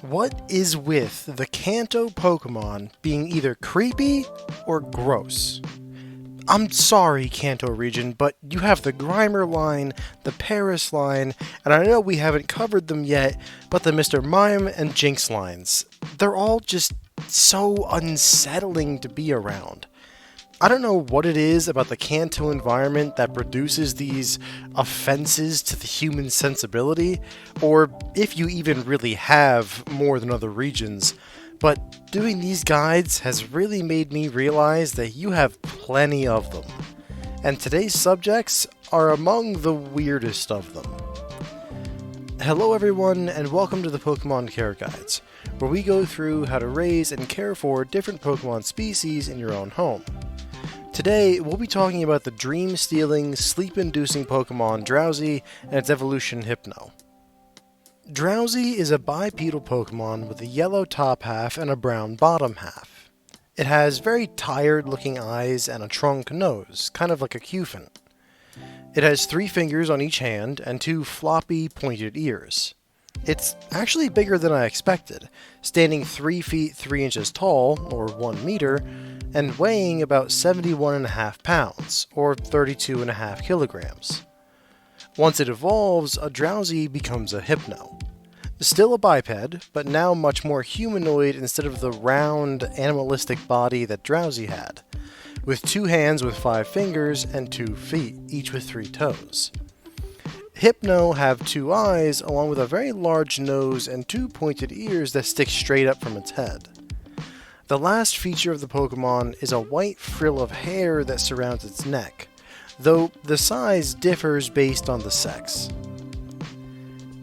What is with the Kanto Pokemon being either creepy or gross? I'm sorry, Kanto region, but you have the Grimer line, the Paris line, and I know we haven't covered them yet, but the Mr. Mime and Jinx lines. They're all just so unsettling to be around. I don't know what it is about the Kanto environment that produces these offenses to the human sensibility, or if you even really have more than other regions, but doing these guides has really made me realize that you have plenty of them. And today's subjects are among the weirdest of them. Hello everyone, and welcome to the Pokemon Care Guides, where we go through how to raise and care for different Pokemon species in your own home. Today, we'll be talking about the dream-stealing, sleep-inducing Pokemon Drowzee and its evolution Hypno. Drowzee is a bipedal Pokemon with a yellow top half and a brown bottom half. It has very tired-looking eyes and a trunk nose, kind of like a Cubone. It has 3 fingers on each hand and 2 floppy, pointed ears. It's actually bigger than I expected, standing 3 feet 3 inches tall, or 1 meter, and weighing about 71.5 pounds, or 32.5 kilograms. Once it evolves, a Drowzee becomes a Hypno. Still a biped, but now much more humanoid instead of the round, animalistic body that Drowzee had, with 2 hands with 5 fingers and 2 feet, each with 3 toes. Hypno have 2 eyes, along with a very large nose and 2 pointed ears that stick straight up from its head. The last feature of the Pokemon is a white frill of hair that surrounds its neck, though the size differs based on the sex.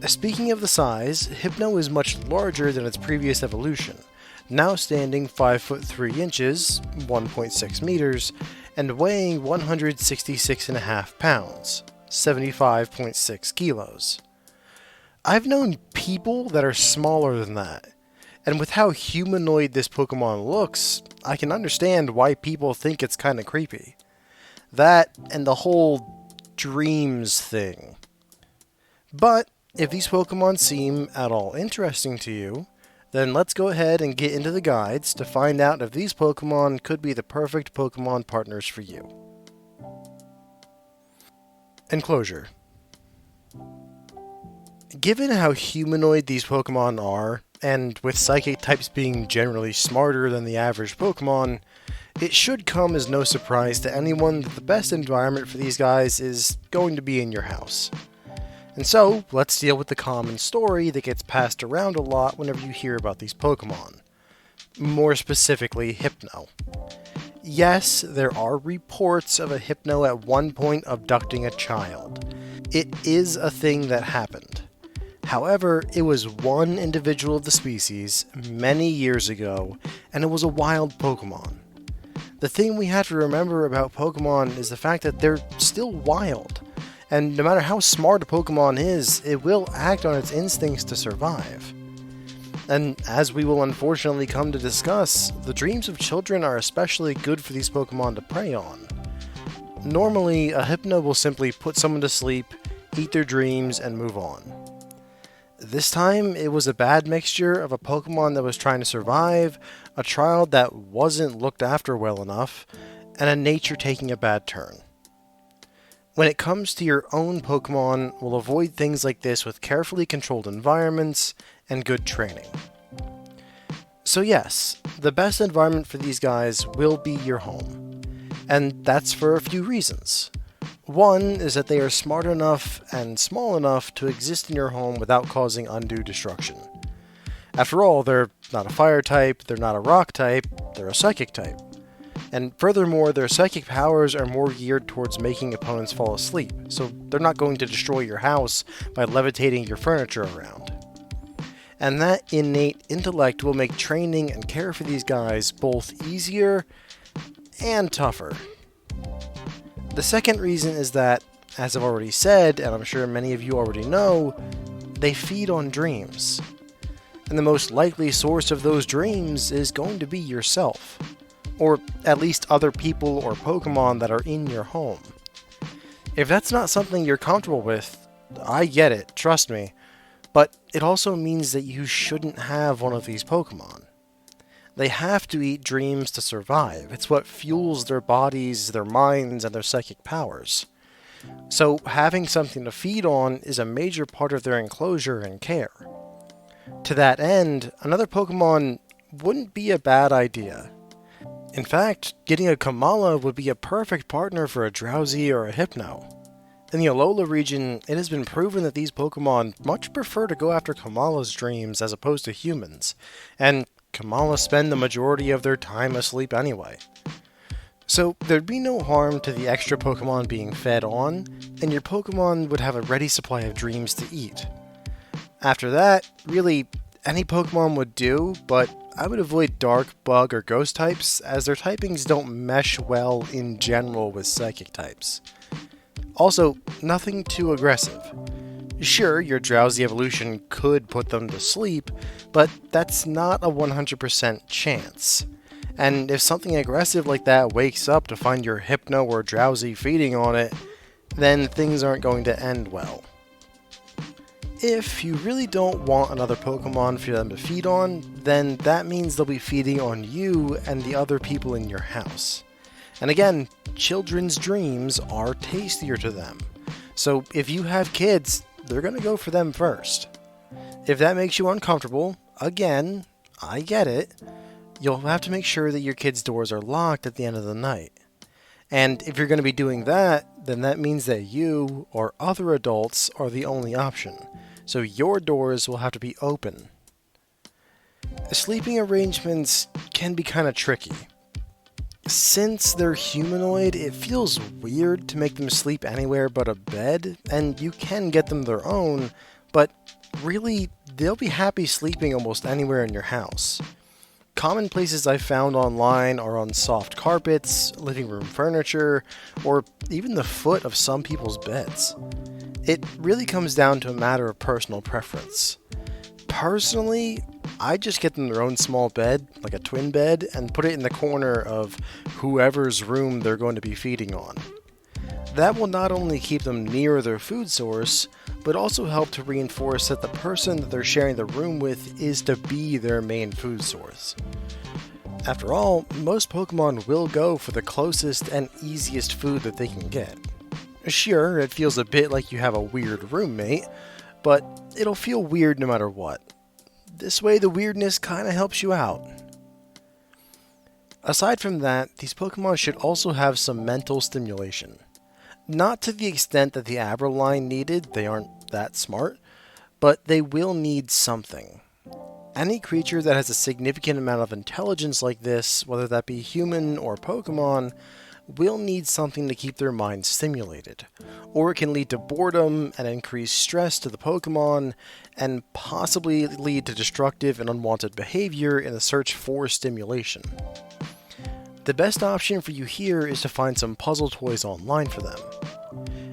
Speaking of the size, Hypno is much larger than its previous evolution, now standing 5 foot 3 inches, 1.6 meters, and weighing 166.5 pounds, 75.6 kilos. I've known people that are smaller than that. And with how humanoid this Pokemon looks, I can understand why people think it's kinda creepy. That, and the whole dreams thing. But, if these Pokemon seem at all interesting to you, then let's go ahead and get into the guides to find out if these Pokemon could be the perfect Pokemon partners for you. Enclosure. Given how humanoid these Pokemon are, and with psychic types being generally smarter than the average Pokemon, it should come as no surprise to anyone that the best environment for these guys is going to be in your house. And so, let's deal with the common story that gets passed around a lot whenever you hear about these Pokemon. More specifically, Hypno. Yes, there are reports of a Hypno at one point abducting a child. It is a thing that happened. However, it was one individual of the species, many years ago, and it was a wild Pokemon. The thing we have to remember about Pokemon is the fact that they're still wild, and no matter how smart a Pokemon is, it will act on its instincts to survive. And as we will unfortunately come to discuss, the dreams of children are especially good for these Pokemon to prey on. Normally, a Hypno will simply put someone to sleep, eat their dreams, and move on. This time, it was a bad mixture of a Pokemon that was trying to survive, a child that wasn't looked after well enough, and a nature taking a bad turn. When it comes to your own Pokemon, we'll avoid things like this with carefully controlled environments and good training. So yes, the best environment for these guys will be your home. And that's for a few reasons. One is that they are smart enough and small enough to exist in your home without causing undue destruction. After all, they're not a fire type, they're not a rock type, they're a psychic type. And furthermore, their psychic powers are more geared towards making opponents fall asleep, so they're not going to destroy your house by levitating your furniture around. And that innate intellect will make training and care for these guys both easier and tougher. The second reason is that, as I've already said, and I'm sure many of you already know, they feed on dreams. And the most likely source of those dreams is going to be yourself. Or at least other people or Pokemon that are in your home. If that's not something you're comfortable with, I get it, trust me. But it also means that you shouldn't have one of these Pokemon. They have to eat dreams to survive. It's what fuels their bodies, their minds, and their psychic powers. So having something to feed on is a major part of their enclosure and care. To that end, another Pokemon wouldn't be a bad idea. In fact, getting a Kamala would be a perfect partner for a Drowzee or a Hypno. In the Alola region, it has been proven that these Pokemon much prefer to go after Kamala's dreams as opposed to humans, and Kamala spend the majority of their time asleep anyway. So there'd be no harm to the extra Pokemon being fed on, and your Pokemon would have a ready supply of dreams to eat. After that, really, any Pokemon would do, but I would avoid Dark, Bug, or Ghost types, as their typings don't mesh well in general with Psychic types. Also, nothing too aggressive. Sure, your Drowzee evolution could put them to sleep, but that's not a 100% chance. And if something aggressive like that wakes up to find your Hypno or Drowzee feeding on it, then things aren't going to end well. If you really don't want another Pokemon for them to feed on, then that means they'll be feeding on you and the other people in your house. And again, children's dreams are tastier to them. So if you have kids, they're going to go for them first. If that makes you uncomfortable, again, I get it, you'll have to make sure that your kids' doors are locked at the end of the night. And if you're going to be doing that, then that means that you or other adults are the only option. So your doors will have to be open. Sleeping arrangements can be kind of tricky. Since they're humanoid, it feels weird to make them sleep anywhere but a bed, and you can get them their own, but really, they'll be happy sleeping almost anywhere in your house. Common places I've found online are on soft carpets, living room furniture, or even the foot of some people's beds. It really comes down to a matter of personal preference. Personally, I just get them their own small bed, like a twin bed, and put it in the corner of whoever's room they're going to be feeding on. That will not only keep them near their food source, but also help to reinforce that the person that they're sharing the room with is to be their main food source. After all, most Pokemon will go for the closest and easiest food that they can get. Sure, it feels a bit like you have a weird roommate, but it'll feel weird no matter what. This way the weirdness kinda helps you out. Aside from that, these Pokemon should also have some mental stimulation. Not to the extent that the Abra line needed, they aren't that smart, but they will need something. Any creature that has a significant amount of intelligence like this, whether that be human or Pokemon, will need something to keep their mind stimulated, or it can lead to boredom and increased stress to the Pokemon, and possibly lead to destructive and unwanted behavior in the search for stimulation. The best option for you here is to find some puzzle toys online for them.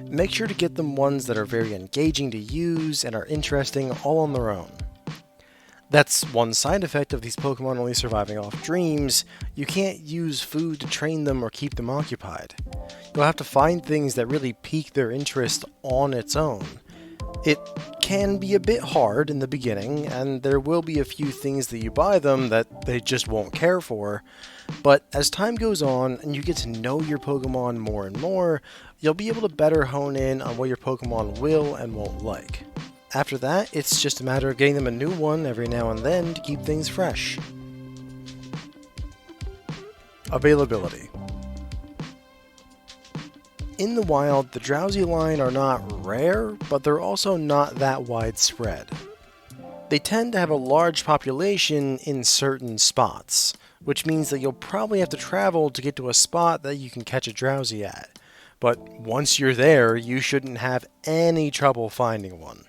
Make sure to get them ones that are very engaging to use and are interesting all on their own. That's one side effect of these Pokemon only surviving off dreams. You can't use food to train them or keep them occupied. You'll have to find things that really pique their interest on its own. It can be a bit hard in the beginning, and there will be a few things that you buy them that they just won't care for, but as time goes on and you get to know your Pokemon more and more, you'll be able to better hone in on what your Pokemon will and won't like. After that, it's just a matter of getting them a new one every now and then to keep things fresh. Availability. In the wild, the Drowzee line are not rare, but they're also not that widespread. They tend to have a large population in certain spots, which means that you'll probably have to travel to get to a spot that you can catch a Drowzee at. But once you're there, you shouldn't have any trouble finding one.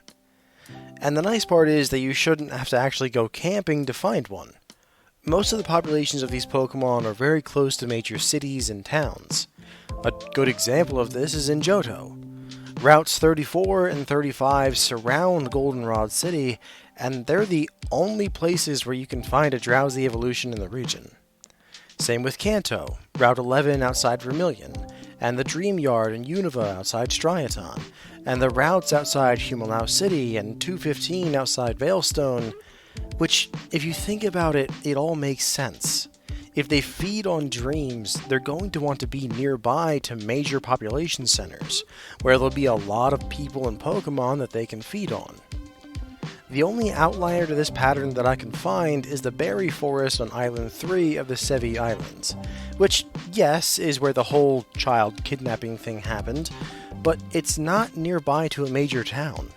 And the nice part is that you shouldn't have to actually go camping to find one. Most of the populations of these Pokemon are very close to major cities and towns. A good example of this is in Johto. Routes 34 and 35 surround Goldenrod City, and they're the only places where you can find a Drowzee evolution in the region. Same with Kanto, Route 11 outside Vermilion, and the Dream Yard in Unova outside Striaton, and the routes outside Humalnow City and 215 outside Veilstone, which, if you think about it, it all makes sense. If they feed on dreams, they're going to want to be nearby to major population centers, where there'll be a lot of people and Pokemon that they can feed on. The only outlier to this pattern that I can find is the berry forest on Island 3 of the Sevi Islands, which, yes, is where the whole child kidnapping thing happened, but it's not nearby to a major town.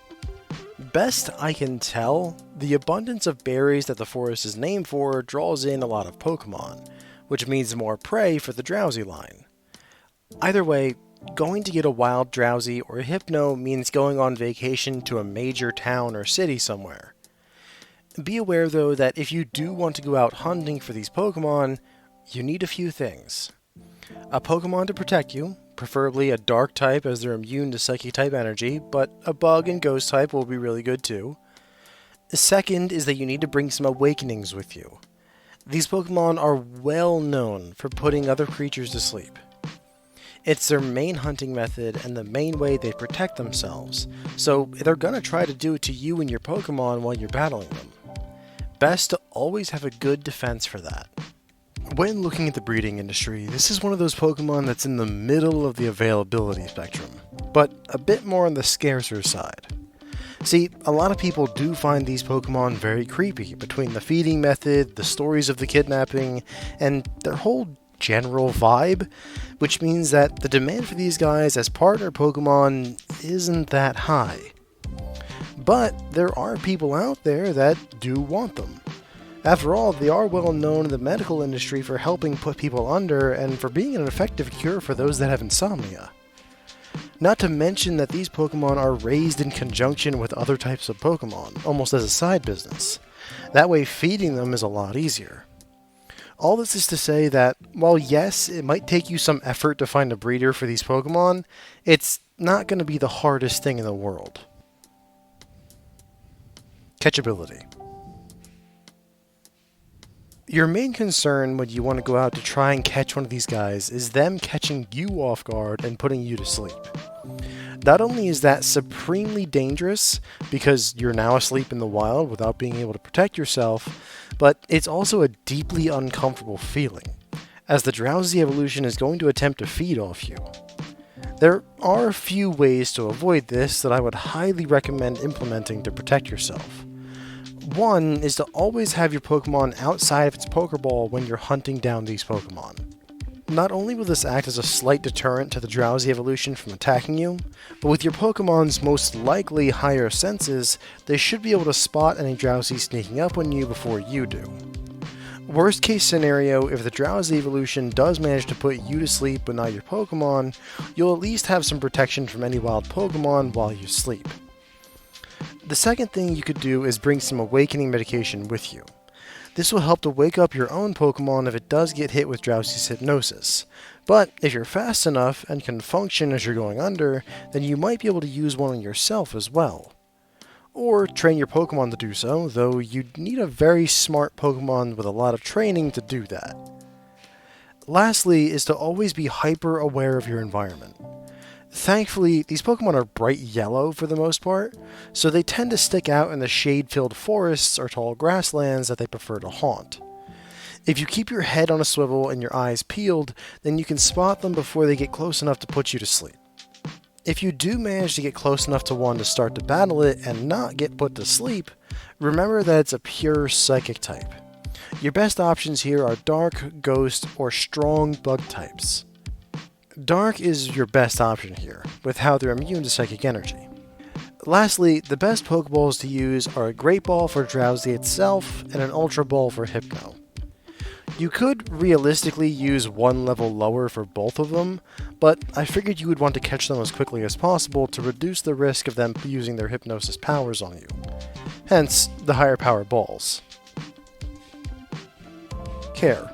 Best I can tell, the abundance of berries that the forest is named for draws in a lot of Pokemon, which means more prey for the Drowzee line. Either way, going to get a wild Drowzee or a Hypno means going on vacation to a major town or city somewhere. Be aware though that if you do want to go out hunting for these Pokemon, you need a few things. A Pokemon to protect you, preferably a dark type as they're immune to psychic type energy, but a bug and ghost type will be really good too. The second is that you need to bring some awakenings with you. These Pokemon are well known for putting other creatures to sleep. It's their main hunting method and the main way they protect themselves, so they're gonna try to do it to you and your Pokemon while you're battling them. Best to always have a good defense for that. When looking at the breeding industry, this is one of those Pokemon that's in the middle of the availability spectrum, but a bit more on the scarcer side. See, a lot of people do find these Pokemon very creepy, between the feeding method, the stories of the kidnapping, and their whole general vibe, which means that the demand for these guys as partner Pokemon isn't that high. But there are people out there that do want them. After all, they are well known in the medical industry for helping put people under and for being an effective cure for those that have insomnia. Not to mention that these Pokemon are raised in conjunction with other types of Pokemon, almost as a side business. That way feeding them is a lot easier. All this is to say that, while yes, it might take you some effort to find a breeder for these Pokemon, it's not going to be the hardest thing in the world. Catchability. Your main concern when you want to go out to try and catch one of these guys is them catching you off guard and putting you to sleep. Not only is that supremely dangerous, because you're now asleep in the wild without being able to protect yourself, but it's also a deeply uncomfortable feeling, as the Drowzee evolution is going to attempt to feed off you. There are a few ways to avoid this that I would highly recommend implementing to protect yourself. One is to always have your Pokemon outside of its Pokeball when you're hunting down these Pokemon. Not only will this act as a slight deterrent to the Drowzee evolution from attacking you, but with your Pokemon's most likely higher senses, they should be able to spot any Drowzee sneaking up on you before you do. Worst case scenario, if the Drowzee evolution does manage to put you to sleep but not your Pokemon, you'll at least have some protection from any wild Pokemon while you sleep. The second thing you could do is bring some awakening medication with you. This will help to wake up your own Pokemon if it does get hit with Drowzee's hypnosis, but if you're fast enough and can function as you're going under, then you might be able to use one on yourself as well. Or train your Pokemon to do so, though you'd need a very smart Pokemon with a lot of training to do that. Lastly is to always be hyper aware of your environment. Thankfully, these Pokemon are bright yellow for the most part, so they tend to stick out in the shade-filled forests or tall grasslands that they prefer to haunt. If you keep your head on a swivel and your eyes peeled, then you can spot them before they get close enough to put you to sleep. If you do manage to get close enough to one to start to battle it and not get put to sleep, remember that it's a pure psychic type. Your best options here are dark, ghost, or strong bug types. Dark is your best option here, with how they're immune to psychic energy. Lastly, the best Pokeballs to use are a Great Ball for Drowzee itself and an Ultra Ball for Hypno. You could realistically use one level lower for both of them, but I figured you would want to catch them as quickly as possible to reduce the risk of them using their hypnosis powers on you. Hence, the higher power balls. Care.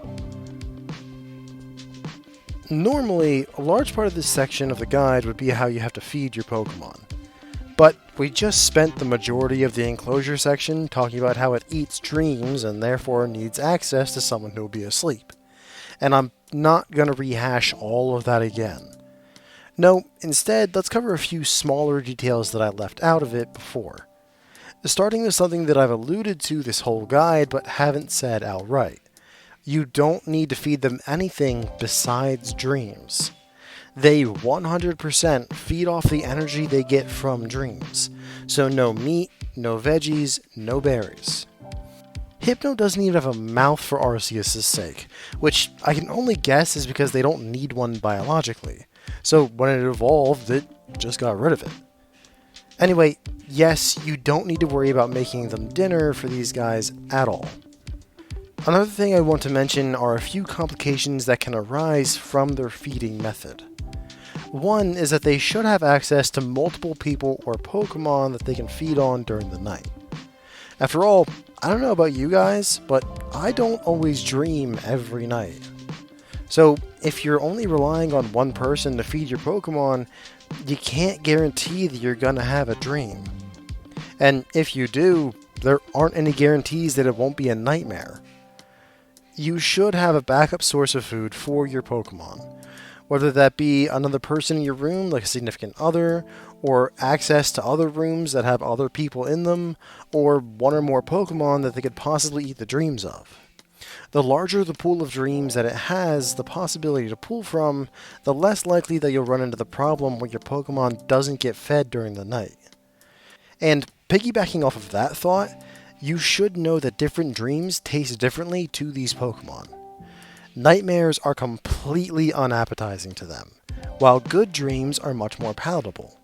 Normally, a large part of this section of the guide would be how you have to feed your Pokemon. But we just spent the majority of the enclosure section talking about how it eats dreams and therefore needs access to someone who will be asleep. And I'm not going to rehash all of that again. No, instead, let's cover a few smaller details that I left out of it before. Starting with something that I've alluded to this whole guide but haven't said outright. You don't need to feed them anything besides dreams. They 100% feed off the energy they get from dreams. So no meat, no veggies, no berries. Hypno doesn't even have a mouth for Arceus' sake, which I can only guess is because they don't need one biologically. So when it evolved, it just got rid of it. Anyway, yes, you don't need to worry about making them dinner for these guys at all. Another thing I want to mention are a few complications that can arise from their feeding method. One is that they should have access to multiple people or Pokemon that they can feed on during the night. After all, I don't know about you guys, but I don't always dream every night. So if you're only relying on one person to feed your Pokemon, you can't guarantee that you're gonna have a dream. And if you do, there aren't any guarantees that it won't be a nightmare. You should have a backup source of food for your Pokemon, whether that be another person in your room, like a significant other, or access to other rooms that have other people in them, or one or more Pokemon that they could possibly eat the dreams of. The larger the pool of dreams that it has the possibility to pull from, the less likely that you'll run into the problem where your Pokemon doesn't get fed during the night. And piggybacking off of that thought, you should know that different dreams taste differently to these Pokemon. Nightmares are completely unappetizing to them, while good dreams are much more palatable.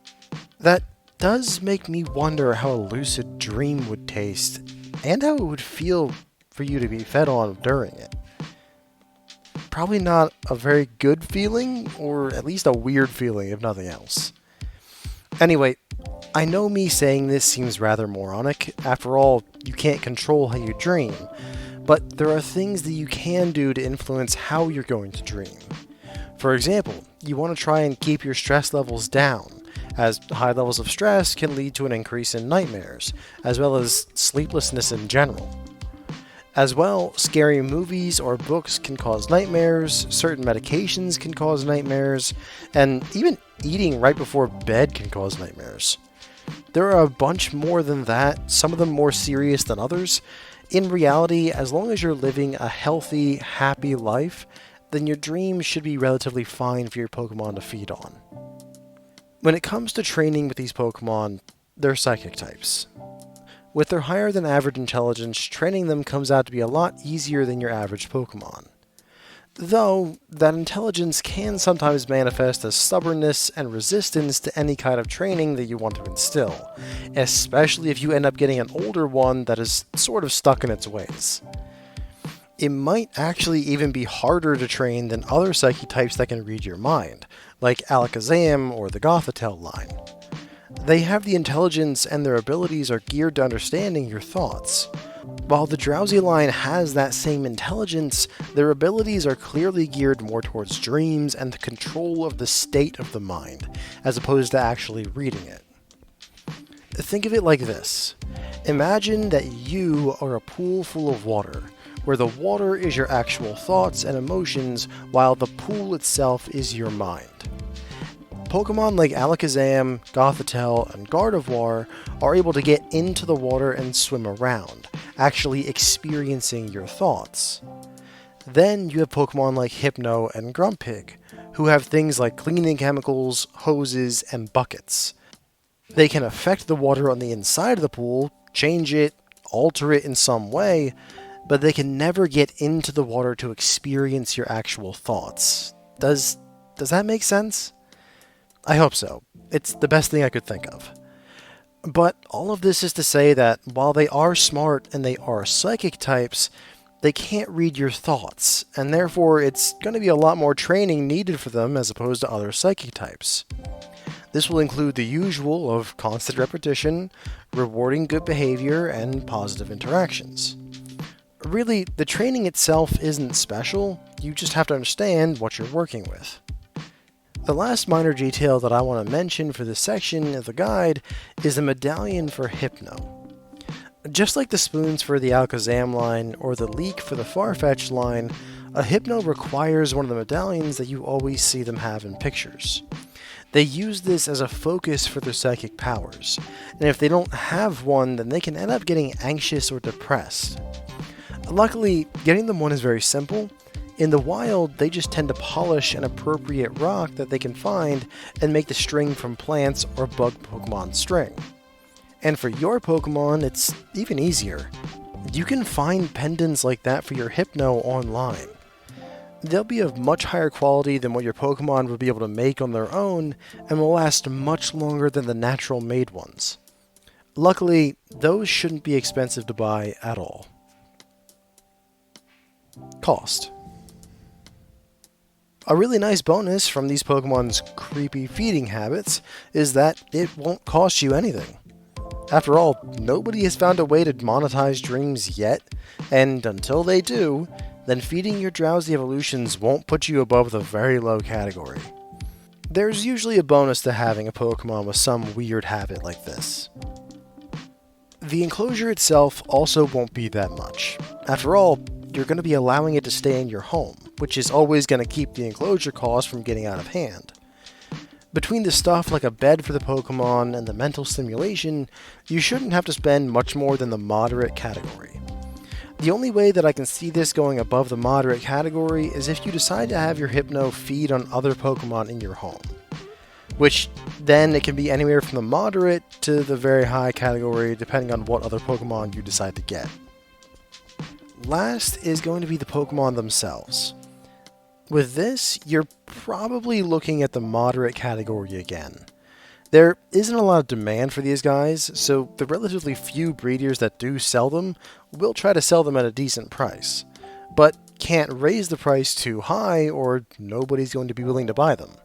That does make me wonder how a lucid dream would taste, and how it would feel for you to be fed on during it. Probably not a very good feeling, or at least a weird feeling if nothing else. Anyway, I know me saying this seems rather moronic. After all, you can't control how you dream, but there are things that you can do to influence how you're going to dream. For example, you want to try and keep your stress levels down, as high levels of stress can lead to an increase in nightmares, as well as sleeplessness in general. As well, scary movies or books can cause nightmares, certain medications can cause nightmares, and even eating right before bed can cause nightmares. There are a bunch more than that, some of them more serious than others. In reality, as long as you're living a healthy, happy life, then your dreams should be relatively fine for your Pokemon to feed on. When it comes to training with these Pokemon, they're psychic types. With their higher than average intelligence, training them comes out to be a lot easier than your average Pokemon. Though, that intelligence can sometimes manifest as stubbornness and resistance to any kind of training that you want to instill, especially if you end up getting an older one that is sort of stuck in its ways. It might actually even be harder to train than other psychic types that can read your mind, like Alakazam or the Gothitelle line. They have the intelligence and their abilities are geared to understanding your thoughts. While the Drowzee line has that same intelligence, their abilities are clearly geared more towards dreams and the control of the state of the mind, as opposed to actually reading it. Think of it like this. Imagine that you are a pool full of water, where the water is your actual thoughts and emotions, while the pool itself is your mind. Pokemon like Alakazam, Gothitelle, and Gardevoir are able to get into the water and swim around, actually experiencing your thoughts. Then you have Pokemon like Hypno and Grumpig, who have things like cleaning chemicals, hoses, and buckets. They can affect the water on the inside of the pool, change it, alter it in some way, but they can never get into the water to experience your actual thoughts. Does that make sense? I hope so. It's the best thing I could think of. But all of this is to say that while they are smart and they are psychic types, they can't read your thoughts, and therefore it's going to be a lot more training needed for them as opposed to other psychic types. This will include the usual of constant repetition, rewarding good behavior, and positive interactions. Really, the training itself isn't special, you just have to understand what you're working with. The last minor detail that I want to mention for this section of the guide is the medallion for Hypno. Just like the spoons for the Alakazam line or the leek for the Farfetch'd line, a Hypno requires one of the medallions that you always see them have in pictures. They use this as a focus for their psychic powers, and if they don't have one, then they can end up getting anxious or depressed. Luckily, getting them one is very simple. In the wild, they just tend to polish an appropriate rock that they can find and make the string from plants or bug Pokemon string. And for your Pokemon, it's even easier. You can find pendants like that for your Hypno online. They'll be of much higher quality than what your Pokemon would be able to make on their own, and will last much longer than the natural made ones. Luckily, those shouldn't be expensive to buy at all. Cost. A really nice bonus from these Pokemon's creepy feeding habits is that it won't cost you anything. After all, nobody has found a way to monetize dreams yet, and until they do, then feeding your Drowzee evolutions won't put you above the very low category. There's usually a bonus to having a Pokemon with some weird habit like this. The enclosure itself also won't be that much. After all, you're going to be allowing it to stay in your home, which is always going to keep the enclosure cost from getting out of hand. Between the stuff like a bed for the Pokemon and the mental stimulation, you shouldn't have to spend much more than the moderate category. The only way that I can see this going above the moderate category is if you decide to have your Hypno feed on other Pokemon in your home. Which, then it can be anywhere from the moderate to the very high category depending on what other Pokemon you decide to get. Last is going to be the Pokemon themselves. With this, you're probably looking at the moderate category again. There isn't a lot of demand for these guys, so the relatively few breeders that do sell them will try to sell them at a decent price, but can't raise the price too high or nobody's going to be willing to buy them.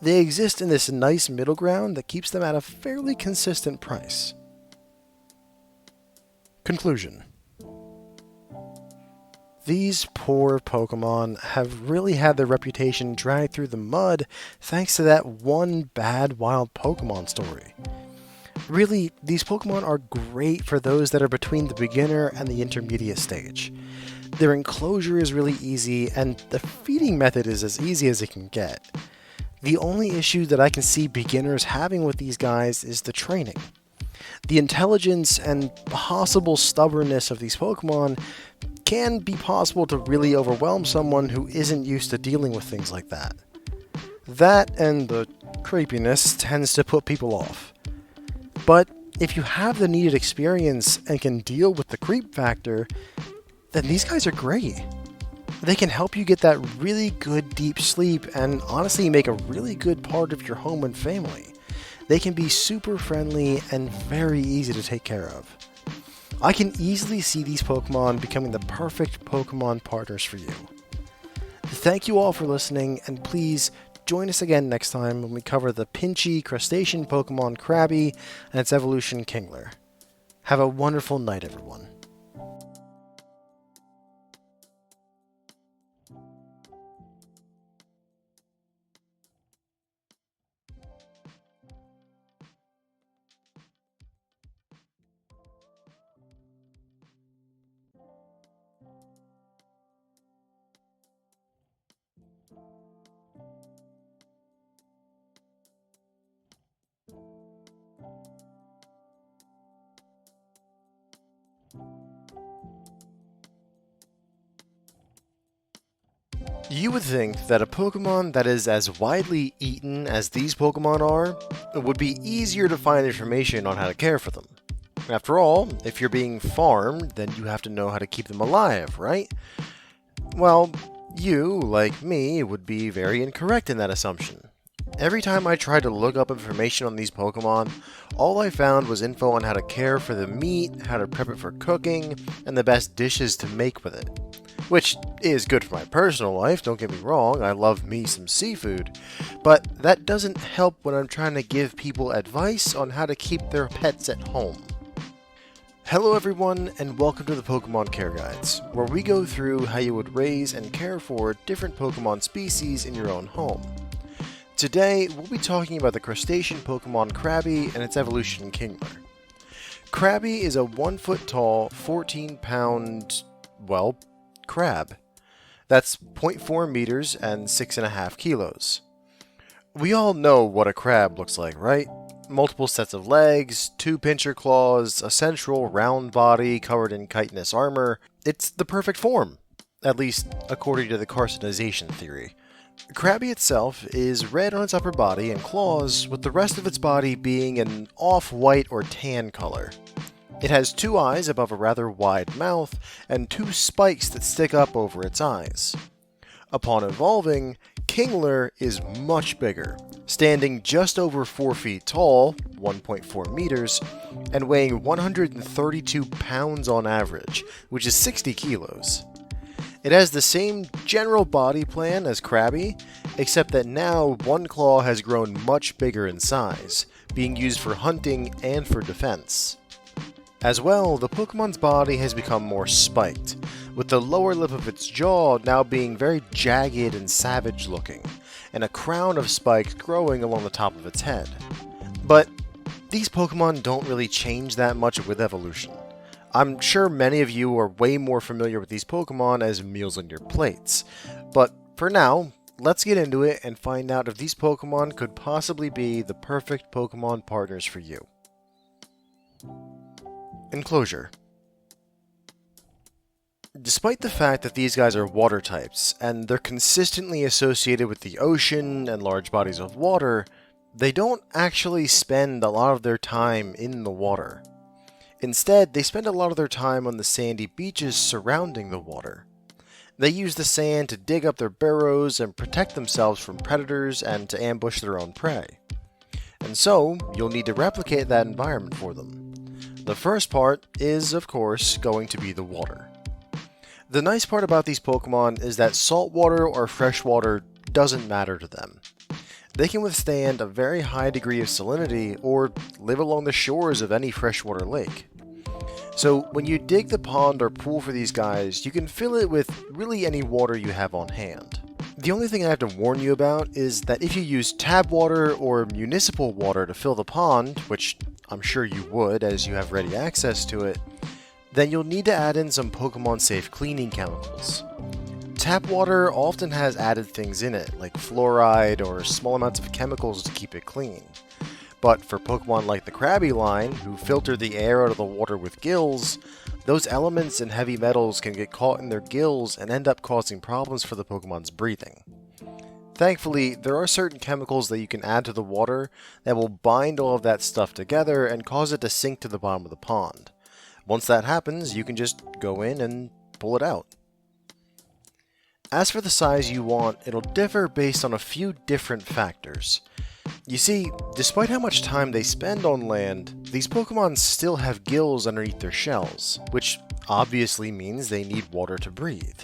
They exist in this nice middle ground that keeps them at a fairly consistent price. Conclusion. These poor Pokemon have really had their reputation dragged through the mud thanks to that one bad wild Pokemon story. Really, these Pokemon are great for those that are between the beginner and the intermediate stage. Their enclosure is really easy, and the feeding method is as easy as it can get. The only issue that I can see beginners having with these guys is the training. The intelligence and possible stubbornness of these Pokemon can be possible to really overwhelm someone who isn't used to dealing with things like that. That and the creepiness tends to put people off. But if you have the needed experience and can deal with the creep factor, then these guys are great. They can help you get that really good deep sleep and honestly make a really good part of your home and family. They can be super friendly and very easy to take care of. I can easily see these Pokemon becoming the perfect Pokemon partners for you. Thank you all for listening, and please join us again next time when we cover the pinchy crustacean Pokemon Krabby and its evolution Kingler. Have a wonderful night, everyone. You would think that a Pokemon that is as widely eaten as these Pokemon are would be easier to find information on how to care for them. After all, if you're being farmed, then you have to know how to keep them alive, right? Well, you, like me, would be very incorrect in that assumption. Every time I tried to look up information on these Pokemon, all I found was info on how to care for the meat, how to prep it for cooking, and the best dishes to make with it. Which is good for my personal life, don't get me wrong, I love me some seafood, but that doesn't help when I'm trying to give people advice on how to keep their pets at home. Hello everyone, and welcome to the Pokemon Care Guides, where we go through how you would raise and care for different Pokemon species in your own home. Today, we'll be talking about the crustacean Pokemon Krabby and its evolution Kingler. Krabby is a 1 foot tall, 14 pound, crab. That's 0.4 meters and 6.5 kilos. We all know what a crab looks like, right? Multiple sets of legs, 2 pincher claws, a central round body covered in chitinous armor. It's the perfect form, at least according to the carcinization theory. Krabby itself is red on its upper body and claws, with the rest of its body being an off-white or tan color. It has 2 eyes above a rather wide mouth, and 2 spikes that stick up over its eyes. Upon evolving, Kingler is much bigger, standing just over 4 feet tall, 1.4 meters, and weighing 132 pounds on average, which is 60 kilos. It has the same general body plan as Krabby, except that now one claw has grown much bigger in size, being used for hunting and for defense. As well, the Pokemon's body has become more spiked, with the lower lip of its jaw now being very jagged and savage looking, and a crown of spikes growing along the top of its head. But these Pokemon don't really change that much with evolution. I'm sure many of you are way more familiar with these Pokemon as meals on your plates, but for now, let's get into it and find out if these Pokemon could possibly be the perfect Pokemon partners for you. Enclosure. Despite the fact that these guys are water types, and they're consistently associated with the ocean and large bodies of water, they don't actually spend a lot of their time in the water. Instead, they spend a lot of their time on the sandy beaches surrounding the water. They use the sand to dig up their burrows and protect themselves from predators and to ambush their own prey. And so, you'll need to replicate that environment for them. The first part is, of course, going to be the water. The nice part about these Pokemon is that saltwater or freshwater doesn't matter to them. They can withstand a very high degree of salinity or live along the shores of any freshwater lake. So when you dig the pond or pool for these guys, you can fill it with really any water you have on hand. The only thing I have to warn you about is that if you use tap water or municipal water to fill the pond, which I'm sure you would as you have ready access to it, then you'll need to add in some Pokemon-safe cleaning chemicals. Tap water often has added things in it, like fluoride or small amounts of chemicals to keep it clean. But for Pokemon like the Krabby line, who filter the air out of the water with gills, those elements and heavy metals can get caught in their gills and end up causing problems for the Pokemon's breathing. Thankfully, there are certain chemicals that you can add to the water that will bind all of that stuff together and cause it to sink to the bottom of the pond. Once that happens, you can just go in and pull it out. As for the size you want, it'll differ based on a few different factors. You see, despite how much time they spend on land, these Pokemon still have gills underneath their shells, which obviously means they need water to breathe.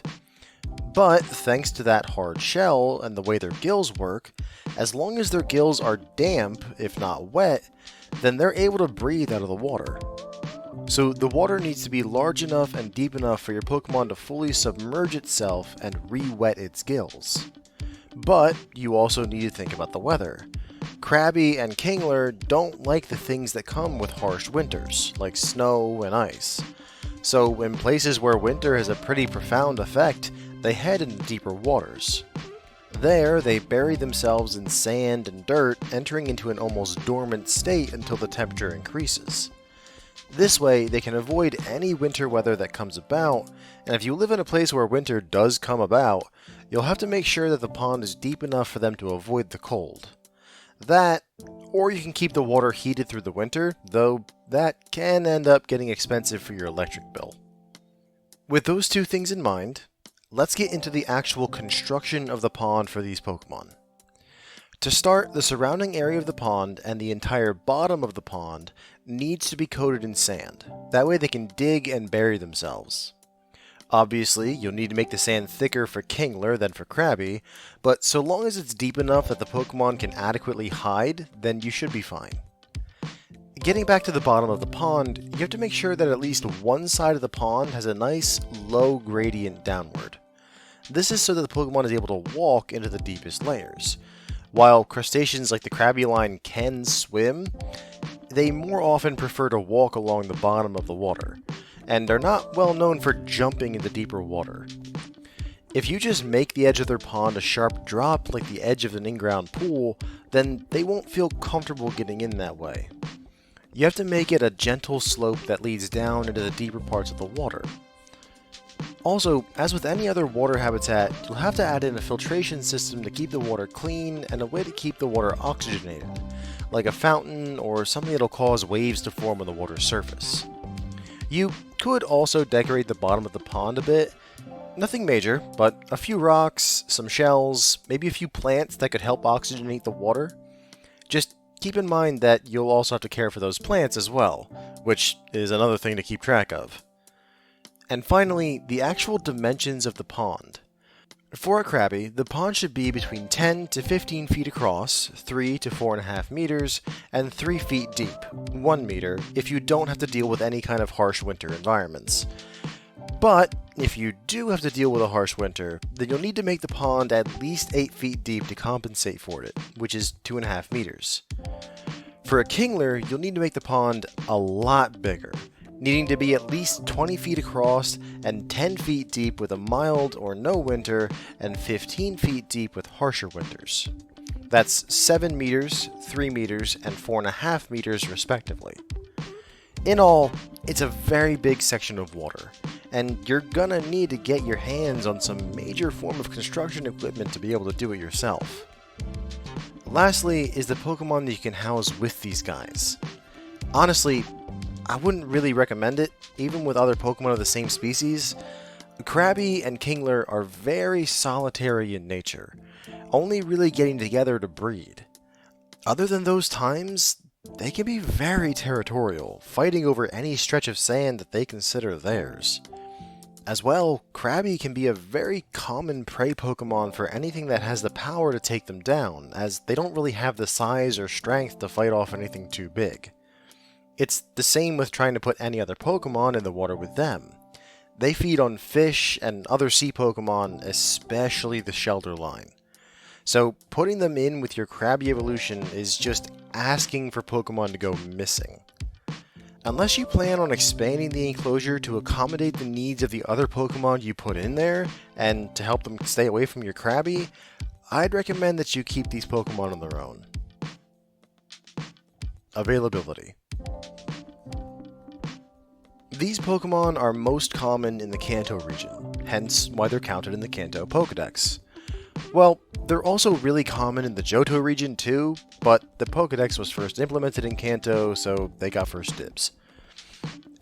But thanks to that hard shell and the way their gills work, as long as their gills are damp, if not wet, then they're able to breathe out of the water. So the water needs to be large enough and deep enough for your Pokemon to fully submerge itself and re-wet its gills. But you also need to think about the weather. Krabby and Kingler don't like the things that come with harsh winters, like snow and ice. So in places where winter has a pretty profound effect, they head into deeper waters. There, they bury themselves in sand and dirt, entering into an almost dormant state until the temperature increases. This way, they can avoid any winter weather that comes about, and if you live in a place where winter does come about, you'll have to make sure that the pond is deep enough for them to avoid the cold. That, or you can keep the water heated through the winter, though that can end up getting expensive for your electric bill. With those two things in mind, let's get into the actual construction of the pond for these Pokemon. To start, the surrounding area of the pond and the entire bottom of the pond needs to be coated in sand. That way they can dig and bury themselves. Obviously, you'll need to make the sand thicker for Kingler than for Krabby, but so long as it's deep enough that the Pokemon can adequately hide, then you should be fine. Getting back to the bottom of the pond, you have to make sure that at least one side of the pond has a nice, low gradient downward. This is so that the Pokemon is able to walk into the deepest layers. While crustaceans like the Krabby line can swim, they more often prefer to walk along the bottom of the water, and are not well known for jumping into deeper water. If you just make the edge of their pond a sharp drop like the edge of an in-ground pool, then they won't feel comfortable getting in that way. You have to make it a gentle slope that leads down into the deeper parts of the water. Also, as with any other water habitat, you'll have to add in a filtration system to keep the water clean and a way to keep the water oxygenated, like a fountain or something that'll cause waves to form on the water's surface. You could also decorate the bottom of the pond a bit. Nothing major, but a few rocks, some shells, maybe a few plants that could help oxygenate the water. Just keep in mind that you'll also have to care for those plants as well, which is another thing to keep track of. And finally, the actual dimensions of the pond. For a crabby, the pond should be between 10 to 15 feet across, 3 to 4.5 meters, and 3 feet deep, 1 meter, if you don't have to deal with any kind of harsh winter environments. But if you do have to deal with a harsh winter, then you'll need to make the pond at least 8 feet deep to compensate for it, which is 2.5 meters. For a kingler, you'll need to make the pond a lot bigger, needing to be at least 20 feet across and 10 feet deep with a mild or no winter, and 15 feet deep with harsher winters. That's 7 meters, 3 meters, and 4.5 meters respectively. In all, it's a very big section of water, and you're gonna need to get your hands on some major form of construction equipment to be able to do it yourself. Lastly is the Pokemon that you can house with these guys. Honestly, I wouldn't really recommend it, even with other Pokemon of the same species. Krabby and Kingler are very solitary in nature, only really getting together to breed. Other than those times, they can be very territorial, fighting over any stretch of sand that they consider theirs. As well, Krabby can be a very common prey Pokemon for anything that has the power to take them down, as they don't really have the size or strength to fight off anything too big. It's the same with trying to put any other Pokemon in the water with them. They feed on fish and other sea Pokemon, especially the Shelter line. So putting them in with your Krabby evolution is just asking for Pokemon to go missing. Unless you plan on expanding the enclosure to accommodate the needs of the other Pokemon you put in there, and to help them stay away from your Krabby, I'd recommend that you keep these Pokemon on their own. Availability. These Pokemon are most common in the Kanto region, hence why they're counted in the Kanto Pokédex. Well, they're also really common in the Johto region too, but the Pokédex was first implemented in Kanto, so they got first dibs.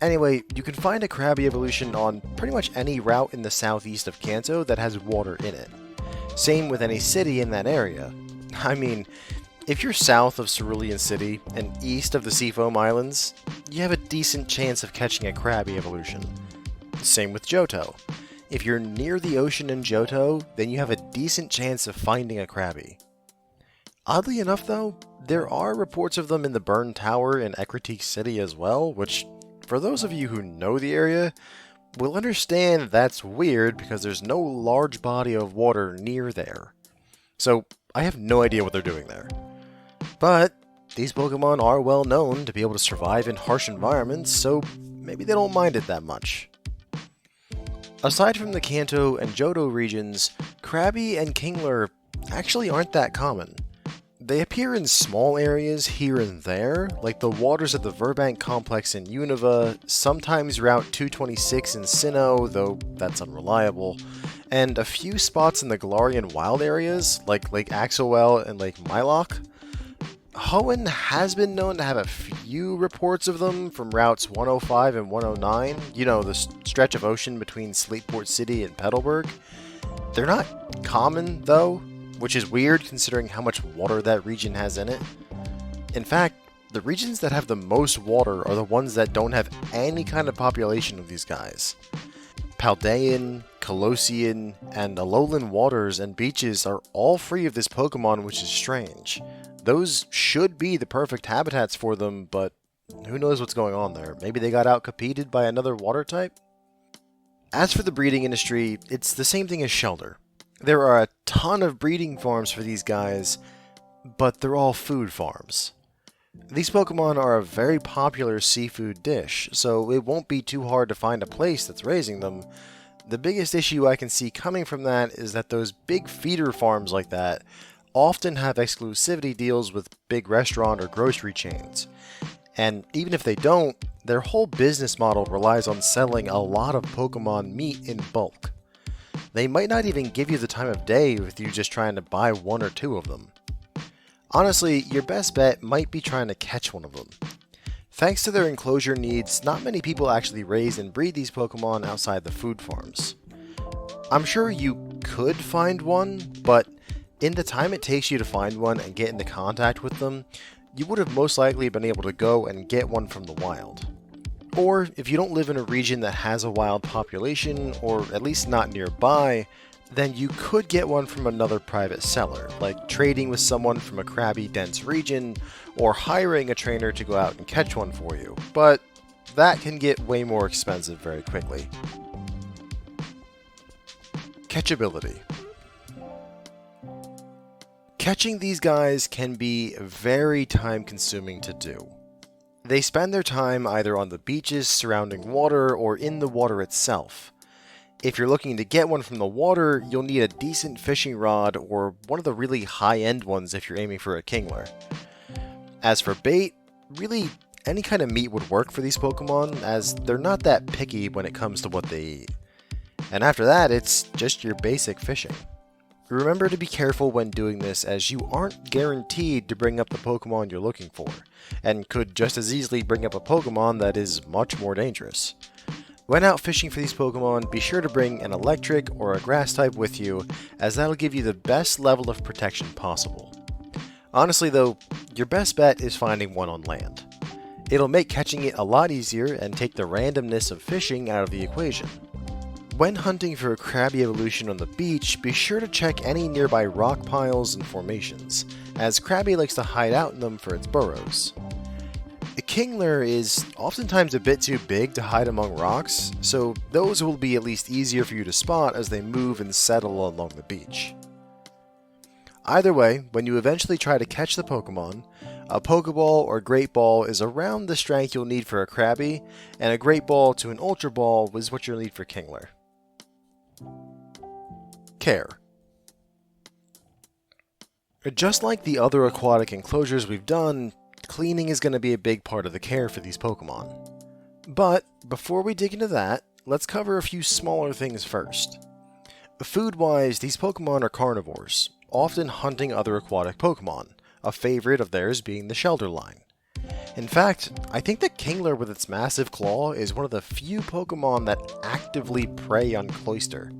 Anyway, you can find a Krabby evolution on pretty much any route in the southeast of Kanto that has water in it. Same with any city in that area. I mean, if you're south of Cerulean City and east of the Seafoam Islands, you have a decent chance of catching a Krabby evolution. Same with Johto. If you're near the ocean in Johto, then you have a decent chance of finding a Krabby. Oddly enough though, there are reports of them in the Burn Tower in Ecruteak City as well, which, for those of you who know the area, will understand that's weird because there's no large body of water near there. So I have no idea what they're doing there. But these Pokemon are well known to be able to survive in harsh environments, so maybe they don't mind it that much. Aside from the Kanto and Johto regions, Krabby and Kingler actually aren't that common. They appear in small areas here and there, like the waters of the Verbank complex in Unova, sometimes Route 226 in Sinnoh, though that's unreliable, and a few spots in the Galarian wild areas, like Lake Axelwell and Lake Mylock. Hoenn has been known to have a few reports of them from routes 105 and 109, you know, the stretch of ocean between Slateport City and Petalburg. They're not common, though, which is weird considering how much water that region has in it. In fact, the regions that have the most water are the ones that don't have any kind of population of these guys. Paldean, Colossian, and Alolan waters and beaches are all free of this Pokemon, which is strange. Those should be the perfect habitats for them, but who knows what's going on there. Maybe they got outcompeted by another water type? As for the breeding industry, it's the same thing as Shelter. There are a ton of breeding farms for these guys, but they're all food farms. These Pokemon are a very popular seafood dish, so it won't be too hard to find a place that's raising them. The biggest issue I can see coming from that is that those big feeder farms like that often have exclusivity deals with big restaurant or grocery chains. And even if they don't, their whole business model relies on selling a lot of Pokemon meat in bulk. They might not even give you the time of day with you just trying to buy one or two of them. Honestly, your best bet might be trying to catch one of them. Thanks to their enclosure needs, not many people actually raise and breed these Pokemon outside the food farms. I'm sure you could find one, but in the time it takes you to find one and get into contact with them, you would have most likely been able to go and get one from the wild. Or, if you don't live in a region that has a wild population, or at least not nearby, then you could get one from another private seller, like trading with someone from a crabby dense region, or hiring a trainer to go out and catch one for you, but that can get way more expensive very quickly. Catchability. Catching these guys can be very time consuming to do. They spend their time either on the beaches surrounding water or in the water itself. If you're looking to get one from the water, you'll need a decent fishing rod or one of the really high-end ones if you're aiming for a Kingler. As for bait, really any kind of meat would work for these Pokemon, as they're not that picky when it comes to what they eat. And after that, it's just your basic fishing. Remember to be careful when doing this, as you aren't guaranteed to bring up the Pokemon you're looking for, and could just as easily bring up a Pokemon that is much more dangerous. When out fishing for these Pokemon, be sure to bring an electric or a grass type with you, as that'll give you the best level of protection possible. Honestly though, your best bet is finding one on land. It'll make catching it a lot easier and take the randomness of fishing out of the equation. When hunting for a Krabby evolution on the beach, be sure to check any nearby rock piles and formations, as Krabby likes to hide out in them for its burrows. A Kingler is oftentimes a bit too big to hide among rocks, so those will be at least easier for you to spot as they move and settle along the beach. Either way, when you eventually try to catch the Pokemon, a Pokeball or Great Ball is around the strength you'll need for a Krabby, and a Great Ball to an Ultra Ball is what you'll need for Kingler. Care. Just like the other aquatic enclosures we've done, cleaning is going to be a big part of the care for these Pokemon. But before we dig into that, let's cover a few smaller things first. Food-wise, these Pokemon are carnivores, often hunting other aquatic Pokemon, a favorite of theirs being the Shelter line. In fact, I think the Kingler with its massive claw is one of the few Pokemon that actively prey on Cloyster.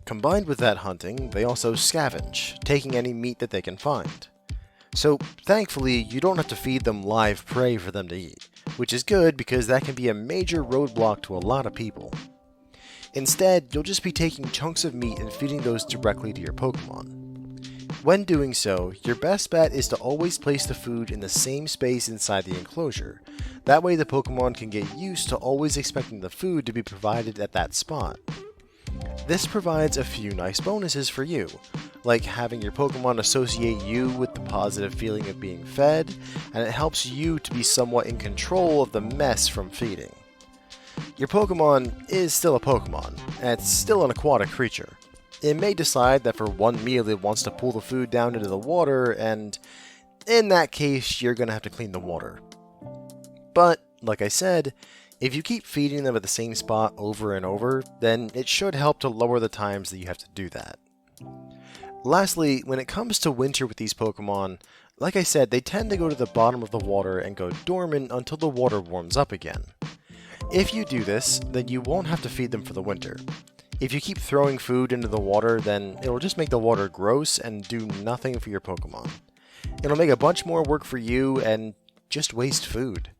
Combined with that hunting, they also scavenge, taking any meat that they can find. So, thankfully, you don't have to feed them live prey for them to eat, which is good because that can be a major roadblock to a lot of people. Instead, you'll just be taking chunks of meat and feeding those directly to your Pokemon. When doing so, your best bet is to always place the food in the same space inside the enclosure. That way the Pokemon can get used to always expecting the food to be provided at that spot. This provides a few nice bonuses for you, like having your Pokemon associate you with the positive feeling of being fed, and it helps you to be somewhat in control of the mess from feeding. Your Pokemon is still a Pokemon, and it's still an aquatic creature. It may decide that for one meal it wants to pull the food down into the water, and in that case you're going to have to clean the water. But, like I said, if you keep feeding them at the same spot over and over, then it should help to lower the times that you have to do that. Lastly, when it comes to winter with these Pokemon, like I said, they tend to go to the bottom of the water and go dormant until the water warms up again. If you do this, then you won't have to feed them for the winter. If you keep throwing food into the water, then it'll just make the water gross and do nothing for your Pokemon. It'll make a bunch more work for you and just waste food.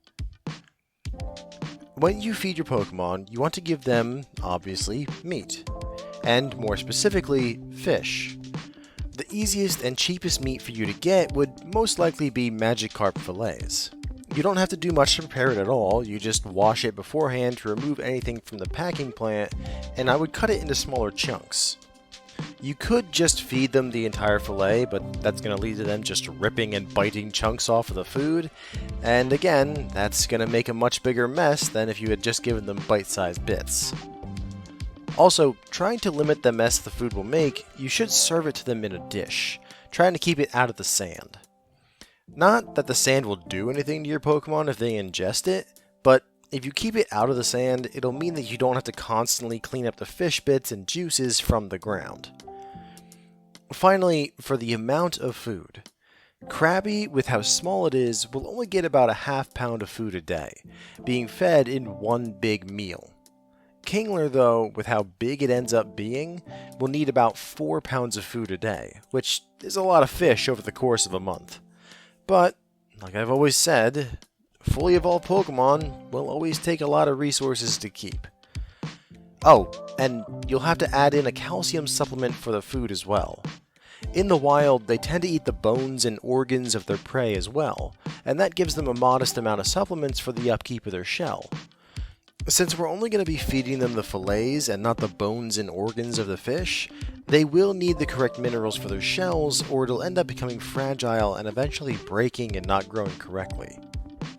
When you feed your Pokemon, you want to give them, obviously, meat. And more specifically, fish. The easiest and cheapest meat for you to get would most likely be Magikarp fillets. You don't have to do much to prepare it at all, you just wash it beforehand to remove anything from the packing plant, and I would cut it into smaller chunks. You could just feed them the entire fillet, but that's going to lead to them just ripping and biting chunks off of the food, and again, that's going to make a much bigger mess than if you had just given them bite-sized bits. Also, trying to limit the mess the food will make, you should serve it to them in a dish, trying to keep it out of the sand. Not that the sand will do anything to your Pokemon if they ingest it, but if you keep it out of the sand, it'll mean that you don't have to constantly clean up the fish bits and juices from the ground. Finally, for the amount of food. Krabby, with how small it is, will only get about a half pound of food a day, being fed in one big meal. Kingler, though, with how big it ends up being, will need about 4 pounds of food a day, which is a lot of fish over the course of a month. But, like I've always said, fully evolved Pokemon will always take a lot of resources to keep. Oh, and you'll have to add in a calcium supplement for the food as well. In the wild, they tend to eat the bones and organs of their prey as well, and that gives them a modest amount of supplements for the upkeep of their shell. Since we're only going to be feeding them the fillets and not the bones and organs of the fish, they will need the correct minerals for their shells, or it'll end up becoming fragile and eventually breaking and not growing correctly.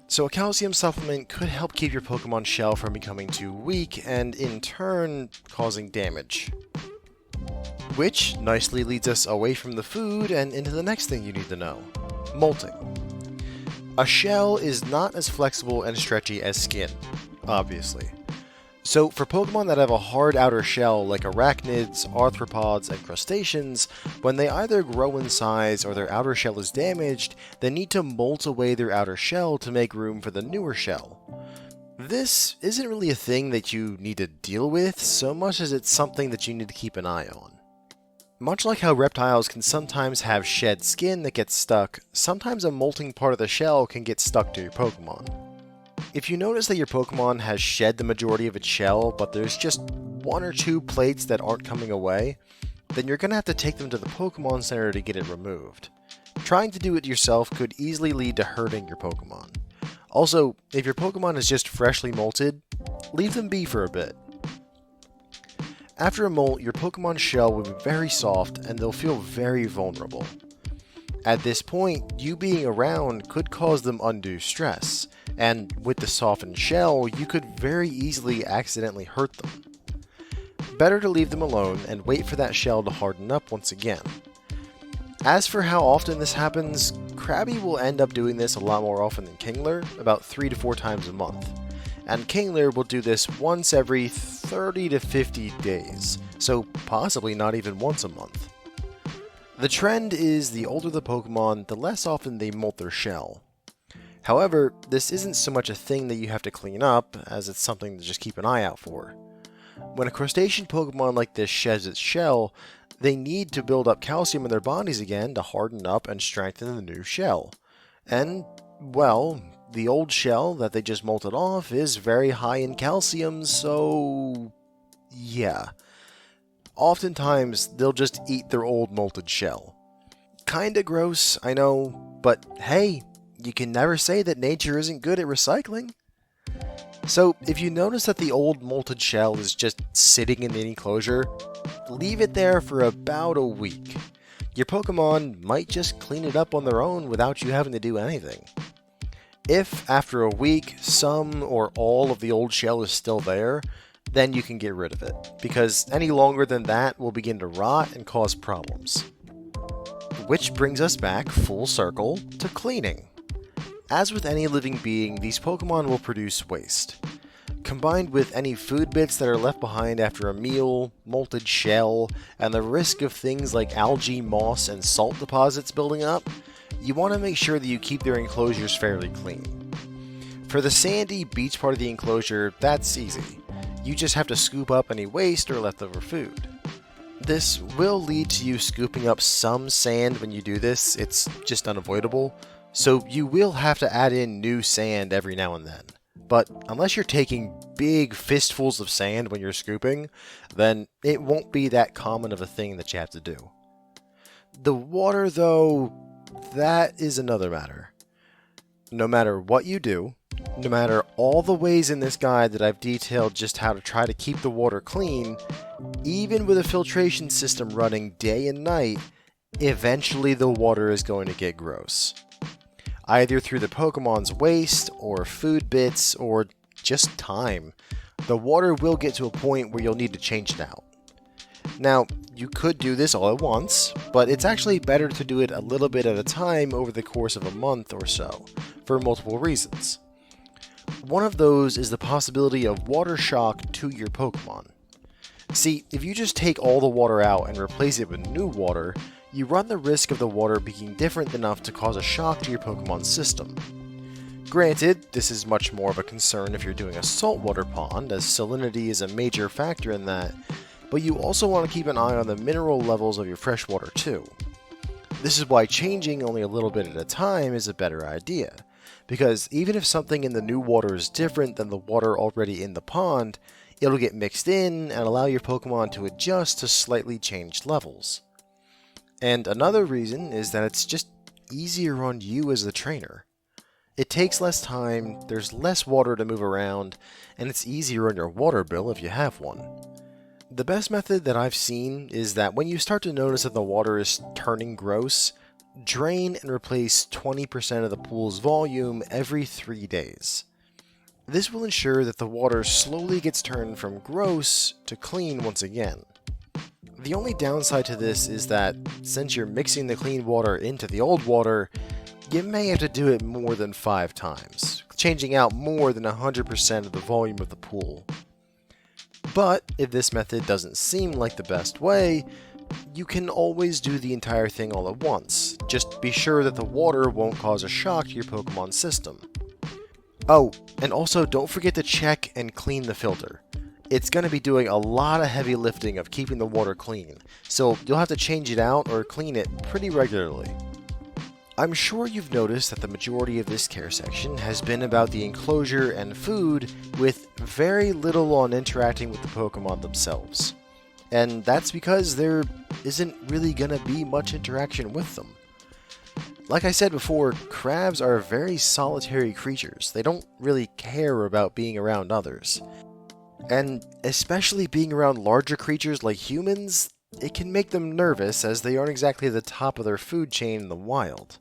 So a calcium supplement could help keep your Pokemon shell from becoming too weak and, in turn, causing damage. Which nicely leads us away from the food and into the next thing you need to know: molting. A shell is not as flexible and stretchy as skin, obviously. So for Pokemon that have a hard outer shell like arachnids, arthropods, and crustaceans, when they either grow in size or their outer shell is damaged, they need to molt away their outer shell to make room for the newer shell. This isn't really a thing that you need to deal with so much as it's something that you need to keep an eye on. Much like how reptiles can sometimes have shed skin that gets stuck, sometimes a molting part of the shell can get stuck to your Pokemon. If you notice that your Pokemon has shed the majority of its shell, but there's just 1 or 2 plates that aren't coming away, then you're going to have to take them to the Pokemon Center to get it removed. Trying to do it yourself could easily lead to hurting your Pokemon. Also, if your Pokemon is just freshly molted, leave them be for a bit. After a molt, your Pokemon's shell will be very soft and they'll feel very vulnerable. At this point, you being around could cause them undue stress, and with the softened shell, you could very easily accidentally hurt them. Better to leave them alone and wait for that shell to harden up once again. As for how often this happens, Krabby will end up doing this a lot more often than Kingler, about 3 to 4 times a month. And Kingler will do this once every 30 to 50 days, so possibly not even once a month. The trend is the older the Pokemon, the less often they molt their shell. However, this isn't so much a thing that you have to clean up, as it's something to just keep an eye out for. When a crustacean Pokemon like this sheds its shell, they need to build up calcium in their bodies again to harden up and strengthen the new shell. And, well, the old shell that they just molted off is very high in calcium, so yeah. Oftentimes, they'll just eat their old molted shell. Kinda gross, I know, but hey, you can never say that nature isn't good at recycling. So, if you notice that the old molted shell is just sitting in the enclosure, leave it there for about a week. Your Pokemon might just clean it up on their own without you having to do anything. If, after a week, some or all of the old shell is still there, then you can get rid of it, because any longer than that will begin to rot and cause problems. Which brings us back full circle to cleaning. As with any living being, these Pokemon will produce waste. Combined with any food bits that are left behind after a meal, molted shell, and the risk of things like algae, moss, and salt deposits building up, you want to make sure that you keep their enclosures fairly clean. For the sandy beach part of the enclosure, that's easy. You just have to scoop up any waste or leftover food. This will lead to you scooping up some sand when you do this, it's just unavoidable, so you will have to add in new sand every now and then. But unless you're taking big fistfuls of sand when you're scooping, then it won't be that common of a thing that you have to do. The water, though, that is another matter. No matter what you do, no matter all the ways in this guide that I've detailed just how to try to keep the water clean, even with a filtration system running day and night, eventually the water is going to get gross. Either through the Pokemon's waste, or food bits, or just time. The water will get to a point where you'll need to change it out. Now, you could do this all at once, but it's actually better to do it a little bit at a time over the course of a month or so, for multiple reasons. One of those is the possibility of water shock to your Pokemon. See, if you just take all the water out and replace it with new water, you run the risk of the water being different enough to cause a shock to your Pokemon's system. Granted, this is much more of a concern if you're doing a saltwater pond, as salinity is a major factor in that, but you also want to keep an eye on the mineral levels of your freshwater too. This is why changing only a little bit at a time is a better idea, because even if something in the new water is different than the water already in the pond, it'll get mixed in and allow your Pokemon to adjust to slightly changed levels. And another reason is that it's just easier on you as the trainer. It takes less time, there's less water to move around, and it's easier on your water bill if you have one. The best method that I've seen is that when you start to notice that the water is turning gross, drain and replace 20% of the pool's volume every 3 days. This will ensure that the water slowly gets turned from gross to clean once again. The only downside to this is that, since you're mixing the clean water into the old water, you may have to do it more than 5 times, changing out more than 100% of the volume of the pool. But if this method doesn't seem like the best way, you can always do the entire thing all at once. Just be sure that the water won't cause a shock to your Pokemon's system. Oh, and also don't forget to check and clean the filter. It's going to be doing a lot of heavy lifting of keeping the water clean, so you'll have to change it out or clean it pretty regularly. I'm sure you've noticed that the majority of this care section has been about the enclosure and food, with very little on interacting with the Pokemon themselves. And that's because there isn't really going to be much interaction with them. Like I said before, crabs are very solitary creatures. They don't really care about being around others. And especially being around larger creatures like humans, it can make them nervous as they aren't exactly at the top of their food chain in the wild.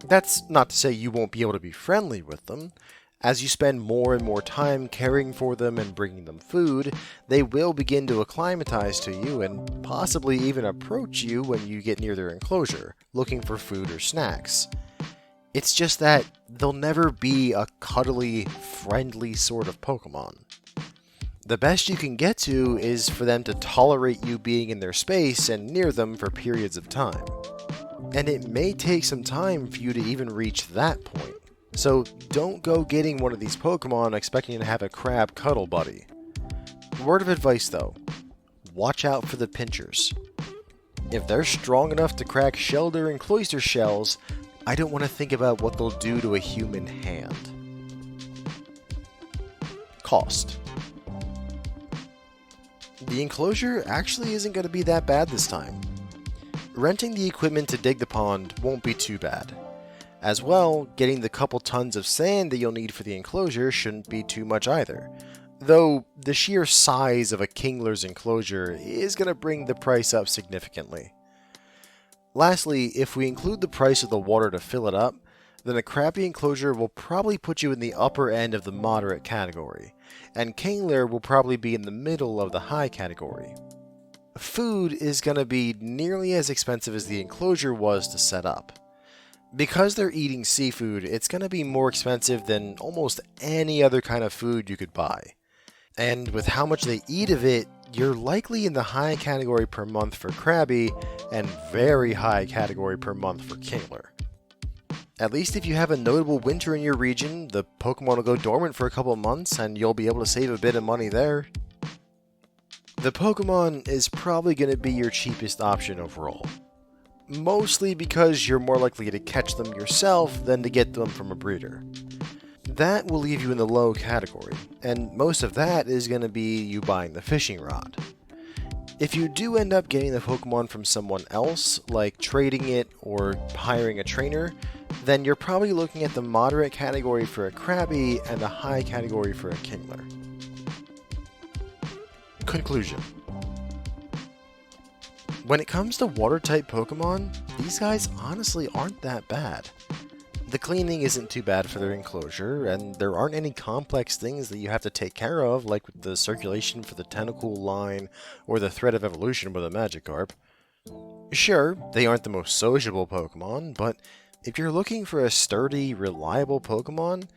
That's not to say you won't be able to be friendly with them. As you spend more and more time caring for them and bringing them food, they will begin to acclimatize to you and possibly even approach you when you get near their enclosure, looking for food or snacks. It's just that they'll never be a cuddly, friendly sort of Pokemon. The best you can get to is for them to tolerate you being in their space and near them for periods of time. And it may take some time for you to even reach that point. So don't go getting one of these Pokemon expecting to have a crab cuddle buddy. Word of advice though, watch out for the pinchers. If they're strong enough to crack Shellder and Cloyster shells, I don't want to think about what they'll do to a human hand. Cost. The enclosure actually isn't going to be that bad this time. Renting the equipment to dig the pond won't be too bad. As well, getting the couple tons of sand that you'll need for the enclosure shouldn't be too much either. Though, the sheer size of a Kingler's enclosure is going to bring the price up significantly. Lastly, if we include the price of the water to fill it up, then a crappy enclosure will probably put you in the upper end of the moderate category, and Kingler will probably be in the middle of the high category. Food is going to be nearly as expensive as the enclosure was to set up. Because they're eating seafood, it's going to be more expensive than almost any other kind of food you could buy. And with how much they eat of it, you're likely in the high category per month for Krabby, and very high category per month for Kingler. At least if you have a notable winter in your region, the Pokemon will go dormant for a couple of months, and you'll be able to save a bit of money there. The Pokemon is probably going to be your cheapest option overall. Mostly because you're more likely to catch them yourself than to get them from a breeder. That will leave you in the low category, and most of that is going to be you buying the fishing rod. If you do end up getting the Pokemon from someone else, like trading it or hiring a trainer, then you're probably looking at the moderate category for a Krabby and the high category for a Kingler. Conclusion. When it comes to water-type Pokemon, these guys honestly aren't that bad. The cleaning isn't too bad for their enclosure, and there aren't any complex things that you have to take care of, like with the circulation for the tentacle line or the thread of evolution with a Magikarp. Sure, they aren't the most sociable Pokemon, but if you're looking for a sturdy, reliable Pokemon,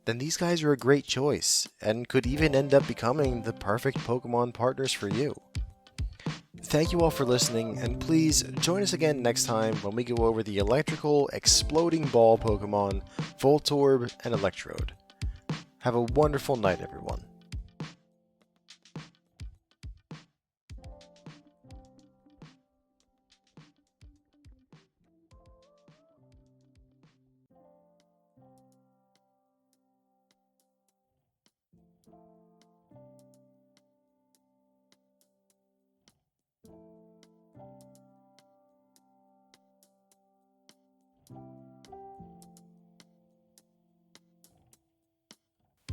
then these guys are a great choice, and could even end up becoming the perfect Pokemon partners for you. Thank you all for listening, and please join us again next time when we go over the electrical, exploding ball Pokemon, Voltorb and Electrode. Have a wonderful night, everyone.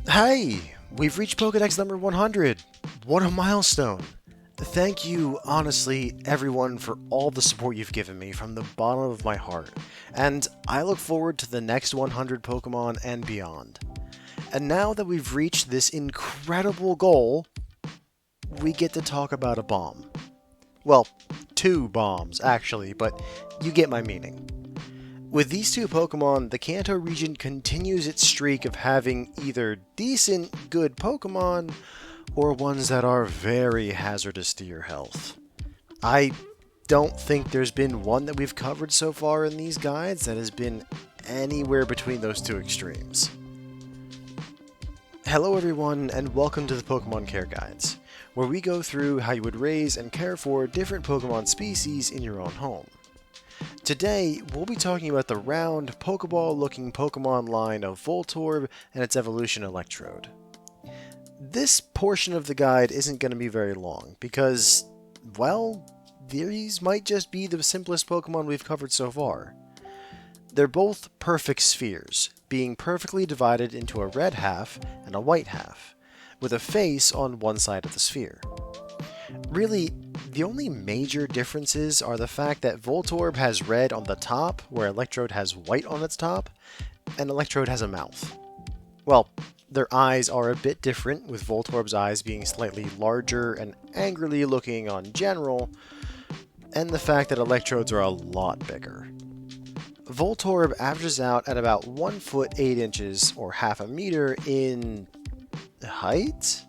Hey! We've reached Pokedex number 100! What a milestone! Thank you, honestly, everyone, for all the support you've given me from the bottom of my heart, and I look forward to the next 100 Pokemon and beyond. And now that we've reached this incredible goal, we get to talk about a bomb. Well, 2 bombs, actually, but you get my meaning. With these 2 Pokemon, the Kanto region continues its streak of having either decent, good Pokemon, or ones that are very hazardous to your health. I don't think there's been one that we've covered so far in these guides that has been anywhere between those 2 extremes. Hello everyone, and welcome to the Pokemon Care Guides, where we go through how you would raise and care for different Pokemon species in your own home. Today, we'll be talking about the round, Pokeball-looking Pokemon line of Voltorb and its evolution Electrode. This portion of the guide isn't going to be very long, because, well, these might just be the simplest Pokemon we've covered so far. They're both perfect spheres, being perfectly divided into a red half and a white half, with a face on one side of the sphere. Really, the only major differences are the fact that Voltorb has red on the top, where Electrode has white on its top, and Electrode has a mouth. Well, their eyes are a bit different, with Voltorb's eyes being slightly larger and angrily looking on general, and the fact that Electrode's are a lot bigger. Voltorb averages out at about 1 foot 8 inches, or half a meter, in height?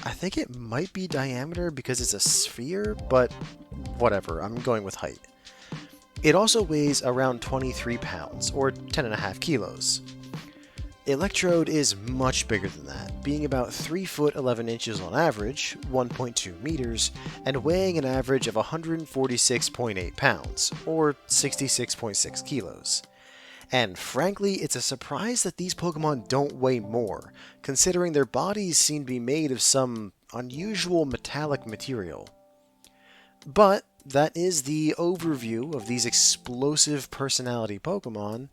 I think it might be diameter because it's a sphere, but whatever, I'm going with height. It also weighs around 23 pounds, or 10.5 kilos. Electrode is much bigger than that, being about 3 foot 11 inches on average, 1.2 meters, and weighing an average of 146.8 pounds, or 66.6 kilos. And frankly, it's a surprise that these Pokemon don't weigh more, considering their bodies seem to be made of some unusual metallic material. But that is the overview of these explosive personality Pokemon,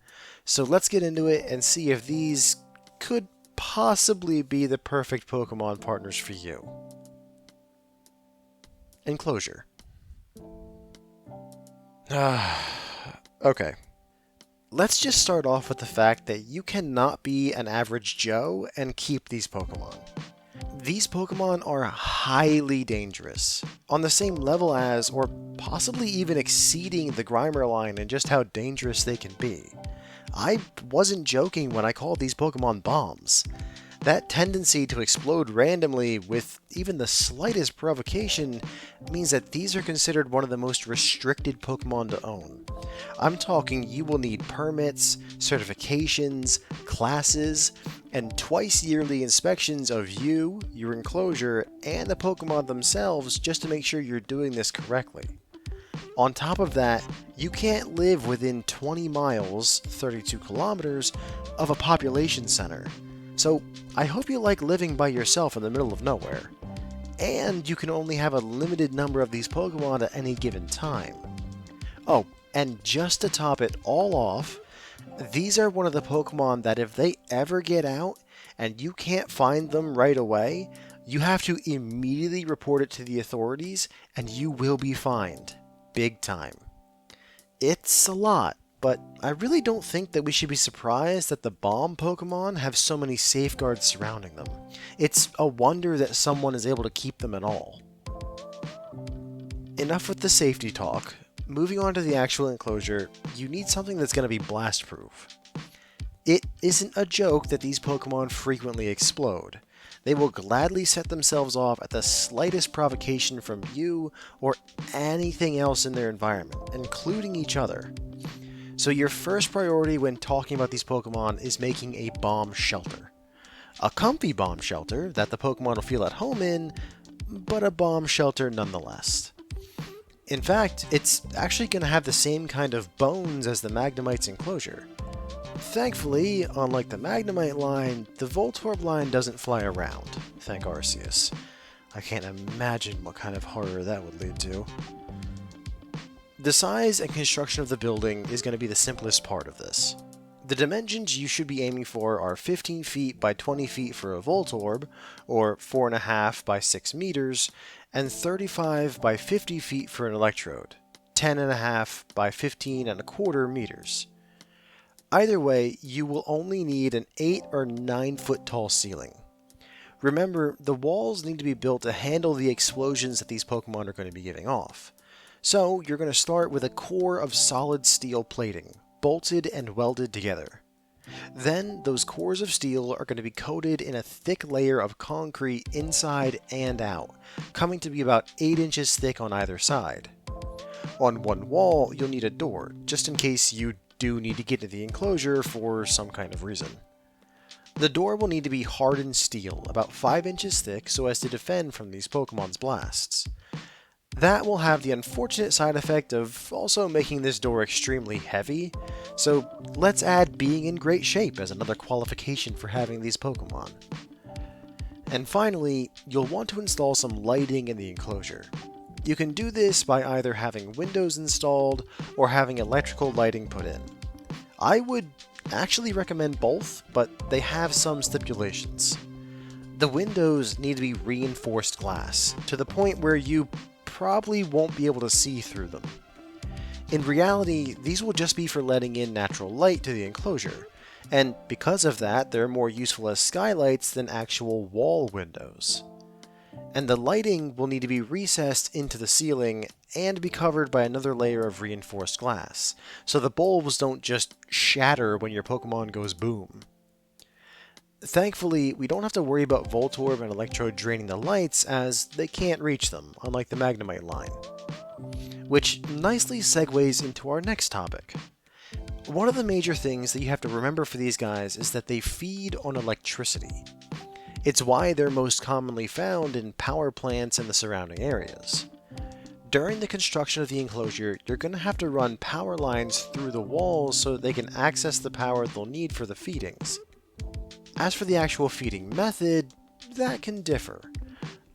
so let's get into it and see if these could possibly be the perfect Pokemon partners for you. Enclosure. Okay. Let's just start off with the fact that you cannot be an average Joe and keep these Pokemon. These Pokemon are highly dangerous, on the same level as, or possibly even exceeding the Grimer line in just how dangerous they can be. I wasn't joking when I called these Pokemon bombs. That tendency to explode randomly with even the slightest provocation means that these are considered one of the most restricted Pokemon to own. I'm talking you will need permits, certifications, classes, and twice yearly inspections of you, your enclosure, and the Pokemon themselves just to make sure you're doing this correctly. On top of that, you can't live within 20 miles, 32 kilometers, of a population center. So, I hope you like living by yourself in the middle of nowhere. And you can only have a limited number of these Pokemon at any given time. Oh, and just to top it all off, these are one of the Pokemon that if they ever get out and you can't find them right away, you have to immediately report it to the authorities and you will be fined. Big time. It's a lot, but I really don't think that we should be surprised that the bomb Pokemon have so many safeguards surrounding them. It's a wonder that someone is able to keep them at all. Enough with the safety talk. Moving on to the actual enclosure, you need something that's going to be blast-proof. It isn't a joke that these Pokemon frequently explode. They will gladly set themselves off at the slightest provocation from you or anything else in their environment, including each other. So your first priority when talking about these Pokemon is making a bomb shelter. A comfy bomb shelter that the Pokemon will feel at home in, but a bomb shelter nonetheless. In fact, it's actually going to have the same kind of bones as the Magnemite's enclosure. Thankfully, unlike the Magnemite line, the Voltorb line doesn't fly around, thank Arceus. I can't imagine what kind of horror that would lead to. The size and construction of the building is going to be the simplest part of this. The dimensions you should be aiming for are 15 feet by 20 feet for a Voltorb, or 4.5 by 6 meters, and 35 by 50 feet for an Electrode, 10.5 by 15.25 meters. Either way, you will only need an 8 or 9 foot tall ceiling. Remember, the walls need to be built to handle the explosions that these Pokemon are going to be giving off. So, you're going to start with a core of solid steel plating, bolted and welded together. Then, those cores of steel are going to be coated in a thick layer of concrete inside and out, coming to be about 8 inches thick on either side. On one wall, you'll need a door, just in case you do need to get to the enclosure for some kind of reason. The door will need to be hardened steel, about 5 inches thick, so as to defend from these Pokemon's blasts. That will have the unfortunate side effect of also making this door extremely heavy, so let's add being in great shape as another qualification for having these Pokemon. And finally, you'll want to install some lighting in the enclosure. You can do this by either having windows installed or having electrical lighting put in. I would actually recommend both, but they have some stipulations. The windows need to be reinforced glass, to the point where you probably won't be able to see through them. In reality, these will just be for letting in natural light to the enclosure, and because of that, they're more useful as skylights than actual wall windows. And the lighting will need to be recessed into the ceiling and be covered by another layer of reinforced glass, so the bulbs don't just shatter when your Pokemon goes boom. Thankfully, we don't have to worry about Voltorb and Electrode draining the lights, as they can't reach them, unlike the Magnemite line. Which nicely segues into our next topic. One of the major things that you have to remember for these guys is that they feed on electricity. It's why they're most commonly found in power plants in the surrounding areas. During the construction of the enclosure, you're going to have to run power lines through the walls so that they can access the power they'll need for the feedings. As for the actual feeding method, that can differ.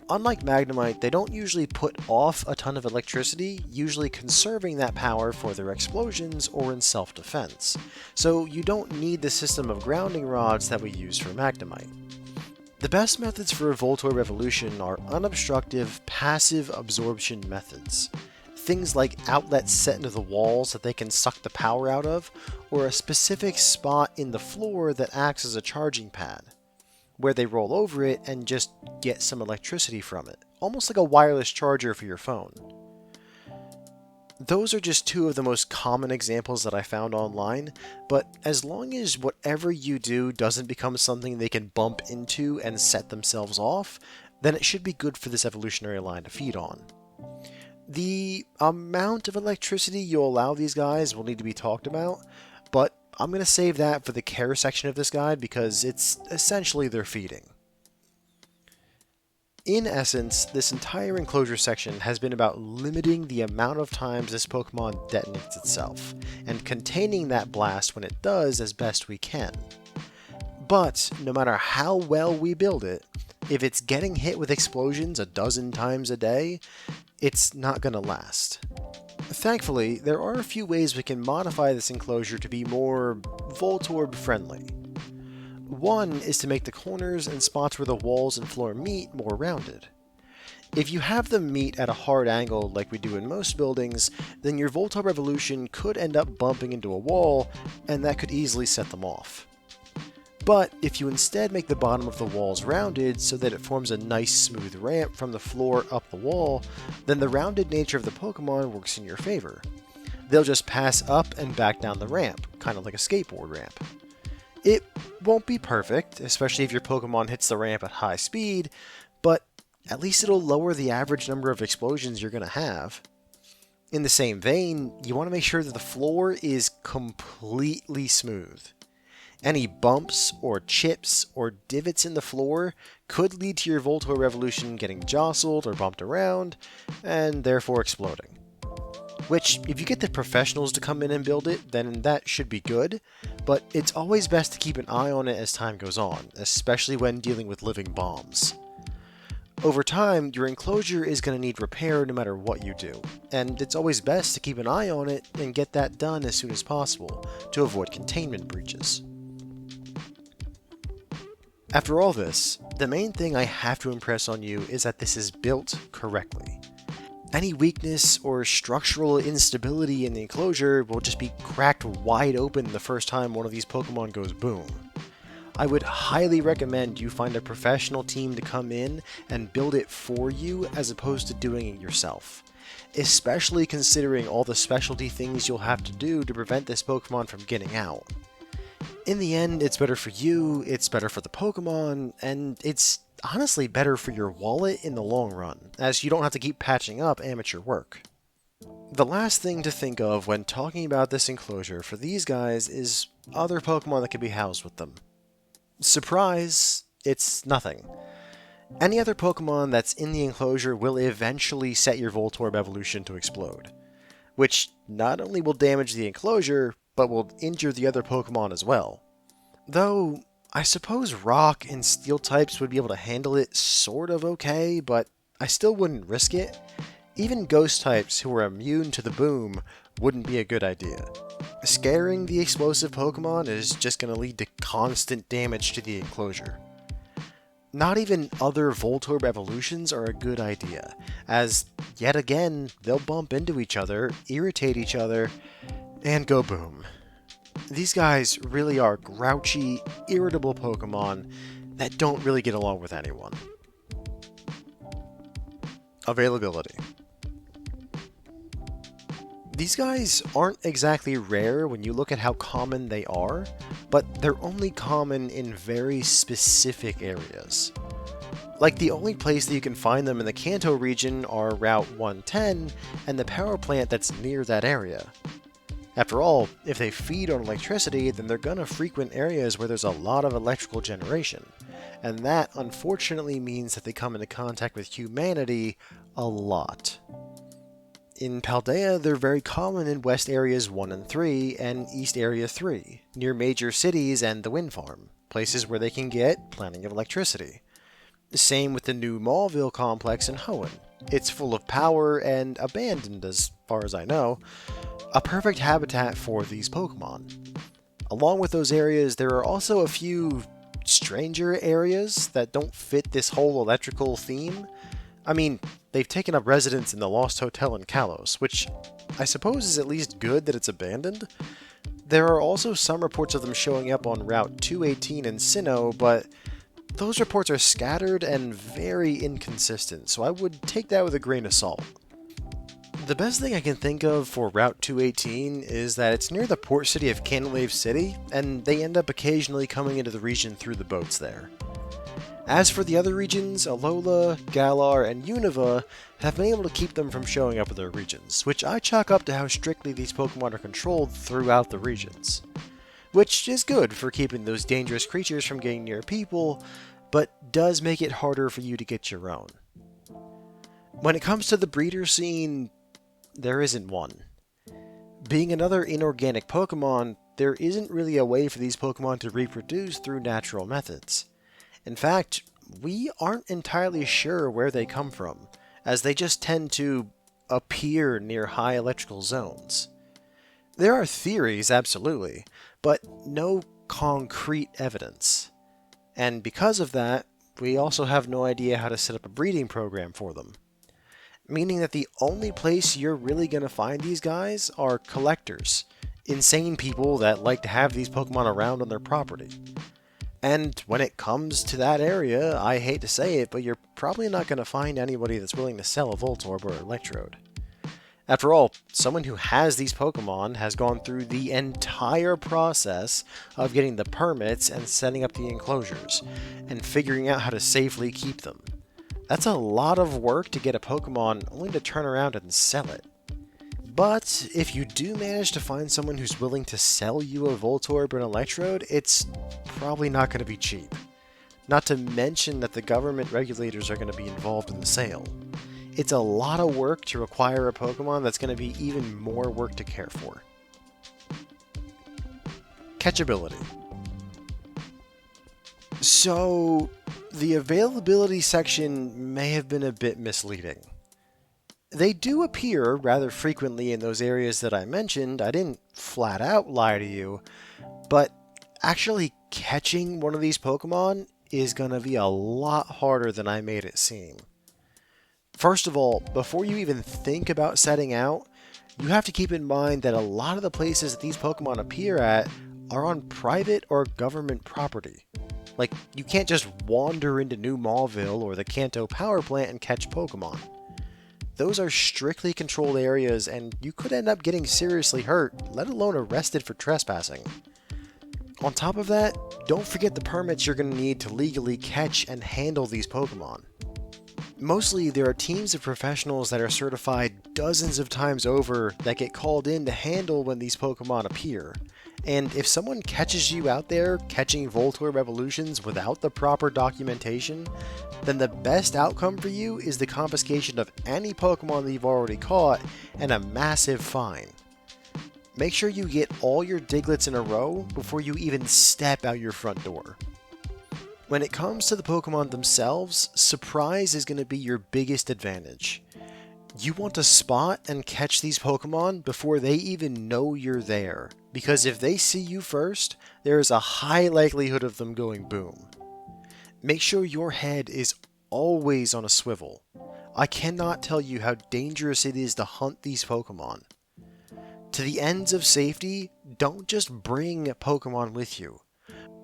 Unlike Magnemite, they don't usually put off a ton of electricity, usually conserving that power for their explosions or in self-defense, so you don't need the system of grounding rods that we use for Magnemite. The best methods for a Voltorb evolution are unobstructive, passive absorption methods. Things like outlets set into the walls that they can suck the power out of, or a specific spot in the floor that acts as a charging pad, where they roll over it and just get some electricity from it, almost like a wireless charger for your phone. Those are just two of the most common examples that I found online, but as long as whatever you do doesn't become something they can bump into and set themselves off, then it should be good for this evolutionary line to feed on. The amount of electricity you'll allow these guys will need to be talked about, but I'm going to save that for the care section of this guide because it's essentially their feeding. In essence, this entire enclosure section has been about limiting the amount of times this Pokemon detonates itself, and containing that blast when it does as best we can. But, no matter how well we build it, if it's getting hit with explosions a dozen times a day, it's not going to last. Thankfully, there are a few ways we can modify this enclosure to be more Voltorb friendly. One is to make the corners and spots where the walls and floor meet more rounded. If you have them meet at a hard angle like we do in most buildings, then your Voltorb evolution could end up bumping into a wall, and that could easily set them off. But if you instead make the bottom of the walls rounded so that it forms a nice smooth ramp from the floor up the wall, then the rounded nature of the Pokemon works in your favor. They'll just pass up and back down the ramp, kind of like a skateboard ramp. It won't be perfect, especially if your Pokemon hits the ramp at high speed, but at least it'll lower the average number of explosions you're going to have. In the same vein, you want to make sure that the floor is completely smooth. Any bumps or chips or divots in the floor could lead to your Voltorb evolution getting jostled or bumped around, and therefore exploding. Which, if you get the professionals to come in and build it, then that should be good, but it's always best to keep an eye on it as time goes on, especially when dealing with living bombs. Over time, your enclosure is going to need repair no matter what you do, and it's always best to keep an eye on it and get that done as soon as possible to avoid containment breaches. After all this, the main thing I have to impress on you is that this is built correctly. Any weakness or structural instability in the enclosure will just be cracked wide open the first time one of these Pokemon goes boom. I would highly recommend you find a professional team to come in and build it for you as opposed to doing it yourself, especially considering all the specialty things you'll have to do to prevent this Pokemon from getting out. In the end, it's better for you, it's better for the Pokemon, and it's honestly better for your wallet in the long run, as you don't have to keep patching up amateur work. The last thing to think of when talking about this enclosure for these guys is other Pokemon that can be housed with them. Surprise, it's nothing. Any other Pokemon that's in the enclosure will eventually set your Voltorb evolution to explode, which not only will damage the enclosure, but will injure the other Pokemon as well. Though, I suppose Rock and Steel types would be able to handle it sort of okay, but I still wouldn't risk it. Even Ghost types who are immune to the boom wouldn't be a good idea. Scaring the explosive Pokemon is just going to lead to constant damage to the enclosure. Not even other Voltorb evolutions are a good idea, as, yet again, they'll bump into each other, irritate each other, and go boom. These guys really are grouchy, irritable Pokemon that don't really get along with anyone. Availability. These guys aren't exactly rare when you look at how common they are, but they're only common in very specific areas. Like, the only place that you can find them in the Kanto region are Route 110 and the power plant that's near that area. After all, if they feed on electricity, then they're gonna frequent areas where there's a lot of electrical generation, and that unfortunately means that they come into contact with humanity a lot. In Paldea, they're very common in West Areas 1 and 3 and East Area 3, near major cities and the wind farm, places where they can get plenty of electricity. Same with the new Maulville complex in Hoenn. It's full of power and abandoned as far as I know, a perfect habitat for these Pokemon. Along with those areas, there are also a few stranger areas that don't fit this whole electrical theme. I mean, they've taken up residence in the Lost Hotel in Kalos, which I suppose is at least good that it's abandoned. There are also some reports of them showing up on Route 218 in Sinnoh, but those reports are scattered and very inconsistent, so I would take that with a grain of salt. The best thing I can think of for Route 218 is that it's near the port city of Canalave City, and they end up occasionally coming into the region through the boats there. As for the other regions, Alola, Galar, and Unova have been able to keep them from showing up in their regions, which I chalk up to how strictly these Pokemon are controlled throughout the regions. Which is good for keeping those dangerous creatures from getting near people, but does make it harder for you to get your own. When it comes to the breeder scene, there isn't one. Being another inorganic Pokemon, there isn't really a way for these Pokemon to reproduce through natural methods. In fact, we aren't entirely sure where they come from, as they just tend to appear near high electrical zones. There are theories, absolutely, but no concrete evidence. And because of that, we also have no idea how to set up a breeding program for them. meaning that the only place you're really going to find these guys are collectors, insane people that like to have these Pokemon around on their property. And when it comes to that area, I hate to say it, but you're probably not going to find anybody that's willing to sell a Voltorb or Electrode. After all, someone who has these Pokemon has gone through the entire process of getting the permits and setting up the enclosures, and figuring out how to safely keep them. That's a lot of work to get a Pokemon only to turn around and sell it. But if you do manage to find someone who's willing to sell you a Voltorb or an Electrode, it's probably not going to be cheap. Not to mention that the government regulators are going to be involved in the sale. It's a lot of work to acquire a Pokemon that's going to be even more work to care for. Catchability. So, the availability section may have been a bit misleading. They do appear rather frequently in those areas that I mentioned. I didn't flat out lie to you, but actually catching one of these Pokemon is going to be a lot harder than I made it seem. First of all, before you even think about setting out, you have to keep in mind that a lot of the places that these Pokemon appear at are on private or government property. Like, you can't just wander into New Mauville or the Kanto power plant and catch Pokemon. Those are strictly controlled areas, and you could end up getting seriously hurt, let alone arrested for trespassing. On top of that, don't forget the permits you're going to need to legally catch and handle these Pokemon. Mostly, there are teams of professionals that are certified dozens of times over that get called in to handle when these Pokemon appear. And if someone catches you out there catching Voltorb evolutions without the proper documentation, then the best outcome for you is the confiscation of any Pokemon that you've already caught and a massive fine. Make sure you get all your Digletts in a row before you even step out your front door. When it comes to the Pokemon themselves, surprise is going to be your biggest advantage. You want to spot and catch these Pokemon before they even know you're there, because if they see you first, there is a high likelihood of them going boom. Make sure your head is always on a swivel. I cannot tell you how dangerous it is to hunt these Pokemon. To the ends of safety, don't just bring Pokemon with you.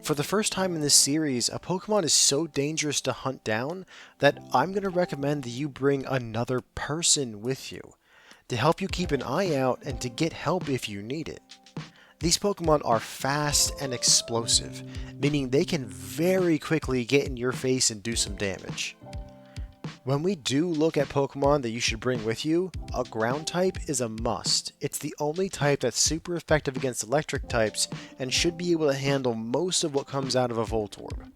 For the first time in this series, a Pokemon is so dangerous to hunt down that I'm going to recommend that you bring another person with you to help you keep an eye out and to get help if you need it. These Pokemon are fast and explosive, meaning they can very quickly get in your face and do some damage. When we do look at Pokemon that you should bring with you, a ground type is a must. It's the only type that's super effective against electric types and should be able to handle most of what comes out of a Voltorb.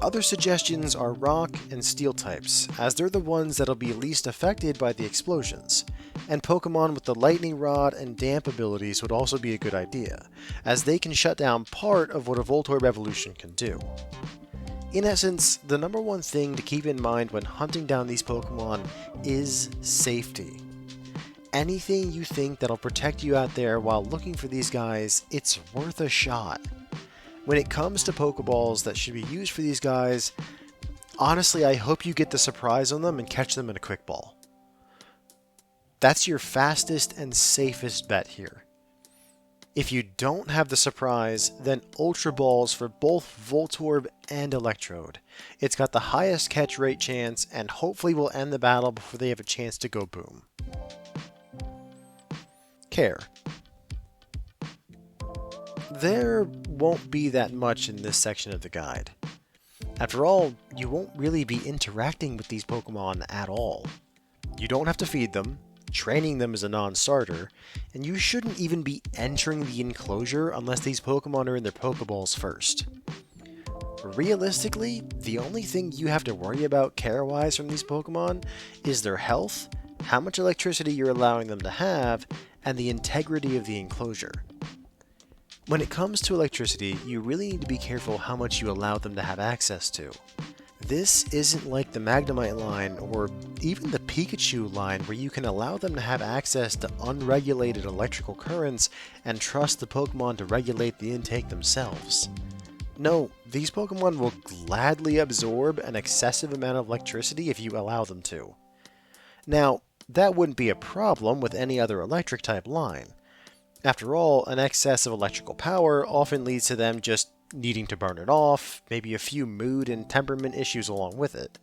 Other suggestions are rock and steel types, as they're the ones that'll be least affected by the explosions. And Pokemon with the lightning rod and damp abilities would also be a good idea, as they can shut down part of what a Voltorb evolution can do. In essence, the number one thing to keep in mind when hunting down these Pokemon is safety. Anything you think that'll protect you out there while looking for these guys, it's worth a shot. When it comes to Pokeballs that should be used for these guys, honestly, I hope you get the surprise on them and catch them in a quick ball. That's your fastest and safest bet here. If you don't have the surprise, then Ultra Balls for both Voltorb and Electrode. It's got the highest catch rate chance and hopefully will end the battle before they have a chance to go boom. Care. There won't be that much in this section of the guide. After all, you won't really be interacting with these Pokemon at all. You don't have to feed them. Training them is a non-starter, and you shouldn't even be entering the enclosure unless these Pokemon are in their Pokeballs first. Realistically, the only thing you have to worry about care-wise from these Pokemon is their health, how much electricity you're allowing them to have, and the integrity of the enclosure. When it comes to electricity, you really need to be careful how much you allow them to have access to. This isn't like the Magnemite line or even the Pikachu line where you can allow them to have access to unregulated electrical currents and trust the Pokemon to regulate the intake themselves. No, these Pokemon will gladly absorb an excessive amount of electricity if you allow them to. Now, that wouldn't be a problem with any other electric type line. After all, an excess of electrical power often leads to them just needing to burn it off, maybe a few mood and temperament issues along with it.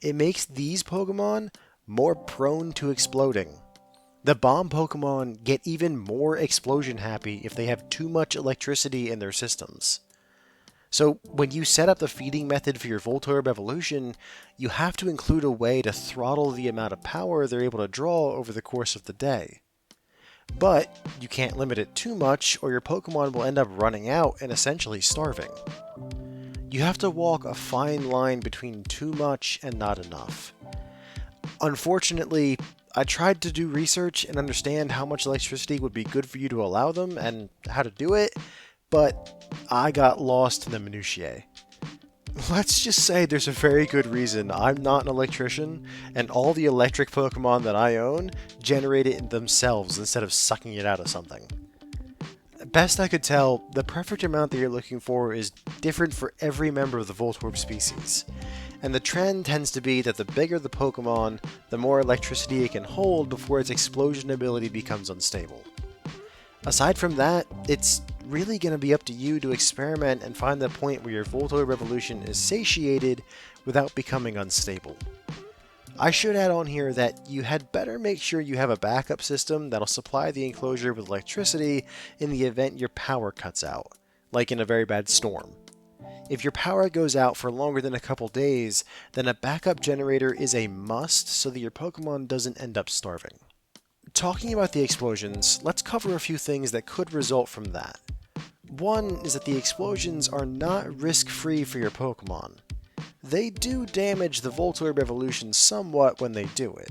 It makes these Pokemon more prone to exploding. The bomb Pokemon get even more explosion happy if they have too much electricity in their systems. So when you set up the feeding method for your Voltorb evolution, you have to include a way to throttle the amount of power they're able to draw over the course of the day. But you can't limit it too much or your Pokemon will end up running out and essentially starving. You have to walk a fine line between too much and not enough. Unfortunately, I tried to do research and understand how much electricity would be good for you to allow them and how to do it, but I got lost in the minutiae. Let's just say there's a very good reason I'm not an electrician, and all the electric Pokemon that I own generate it themselves instead of sucking it out of something. Best I could tell, the perfect amount that you're looking for is different for every member of the Voltorb species, and the trend tends to be that the bigger the Pokemon, the more electricity it can hold before its explosion ability becomes unstable. Aside from that, it's really going to be up to you to experiment and find the point where your Voltorb evolution is satiated without becoming unstable. I should add on here that you had better make sure you have a backup system that'll supply the enclosure with electricity in the event your power cuts out, like in a very bad storm. If your power goes out for longer than a couple days, then a backup generator is a must so that your Pokemon doesn't end up starving. Talking about the explosions, let's cover a few things that could result from that. One is that the explosions are not risk-free for your Pokemon. They do damage the Voltorb evolution somewhat when they do it.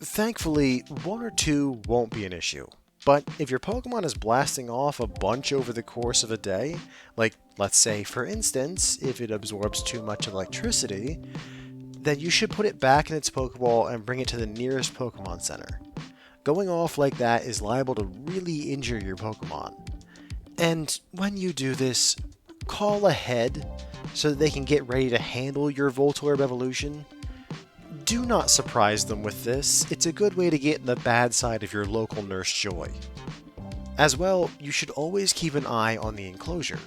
Thankfully, one or two won't be an issue. But if your Pokemon is blasting off a bunch over the course of a day, like let's say for instance, if it absorbs too much electricity, then you should put it back in its Pokeball and bring it to the nearest Pokemon Center. Going off like that is liable to really injure your Pokemon. And when you do this, call ahead so that they can get ready to handle your Voltorb evolution. Do not surprise them with this, it's a good way to get in the bad side of your local Nurse Joy. As well, you should always keep an eye on the enclosure.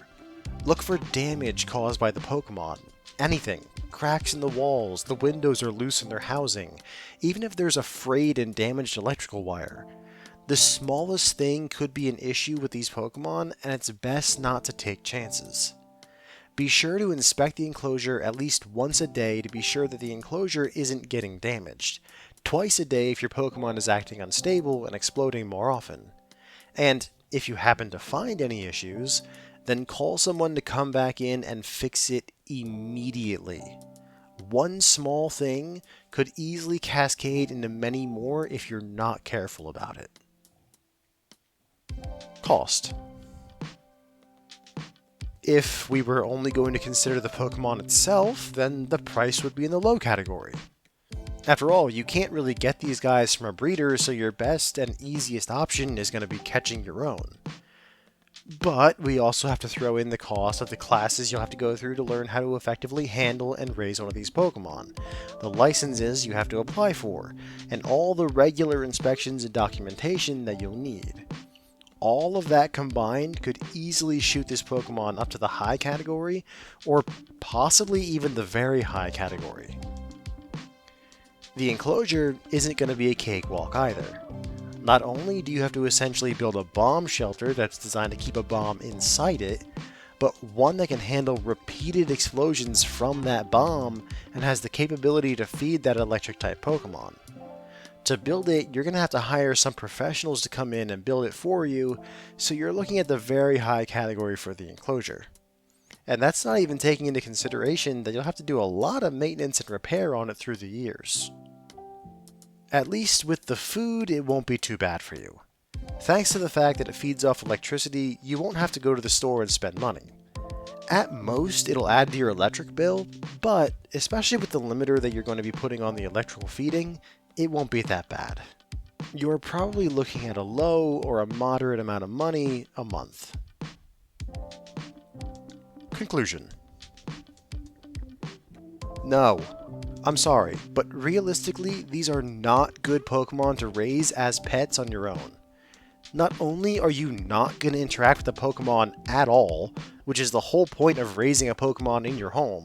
Look for damage caused by the Pokemon. Anything. Cracks in the walls, the windows are loose in their housing, even if there's a frayed and damaged electrical wire. The smallest thing could be an issue with these Pokemon, and it's best not to take chances. Be sure to inspect the enclosure at least once a day to be sure that the enclosure isn't getting damaged. Twice a day if your Pokemon is acting unstable and exploding more often. And if you happen to find any issues, then call someone to come back in and fix it immediately. One small thing could easily cascade into many more if you're not careful about it. Cost. If we were only going to consider the Pokemon itself, then the price would be in the low category. After all, you can't really get these guys from a breeder, so your best and easiest option is going to be catching your own. But we also have to throw in the cost of the classes you'll have to go through to learn how to effectively handle and raise one of these Pokemon, the licenses you have to apply for, and all the regular inspections and documentation that you'll need. All of that combined could easily shoot this Pokemon up to the high category, or possibly even the very high category. The enclosure isn't going to be a cakewalk either. Not only do you have to essentially build a bomb shelter that's designed to keep a bomb inside it, but one that can handle repeated explosions from that bomb and has the capability to feed that electric type Pokemon. To build it, you're going to have to hire some professionals to come in and build it for you, so you're looking at the very high category for the enclosure. And that's not even taking into consideration that you'll have to do a lot of maintenance and repair on it through the years. At least with the food, it won't be too bad for you. Thanks to the fact that it feeds off electricity, you won't have to go to the store and spend money. At most, it'll add to your electric bill, but especially with the limiter that you're going to be putting on the electrical feeding, it won't be that bad. You're probably looking at a low or a moderate amount of money a month. Conclusion. No, I'm sorry, but realistically, these are not good Pokemon to raise as pets on your own. Not only are you not going to interact with the Pokemon at all, which is the whole point of raising a Pokemon in your home,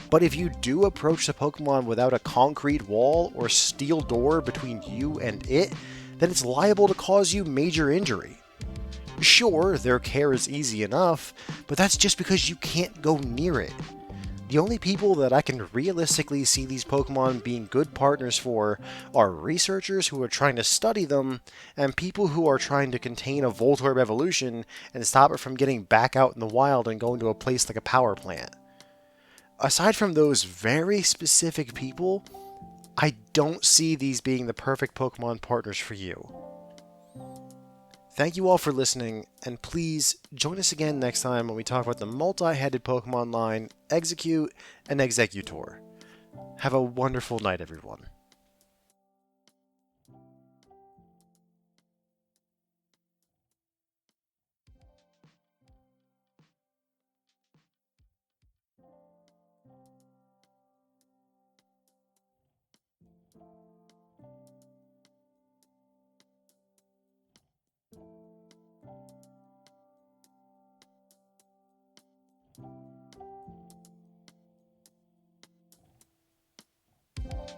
but if you do approach the Pokemon without a concrete wall or steel door between you and it, then it's liable to cause you major injury. Sure, their care is easy enough, but that's just because you can't go near it. The only people that I can realistically see these Pokemon being good partners for are researchers who are trying to study them, and people who are trying to contain a Voltorb evolution and stop it from getting back out in the wild and going to a place like a power plant. Aside from those very specific people, I don't see these being the perfect Pokemon partners for you. Thank you all for listening, and please join us again next time when we talk about the multi-headed Pokemon line, Exeggcute and Exeggutor. Have a wonderful night, everyone.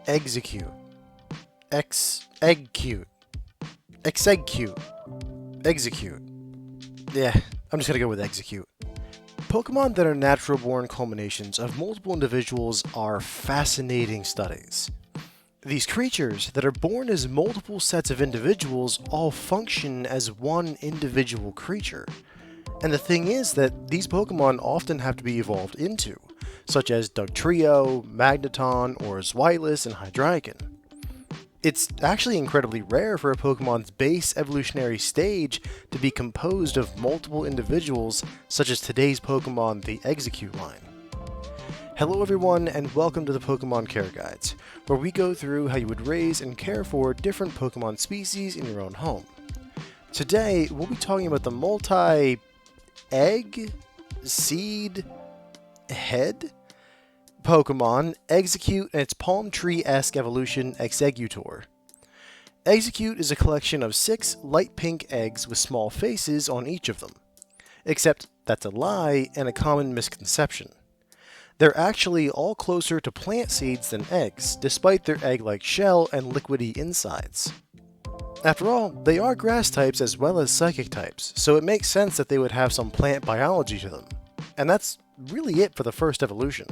Exeggcute. Exeggcute. Exeggcute. Exeggcute. Yeah, I'm just gonna go with Exeggcute. Pokemon that are natural-born culminations of multiple individuals are fascinating studies. These creatures that are born as multiple sets of individuals all function as one individual creature. And the thing is that these Pokemon often have to be evolved into, such as Dugtrio, Magneton, or Zweilous and Hydreigon. It's actually incredibly rare for a Pokemon's base evolutionary stage to be composed of multiple individuals, such as today's Pokemon, the Exeggcute line. Hello everyone, and welcome to the Pokemon Care Guides, where we go through how you would raise and care for different Pokemon species in your own home. Today, we'll be talking about the multi-egg, seed, head Pokemon, Exeggcute, and its palm tree-esque evolution, Exeggutor. Exeggcute is a collection of 6 light pink eggs with small faces on each of them. Except that's a lie and a common misconception. They're actually all closer to plant seeds than eggs, despite their egg-like shell and liquidy insides. After all, they are grass types as well as psychic types, so it makes sense that they would have some plant biology to them. And that's really it for the first evolution.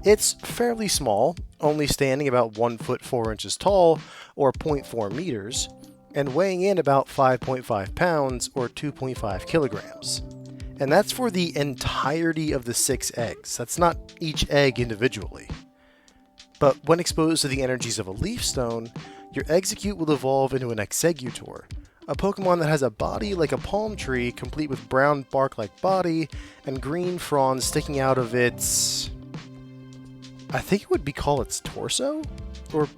It's fairly small, only standing about 1 foot 4 inches tall, or 0.4 meters, and weighing in about 5.5 pounds, or 2.5 kilograms. And that's for the entirety of the 6 eggs. That's not each egg individually. But when exposed to the energies of a leaf stone, your Exeggcute will evolve into an Exeggutor, a Pokemon that has a body like a palm tree, complete with brown bark-like body and green fronds sticking out of its... I think it would be called its torso? Or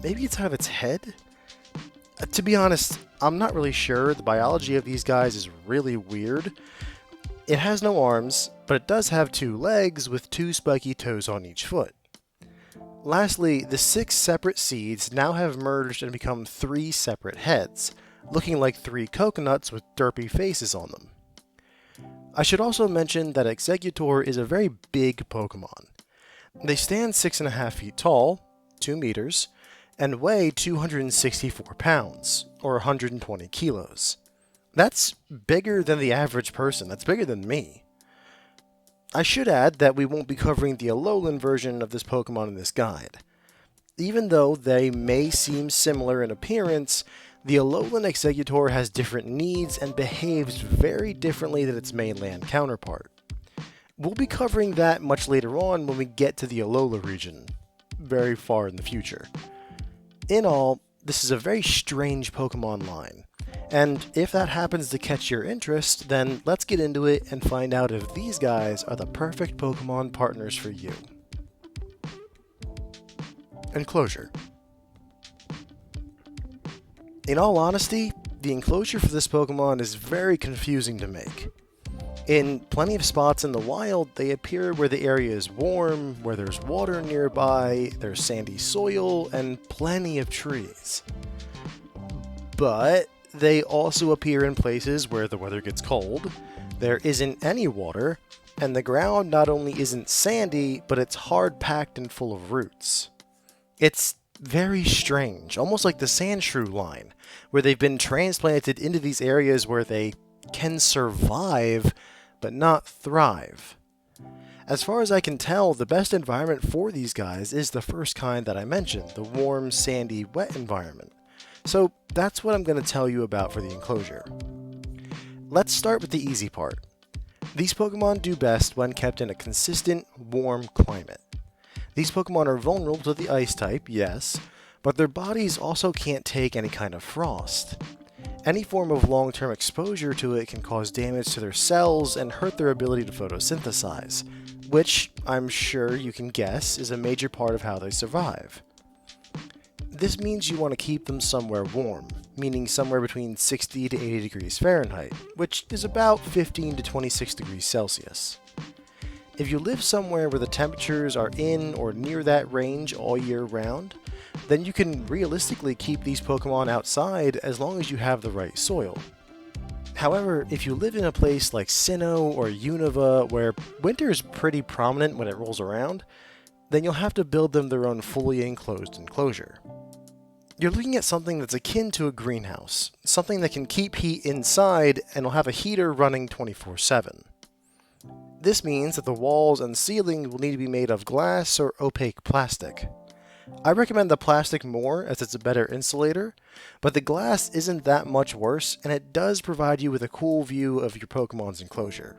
maybe it's out of its head? To be honest, I'm not really sure. The biology of these guys is really weird. It has no arms, but it does have 2 legs with 2 spiky toes on each foot. Lastly, the 6 separate seeds now have merged and become 3 separate heads, looking like 3 coconuts with derpy faces on them. I should also mention that Exeggutor is a very big Pokemon. They stand 6.5 feet tall, 2 meters, and weigh 264 pounds, or 120 kilos. That's bigger than the average person. That's bigger than me. I should add that we won't be covering the Alolan version of this Pokemon in this guide. Even though they may seem similar in appearance, the Alolan Exeggutor has different needs and behaves very differently than its mainland counterpart. We'll be covering that much later on when we get to the Alola region, very far in the future. In all, this is a very strange Pokemon line, and if that happens to catch your interest, then let's get into it and find out if these guys are the perfect Pokemon partners for you. Enclosure. In all honesty, the enclosure for this Pokemon is very confusing to make. In plenty of spots in the wild, they appear where the area is warm, where there's water nearby, there's sandy soil, and plenty of trees. But they also appear in places where the weather gets cold, there isn't any water, and the ground not only isn't sandy, but it's hard-packed and full of roots. It's very strange, almost like the sand shrew line, where they've been transplanted into these areas where they can survive, but not thrive. As far as I can tell, the best environment for these guys is the first kind that I mentioned, the warm, sandy, wet environment. So that's what I'm going to tell you about for the enclosure. Let's start with the easy part. These Pokemon do best when kept in a consistent, warm climate. These Pokemon are vulnerable to the ice type, yes, but their bodies also can't take any kind of frost. Any form of long-term exposure to it can cause damage to their cells and hurt their ability to photosynthesize, which, I'm sure you can guess, is a major part of how they survive. This means you want to keep them somewhere warm, meaning somewhere between 60 to 80 degrees Fahrenheit, which is about 15 to 26 degrees Celsius. If you live somewhere where the temperatures are in or near that range all year round, then you can realistically keep these Pokemon outside as long as you have the right soil. However, if you live in a place like Sinnoh or Unova where winter is pretty prominent when it rolls around, then you'll have to build them their own fully enclosed enclosure. You're looking at something that's akin to a greenhouse, something that can keep heat inside and will have a heater running 24/7. This means that the walls and ceiling will need to be made of glass or opaque plastic. I recommend the plastic more as it's a better insulator, but the glass isn't that much worse and it does provide you with a cool view of your Pokemon's enclosure.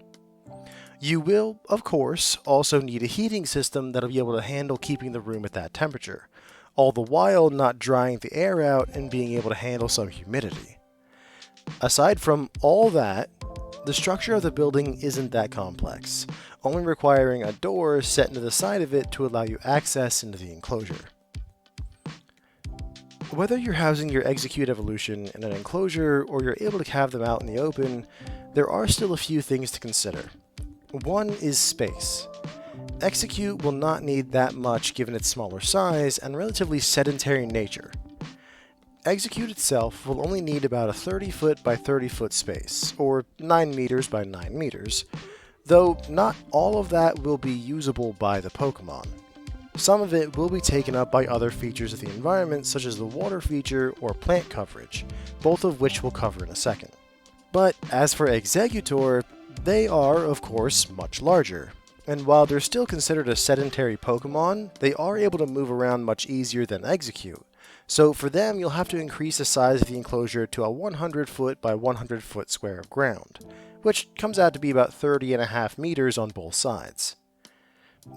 You will, of course, also need a heating system that'll be able to handle keeping the room at that temperature, all the while not drying the air out and being able to handle some humidity. Aside from all that, the structure of the building isn't that complex, only requiring a door set into the side of it to allow you access into the enclosure. Whether you're housing your Exeggcute evolution in an enclosure or you're able to have them out in the open, there are still a few things to consider. One is space. Exeggcute will not need that much given its smaller size and relatively sedentary nature. Exeggcute itself will only need about a 30-foot by 30-foot space, or 9 meters by 9 meters, though not all of that will be usable by the Pokemon. Some of it will be taken up by other features of the environment such as the water feature or plant coverage, both of which we'll cover in a second. But as for Exeggutor, they are, of course, much larger, and while they're still considered a sedentary Pokemon, they are able to move around much easier than Exeggcute. So for them, you'll have to increase the size of the enclosure to a 100-foot by 100-foot square of ground, which comes out to be about 30.5 meters on both sides.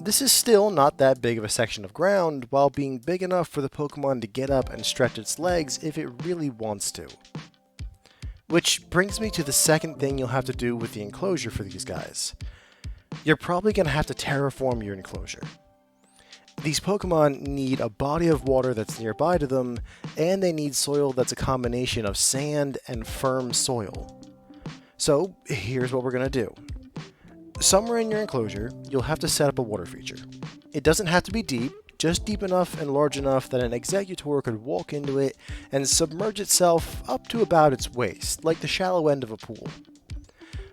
This is still not that big of a section of ground, while being big enough for the Pokemon to get up and stretch its legs if it really wants to. Which brings me to the second thing you'll have to do with the enclosure for these guys. You're probably going to have to terraform your enclosure. These Pokemon need a body of water that's nearby to them, and they need soil that's a combination of sand and firm soil. So here's what we're going to do. Somewhere in your enclosure, you'll have to set up a water feature. It doesn't have to be deep, just deep enough and large enough that an Exeggutor could walk into it and submerge itself up to about its waist, like the shallow end of a pool.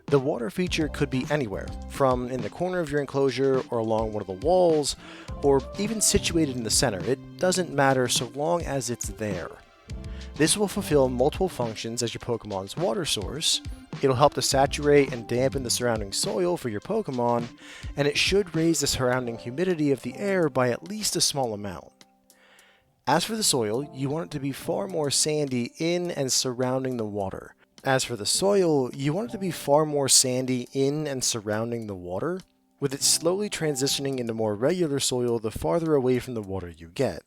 The water feature could be anywhere, from in the corner of your enclosure or along one of the walls, or even situated in the center. It doesn't matter so long as it's there. This will fulfill multiple functions as your Pokemon's water source. It'll help to saturate and dampen the surrounding soil for your Pokemon, and it should raise the surrounding humidity of the air by at least a small amount. As for the soil, you want it to be far more sandy in and surrounding the water. With it slowly transitioning into more regular soil the farther away from the water you get.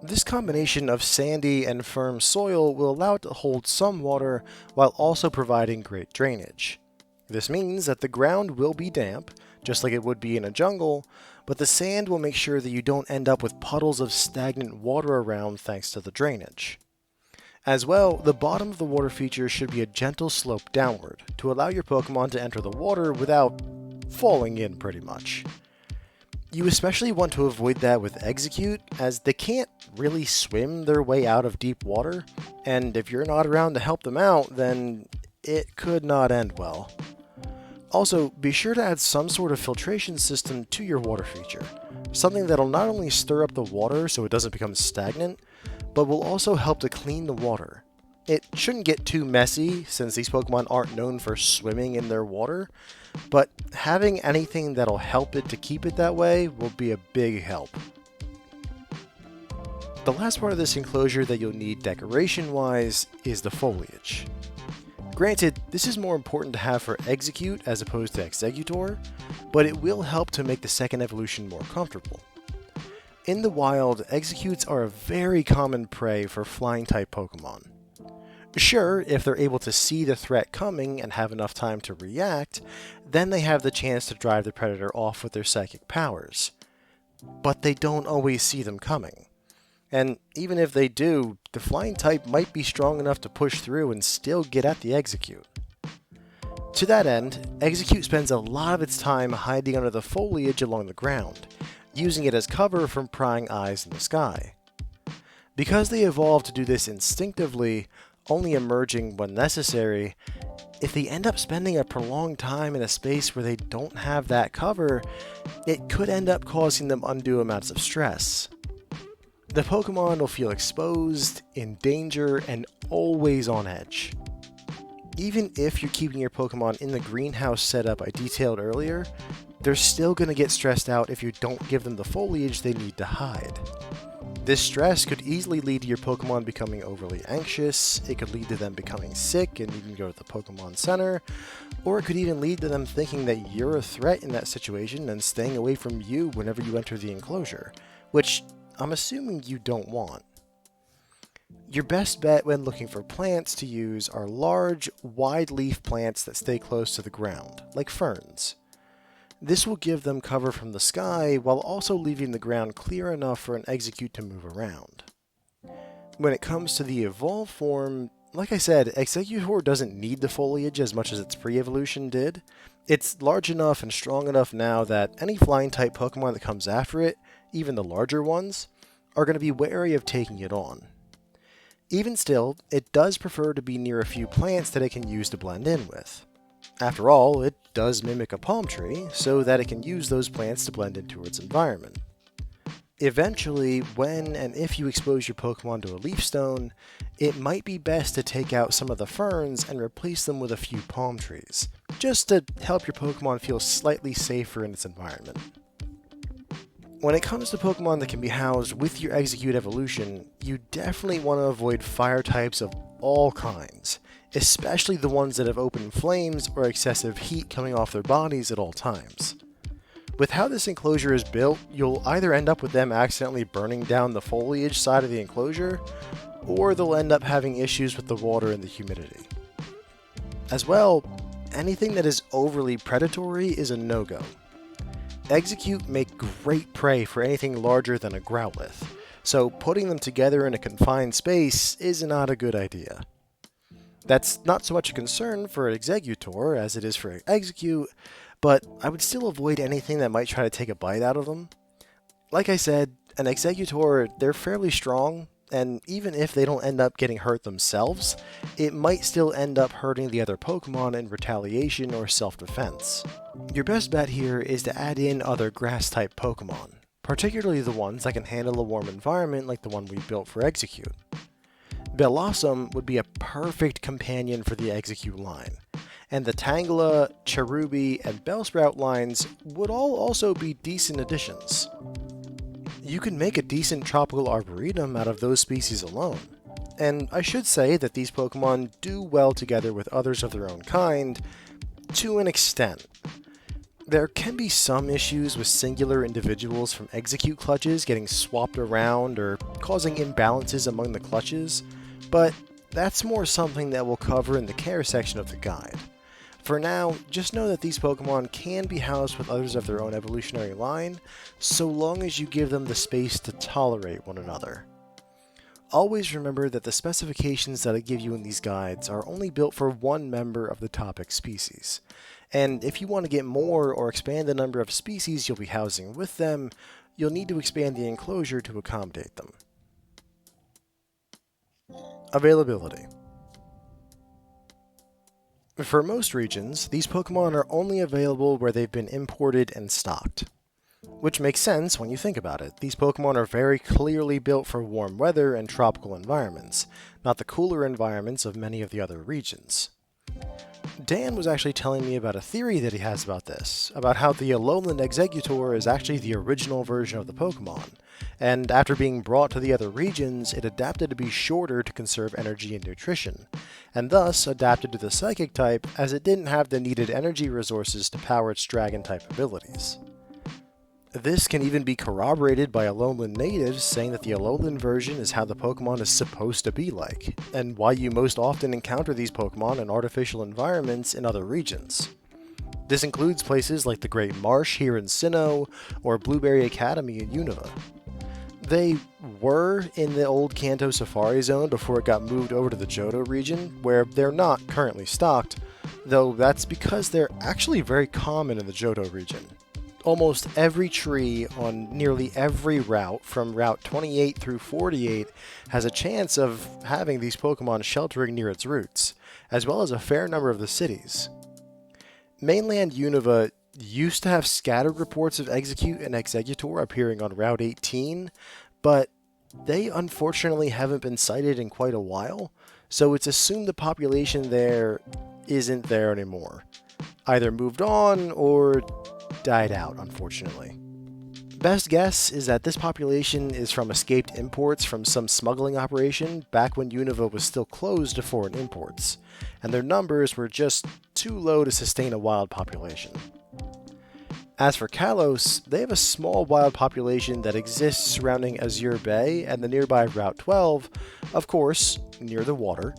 This combination of sandy and firm soil will allow it to hold some water while also providing great drainage. This means that the ground will be damp, just like it would be in a jungle, but the sand will make sure that you don't end up with puddles of stagnant water around thanks to the drainage. As well, the bottom of the water feature should be a gentle slope downward to allow your Pokemon to enter the water without falling in pretty much. You especially want to avoid that with Exeggcute, as they can't really swim their way out of deep water, and if you're not around to help them out, then it could not end well. Also, be sure to add some sort of filtration system to your water feature, something that'll not only stir up the water so it doesn't become stagnant, but will also help to clean the water. It shouldn't get too messy since these Pokemon aren't known for swimming in their water, but having anything that'll help it to keep it that way will be a big help. The last part of this enclosure that you'll need decoration-wise is the foliage. Granted, this is more important to have for Exeggcute as opposed to Exeggutor, but it will help to make the second evolution more comfortable. In the wild, Exeggcutes are a very common prey for flying-type Pokemon. Sure, if they're able to see the threat coming and have enough time to react, then they have the chance to drive the predator off with their psychic powers. But they don't always see them coming. And even if they do, the flying type might be strong enough to push through and still get at the Exeggcute. To that end, Exeggcute spends a lot of its time hiding under the foliage along the ground, using it as cover from prying eyes in the sky. Because they evolved to do this instinctively, only emerging when necessary, if they end up spending a prolonged time in a space where they don't have that cover, it could end up causing them undue amounts of stress. The Pokemon will feel exposed, in danger, and always on edge. Even if you're keeping your Pokemon in the greenhouse setup I detailed earlier, they're still going to get stressed out if you don't give them the foliage they need to hide. This stress could easily lead to your Pokemon becoming overly anxious, it could lead to them becoming sick and needing to go to the Pokemon Center, or it could even lead to them thinking that you're a threat in that situation and staying away from you whenever you enter the enclosure, which I'm assuming you don't want. Your best bet when looking for plants to use are large, wide-leaf plants that stay close to the ground, like ferns. This will give them cover from the sky while also leaving the ground clear enough for an Exeggcute to move around. When it comes to the evolved form, like I said, Exeggutor doesn't need the foliage as much as its pre-evolution did. It's large enough and strong enough now that any flying-type Pokemon that comes after it, even the larger ones, are going to be wary of taking it on. Even still, it does prefer to be near a few plants that it can use to blend in with. After all, it does mimic a palm tree, so that it can use those plants to blend into its environment. Eventually, when and if you expose your Pokemon to a leaf stone, it might be best to take out some of the ferns and replace them with a few palm trees, just to help your Pokemon feel slightly safer in its environment. When it comes to Pokemon that can be housed with your Exeggcute evolution, you definitely want to avoid fire types of all kinds, especially the ones that have open flames or excessive heat coming off their bodies at all times. With how this enclosure is built, you'll either end up with them accidentally burning down the foliage side of the enclosure, or they'll end up having issues with the water and the humidity. As well, anything that is overly predatory is a no-go. Exeggcute make great prey for anything larger than a Growlithe, so putting them together in a confined space is not a good idea. That's not so much a concern for Exeggutor as it is for Exeggcute, but I would still avoid anything that might try to take a bite out of them. Like I said, an Exeggutor, they're fairly strong, and even if they don't end up getting hurt themselves, it might still end up hurting the other Pokemon in retaliation or self-defense. Your best bet here is to add in other grass-type Pokemon, particularly the ones that can handle a warm environment like the one we built for Exeggcute. Bellossom would be a perfect companion for the Exeggcute line, and the Tangela, Cherubi, and Bellsprout lines would all also be decent additions. You can make a decent tropical arboretum out of those species alone, and I should say that these Pokemon do well together with others of their own kind, to an extent. There can be some issues with singular individuals from Exeggcute clutches getting swapped around or causing imbalances among the clutches, but that's more something that we'll cover in the care section of the guide. For now, just know that these Pokemon can be housed with others of their own evolutionary line, so long as you give them the space to tolerate one another. Always remember that the specifications that I give you in these guides are only built for one member of the topic species. And if you want to get more or expand the number of species you'll be housing with them, you'll need to expand the enclosure to accommodate them. Availability. For most regions, these Pokemon are only available where they've been imported and stocked. Which makes sense when you think about it. These Pokemon are very clearly built for warm weather and tropical environments, not the cooler environments of many of the other regions. Dan was actually telling me about a theory that he has about this, about how the Alolan Exeggutor is actually the original version of the Pokemon, and after being brought to the other regions, it adapted to be shorter to conserve energy and nutrition, and thus adapted to the Psychic type as it didn't have the needed energy resources to power its Dragon-type abilities. This can even be corroborated by Alolan natives saying that the Alolan version is how the Pokemon is supposed to be like, and why you most often encounter these Pokemon in artificial environments in other regions. This includes places like the Great Marsh here in Sinnoh, or Blueberry Academy in Unova. They were in the old Kanto Safari Zone before it got moved over to the Johto region, where they're not currently stocked, though that's because they're actually very common in the Johto region. Almost every tree on nearly every route, from Route 28 through 48, has a chance of having these Pokemon sheltering near its roots, as well as a fair number of the cities. Mainland Unova used to have scattered reports of Exeggcute and Exeggutor appearing on Route 18, but they unfortunately haven't been sighted in quite a while, so it's assumed the population there isn't there anymore. Either moved on or died out, unfortunately. Best guess is that this population is from escaped imports from some smuggling operation back when Unova was still closed to foreign imports, and their numbers were just too low to sustain a wild population. As for Kalos, they have a small wild population that exists surrounding Azure Bay and the nearby Route 12, of course, near the water.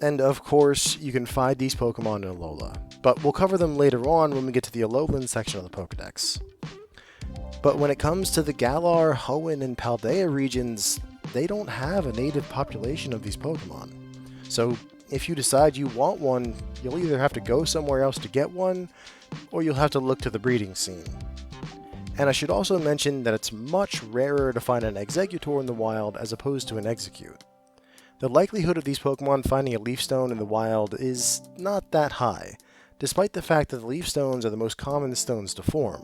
And of course, you can find these Pokemon in Alola, but we'll cover them later on when we get to the Alolan section of the Pokedex. But when it comes to the Galar, Hoenn, and Paldea regions, they don't have a native population of these Pokemon. So if you decide you want one, you'll either have to go somewhere else to get one, or you'll have to look to the breeding scene. And I should also mention that it's much rarer to find an Exeggutor in the wild as opposed to an Exeggcute. The likelihood of these Pokemon finding a Leaf Stone in the wild is not that high, despite the fact that the Leaf Stones are the most common stones to form.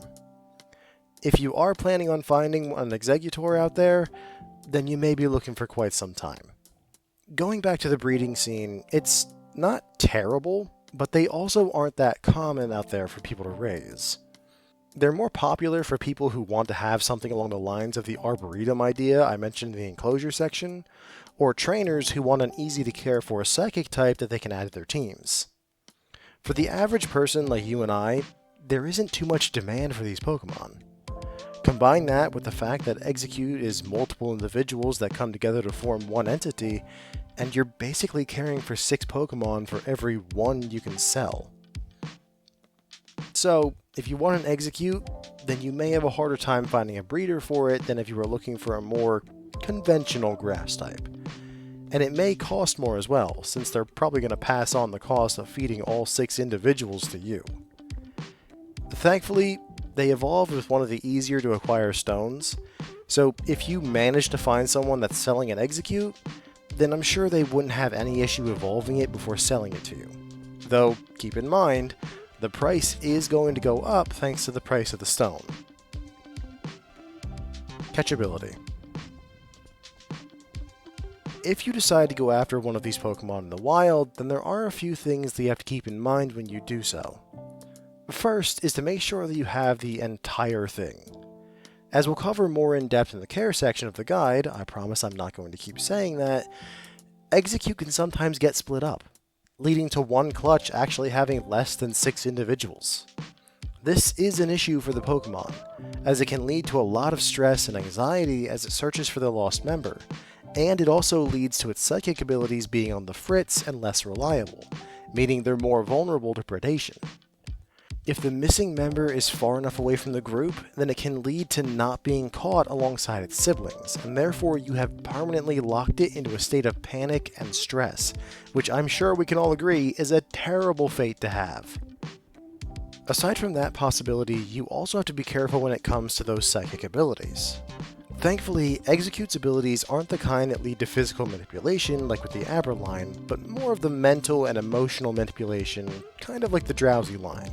If you are planning on finding an Exeggutor out there, then you may be looking for quite some time. Going back to the breeding scene, it's not terrible, but they also aren't that common out there for people to raise. They're more popular for people who want to have something along the lines of the Arboretum idea I mentioned in the enclosure section, or trainers who want an easy-to-care-for Psychic type that they can add to their teams. For the average person like you and I, there isn't too much demand for these Pokemon. Combine that with the fact that Exeggcute is multiple individuals that come together to form one entity, and you're basically caring for 6 Pokemon for every one you can sell. So, if you want an Exeggcute, then you may have a harder time finding a breeder for it than if you were looking for a more conventional grass type. And it may cost more as well, since they're probably going to pass on the cost of feeding all 6 individuals to you. Thankfully, they evolved with one of the easier to acquire stones, so if you manage to find someone that's selling an Exeggcute, then I'm sure they wouldn't have any issue evolving it before selling it to you. Though, keep in mind, the price is going to go up thanks to the price of the stone. Catchability. If you decide to go after one of these Pokemon in the wild, then there are a few things that you have to keep in mind when you do so. First is to make sure that you have the entire thing. As we'll cover more in depth in the care section of the guide, I promise I'm not going to keep saying that, Exeggcute can sometimes get split up, leading to one clutch actually having less than 6 individuals. This is an issue for the Pokemon, as it can lead to a lot of stress and anxiety as it searches for the lost member, and it also leads to its psychic abilities being on the fritz and less reliable, meaning they're more vulnerable to predation. If the missing member is far enough away from the group, then it can lead to not being caught alongside its siblings, and therefore you have permanently locked it into a state of panic and stress, which I'm sure we can all agree is a terrible fate to have. Aside from that possibility, you also have to be careful when it comes to those psychic abilities. Thankfully, Exegcute's abilities aren't the kind that lead to physical manipulation like with the Aber line, but more of the mental and emotional manipulation, kind of like the Drowzee line.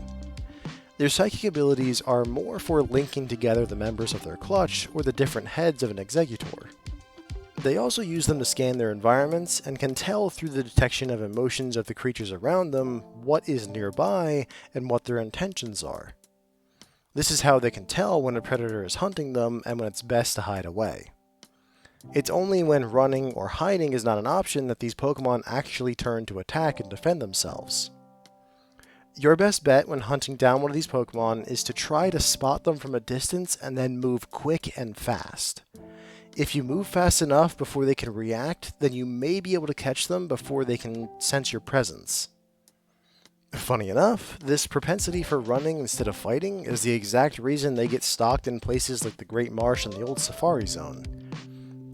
Their psychic abilities are more for linking together the members of their clutch or the different heads of an Exeggutor. They also use them to scan their environments and can tell through the detection of emotions of the creatures around them what is nearby and what their intentions are. This is how they can tell when a predator is hunting them and when it's best to hide away. It's only when running or hiding is not an option that these Pokemon actually turn to attack and defend themselves. Your best bet when hunting down one of these Pokemon is to try to spot them from a distance and then move quick and fast. If you move fast enough before they can react, then you may be able to catch them before they can sense your presence. Funny enough, this propensity for running instead of fighting is the exact reason they get stalked in places like the Great Marsh and the old Safari Zone.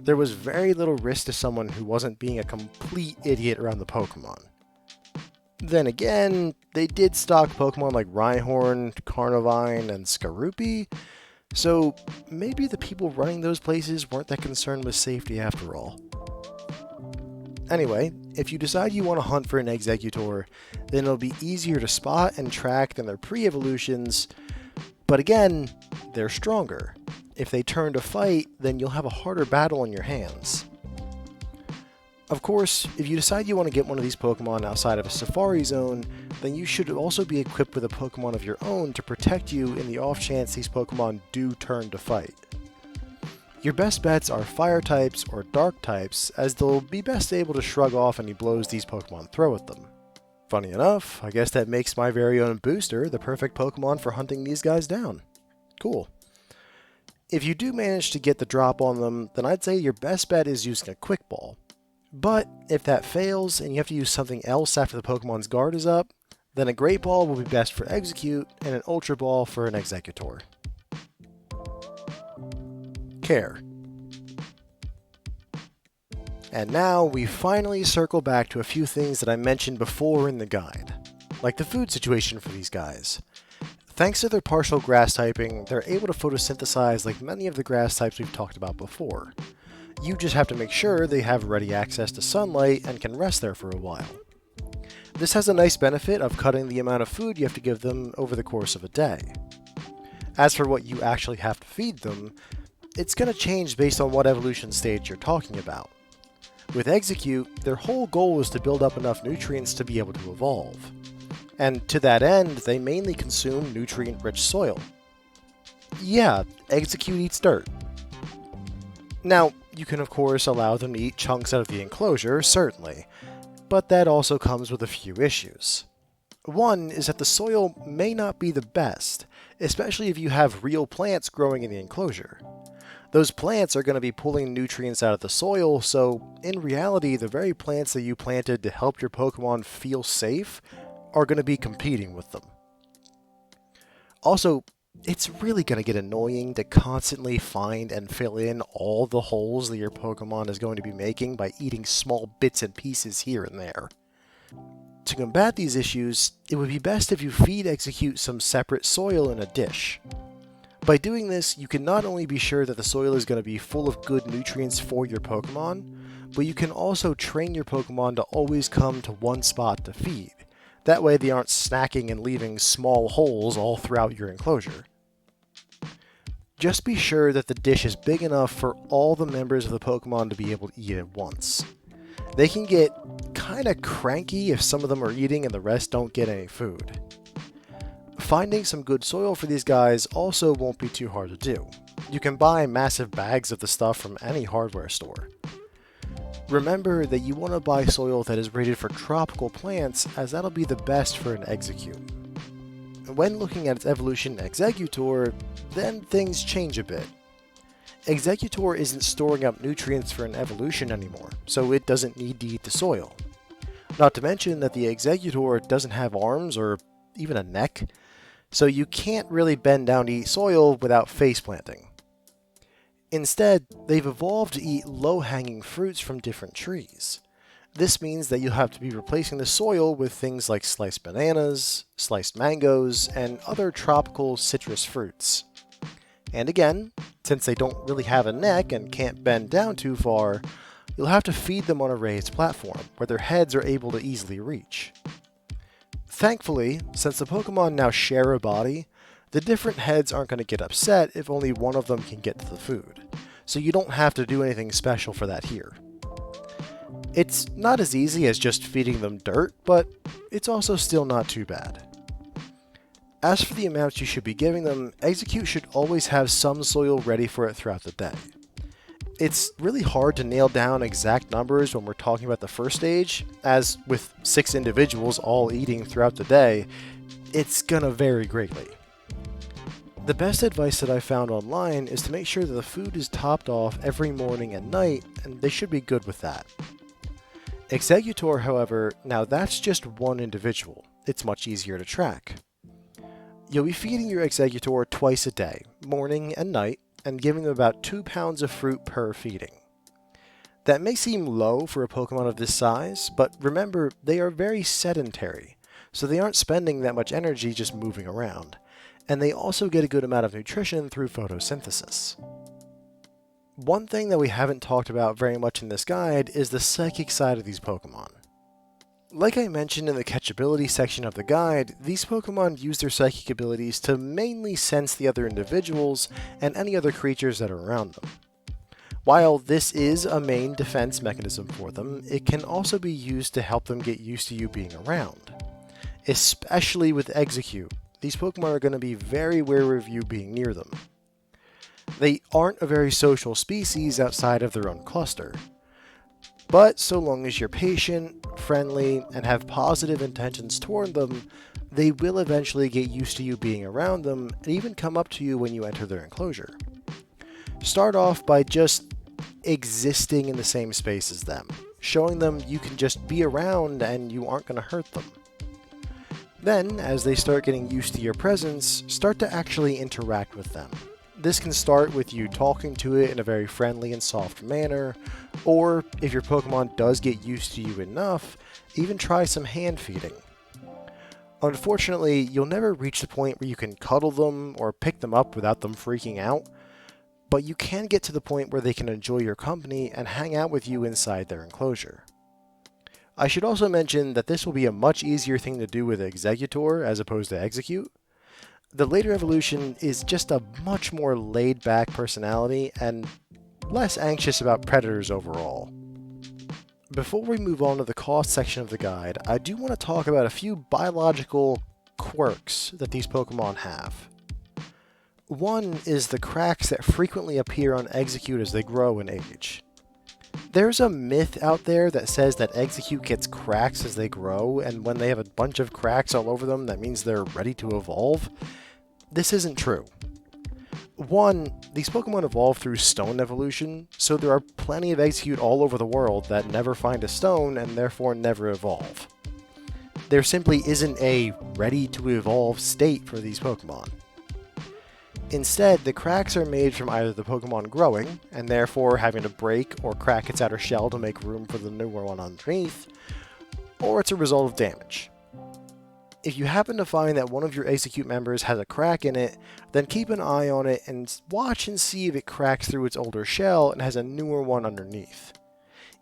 There was very little risk to someone who wasn't being a complete idiot around the Pokemon. Then again, they did stalk Pokemon like Rhyhorn, Carnivine, and Skorupi, so maybe the people running those places weren't that concerned with safety after all. Anyway, if you decide you want to hunt for an Exeggutor, then it'll be easier to spot and track than their pre-evolutions, but again, they're stronger. If they turn to fight, then you'll have a harder battle on your hands. Of course, if you decide you want to get one of these Pokemon outside of a Safari Zone, then you should also be equipped with a Pokemon of your own to protect you in the off chance these Pokemon do turn to fight. Your best bets are Fire types or Dark types, as they'll be best able to shrug off any blows these Pokemon throw at them. Funny enough, I guess that makes my very own Booster the perfect Pokemon for hunting these guys down. Cool. If you do manage to get the drop on them, then I'd say your best bet is using a Quick Ball. But if that fails and you have to use something else after the Pokemon's guard is up, then a Great Ball will be best for Exeggcute and an Ultra Ball for an Exeggutor. Care. And now we finally circle back to a few things that I mentioned before in the guide, like the food situation for these guys. Thanks to their partial grass typing, they're able to photosynthesize like many of the grass types we've talked about before. You just have to make sure they have ready access to sunlight and can rest there for a while. This has a nice benefit of cutting the amount of food you have to give them over the course of a day. As for what you actually have to feed them, it's going to change based on what evolution stage you're talking about. With Exeggcute, their whole goal is to build up enough nutrients to be able to evolve. And to that end, they mainly consume nutrient-rich soil. Yeah, Exeggcute eats dirt. Now, you can of course allow them to eat chunks out of the enclosure, certainly, but that also comes with a few issues. One is that the soil may not be the best, especially if you have real plants growing in the enclosure. Those plants are going to be pulling nutrients out of the soil, so in reality, the very plants that you planted to help your Pokemon feel safe are going to be competing with them. Also, it's really going to get annoying to constantly find and fill in all the holes that your Pokemon is going to be making by eating small bits and pieces here and there. To combat these issues, it would be best if you feed Exeggcute some separate soil in a dish. By doing this, you can not only be sure that the soil is going to be full of good nutrients for your Pokemon, but you can also train your Pokemon to always come to one spot to feed. That way they aren't snacking and leaving small holes all throughout your enclosure. Just be sure that the dish is big enough for all the members of the Pokemon to be able to eat at once. They can get kinda cranky if some of them are eating and the rest don't get any food. Finding some good soil for these guys also won't be too hard to do. You can buy massive bags of the stuff from any hardware store. Remember that you want to buy soil that is rated for tropical plants, as that'll be the best for an Exeggcute. When looking at its evolution Exeggutor, then things change a bit. Exeggutor isn't storing up nutrients for an evolution anymore, so it doesn't need to eat the soil. Not to mention that the Exeggutor doesn't have arms or even a neck, so you can't really bend down to eat soil without face planting. Instead, they've evolved to eat low-hanging fruits from different trees. This means that you'll have to be replacing the soil with things like sliced bananas, sliced mangoes, and other tropical citrus fruits. And again, since they don't really have a neck and can't bend down too far, you'll have to feed them on a raised platform where their heads are able to easily reach. Thankfully, since the Pokemon now share a body, the different heads aren't going to get upset if only one of them can get to the food, so you don't have to do anything special for that here. It's not as easy as just feeding them dirt, but it's also still not too bad. As for the amounts you should be giving them, Exeggcute should always have some soil ready for it throughout the day. It's really hard to nail down exact numbers when we're talking about the first stage, as with 6 individuals all eating throughout the day, it's gonna vary greatly. The best advice that I found online is to make sure that the food is topped off every morning and night, and they should be good with that. Exeggutor, however, now that's just one individual. It's much easier to track. You'll be feeding your Exeggutor twice a day, morning and night, and giving them about 2 pounds of fruit per feeding. That may seem low for a Pokemon of this size, but remember, they are very sedentary, so they aren't spending that much energy just moving around, and they also get a good amount of nutrition through photosynthesis. One thing that we haven't talked about very much in this guide is the psychic side of these Pokemon. Like I mentioned in the catchability section of the guide, these Pokemon use their psychic abilities to mainly sense the other individuals and any other creatures that are around them. While this is a main defense mechanism for them, it can also be used to help them get used to you being around. Especially with Exeggcute, these Pokemon are going to be very wary of you being near them. They aren't a very social species outside of their own cluster. But so long as you're patient, friendly, and have positive intentions toward them, they will eventually get used to you being around them and even come up to you when you enter their enclosure. Start off by just existing in the same space as them, showing them you can just be around and you aren't going to hurt them. Then, as they start getting used to your presence, start to actually interact with them. This can start with you talking to it in a very friendly and soft manner, or if your Pokemon does get used to you enough, even try some hand feeding. Unfortunately, you'll never reach the point where you can cuddle them or pick them up without them freaking out, but you can get to the point where they can enjoy your company and hang out with you inside their enclosure. I should also mention that this will be a much easier thing to do with Exeggutor as opposed to Exeggcute. The later evolution is just a much more laid-back personality and less anxious about predators overall. Before we move on to the cost section of the guide, I do want to talk about a few biological quirks that these Pokemon have. One is the cracks that frequently appear on Exeggcute as they grow in age. There's a myth out there that says that Exeggcute gets cracks as they grow, and when they have a bunch of cracks all over them, that means they're ready to evolve. This isn't true. One, these Pokemon evolve through stone evolution, so there are plenty of Exeggcute all over the world that never find a stone and therefore never evolve. There simply isn't a ready-to-evolve state for these Pokemon. Instead, the cracks are made from either the Pokemon growing, and therefore having to break or crack its outer shell to make room for the newer one underneath, or it's a result of damage. If you happen to find that one of your Exeggcute members has a crack in it, then keep an eye on it and watch and see if it cracks through its older shell and has a newer one underneath.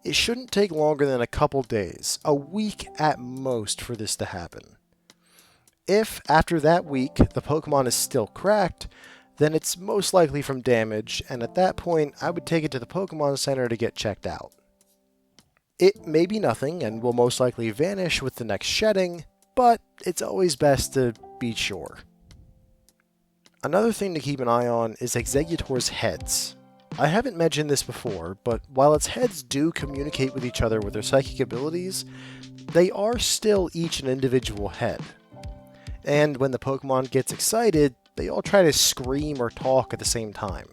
It shouldn't take longer than a couple days, a week at most, for this to happen. If, after that week, the Pokemon is still cracked, then it's most likely from damage, and at that point, I would take it to the Pokemon Center to get checked out. It may be nothing, and will most likely vanish with the next shedding, but it's always best to be sure. Another thing to keep an eye on is Exeggutor's heads. I haven't mentioned this before, but while its heads do communicate with each other with their psychic abilities, they are still each an individual head. And when the Pokemon gets excited, they all try to scream or talk at the same time.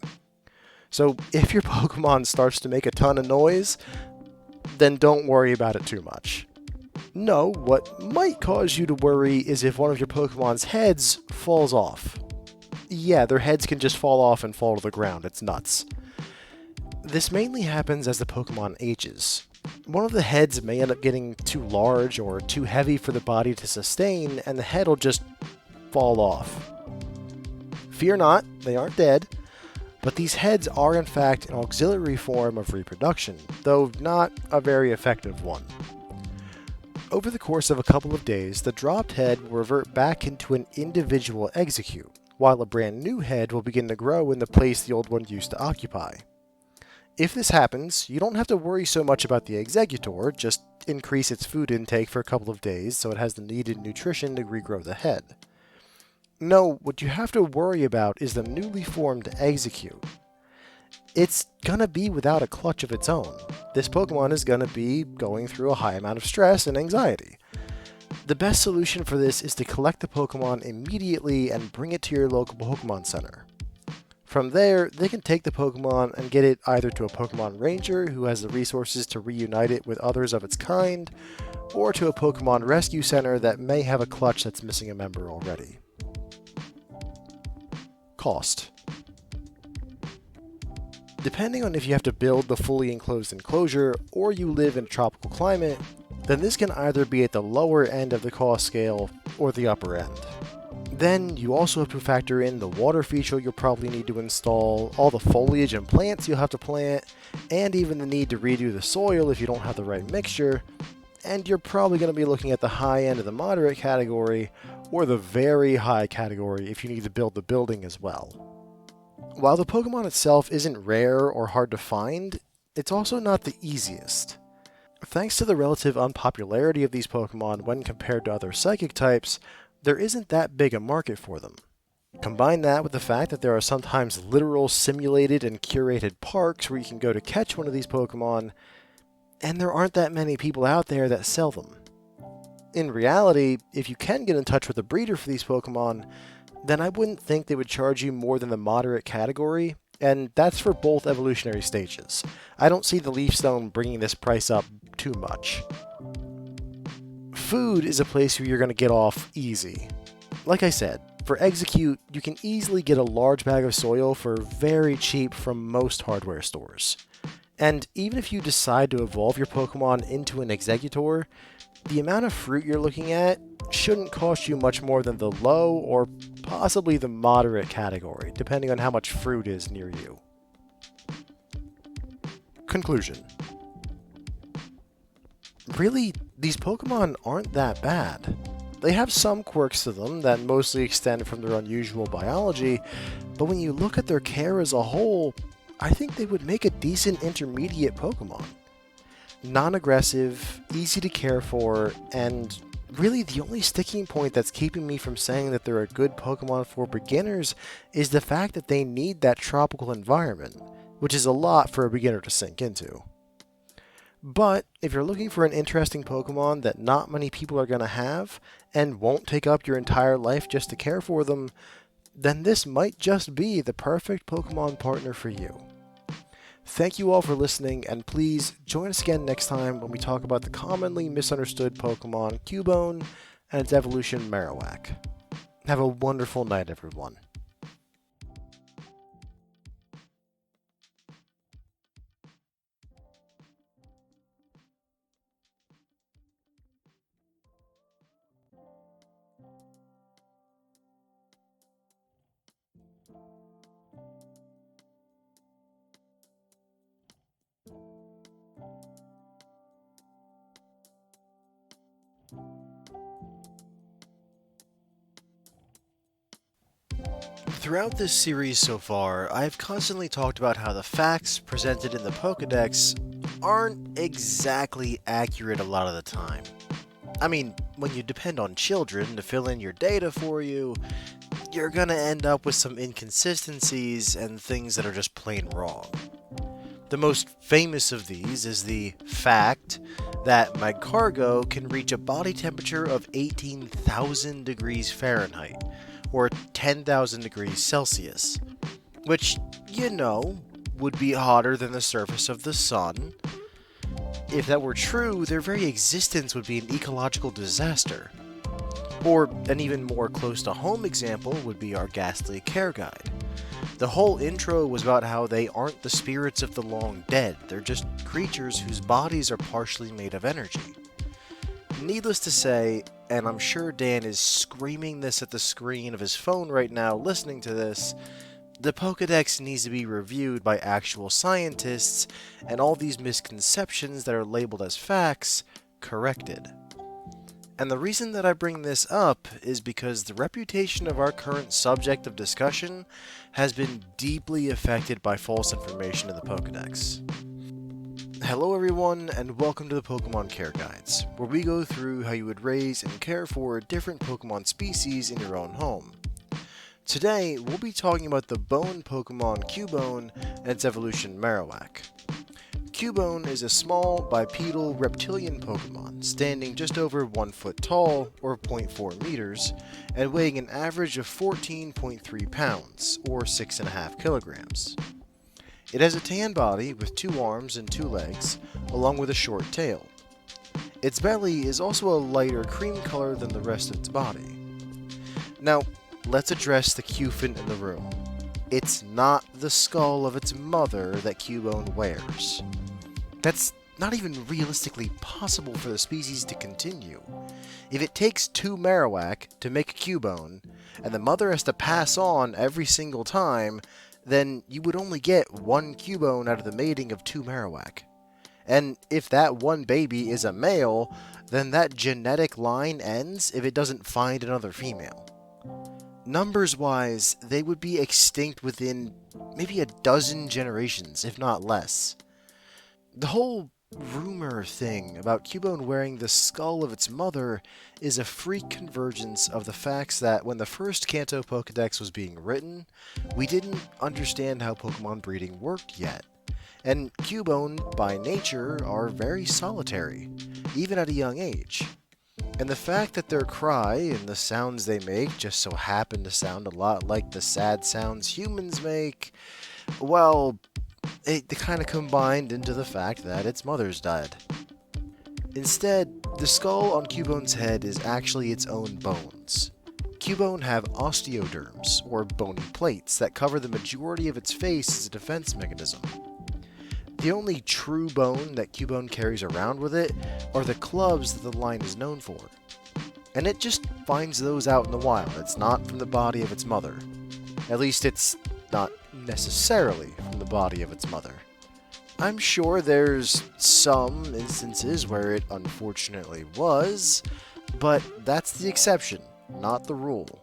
So if your Pokemon starts to make a ton of noise, then don't worry about it too much. No, what might cause you to worry is if one of your Pokemon's heads falls off. Yeah, their heads can just fall off and fall to the ground, it's nuts. This mainly happens as the Pokemon ages. One of the heads may end up getting too large or too heavy for the body to sustain, and the head will just fall off. Fear not, they aren't dead, but these heads are in fact an auxiliary form of reproduction, though not a very effective one. Over the course of a couple of days, the dropped head will revert back into an individual Exeggcute, while a brand new head will begin to grow in the place the old one used to occupy. If this happens, you don't have to worry so much about the Exeggutor, just increase its food intake for a couple of days so it has the needed nutrition to regrow the head. No, what you have to worry about is the newly formed Exeggcute. It's gonna be without a clutch of its own. This Pokemon is gonna be going through a high amount of stress and anxiety. The best solution for this is to collect the Pokemon immediately and bring it to your local Pokemon Center. From there, they can take the Pokemon and get it either to a Pokemon Ranger who has the resources to reunite it with others of its kind, or to a Pokemon Rescue Center that may have a clutch that's missing a member already. Cost. Depending on if you have to build the fully enclosed enclosure or you live in a tropical climate, then this can either be at the lower end of the cost scale or the upper end. Then you also have to factor in the water feature you'll probably need to install, all the foliage and plants you'll have to plant, and even the need to redo the soil if you don't have the right mixture, and you're probably going to be looking at the high end of the moderate category, or the very high category if you need to build the building as well. While the Pokemon itself isn't rare or hard to find, it's also not the easiest. Thanks to the relative unpopularity of these Pokemon when compared to other psychic types, there isn't that big a market for them. Combine that with the fact that there are sometimes literal simulated and curated parks where you can go to catch one of these Pokemon, and there aren't that many people out there that sell them. In reality, if you can get in touch with a breeder for these Pokemon, then I wouldn't think they would charge you more than the moderate category, and that's for both evolutionary stages. I don't see the Leaf Stone bringing this price up too much. Food is a place where you're going to get off easy. Like I said, for Exeggcute, you can easily get a large bag of soil for very cheap from most hardware stores. And even if you decide to evolve your Pokemon into an Exeggutor, the amount of fruit you're looking at shouldn't cost you much more than the low or possibly the moderate category, depending on how much fruit is near you. Conclusion. Really, these Pokemon aren't that bad. They have some quirks to them that mostly extend from their unusual biology, but when you look at their care as a whole, I think they would make a decent intermediate Pokemon. Non-aggressive, easy to care for, and really the only sticking point that's keeping me from saying that they're a good Pokemon for beginners is the fact that they need that tropical environment, which is a lot for a beginner to sink into. But if you're looking for an interesting Pokemon that not many people are going to have, and won't take up your entire life just to care for them, then this might just be the perfect Pokemon partner for you. Thank you all for listening, and please join us again next time when we talk about the commonly misunderstood Pokemon Cubone and its evolution Marowak. Have a wonderful night, everyone. Throughout this series so far, I've constantly talked about how the facts presented in the Pokédex aren't exactly accurate a lot of the time. I mean, when you depend on children to fill in your data for you, you're gonna end up with some inconsistencies and things that are just plain wrong. The most famous of these is the fact that Magcargo can reach a body temperature of 18,000 degrees Fahrenheit, or 10,000 degrees Celsius, which, would be hotter than the surface of the sun. if that were true, their very existence would be an ecological disaster. Or an even more close-to-home example would be our ghastly care guide. The whole intro was about how they aren't the spirits of the long dead, they're just creatures whose bodies are partially made of energy. Needless to say, and I'm sure Dan is screaming this at the screen of his phone right now listening to this, the Pokédex needs to be reviewed by actual scientists, and all these misconceptions that are labeled as facts corrected. And the reason that I bring this up is because the reputation of our current subject of discussion has been deeply affected by false information in the Pokédex. Hello everyone, and welcome to the Pokemon Care Guides, where we go through how you would raise and care for different Pokemon species in your own home. Today, we'll be talking about the bone Pokemon Cubone and its evolution Marowak. Cubone is a small, bipedal, reptilian Pokemon, standing just over 1 foot tall, or 0.4 meters, and weighing an average of 14.3 pounds, or 6.5 kilograms. It has a tan body with 2 arms and 2 legs, along with a short tail. Its belly is also a lighter cream color than the rest of its body. Now, let's address the Cufant in the room. It's not the skull of its mother that Cubone wears. That's not even realistically possible for the species to continue. If it takes 2 Marowak to make a Cubone, and the mother has to pass on every single time, then you would only get 1 Cubone out of the mating of 2 Marowak. And if that one baby is a male, then that genetic line ends if it doesn't find another female. Numbers-wise, they would be extinct within maybe a dozen generations, if not less. The whole rumor thing about Cubone wearing the skull of its mother is a freak convergence of the facts that when the first Kanto Pokédex was being written, we didn't understand how Pokemon breeding worked yet. And Cubone, by nature, are very solitary, even at a young age. And the fact that their cry and the sounds they make just so happen to sound a lot like the sad sounds humans make, well, it kind of combined into the fact that its mother's died. Instead, the skull on Cubone's head is actually its own bones. Cubone have osteoderms, or bony plates, that cover the majority of its face as a defense mechanism. The only true bone that Cubone carries around with it are the clubs that the line is known for. And it just finds those out in the wild. It's not from the body of its mother. At least it's not necessarily from the body of its mother. I'm sure there's some instances where it unfortunately was, but that's the exception, not the rule.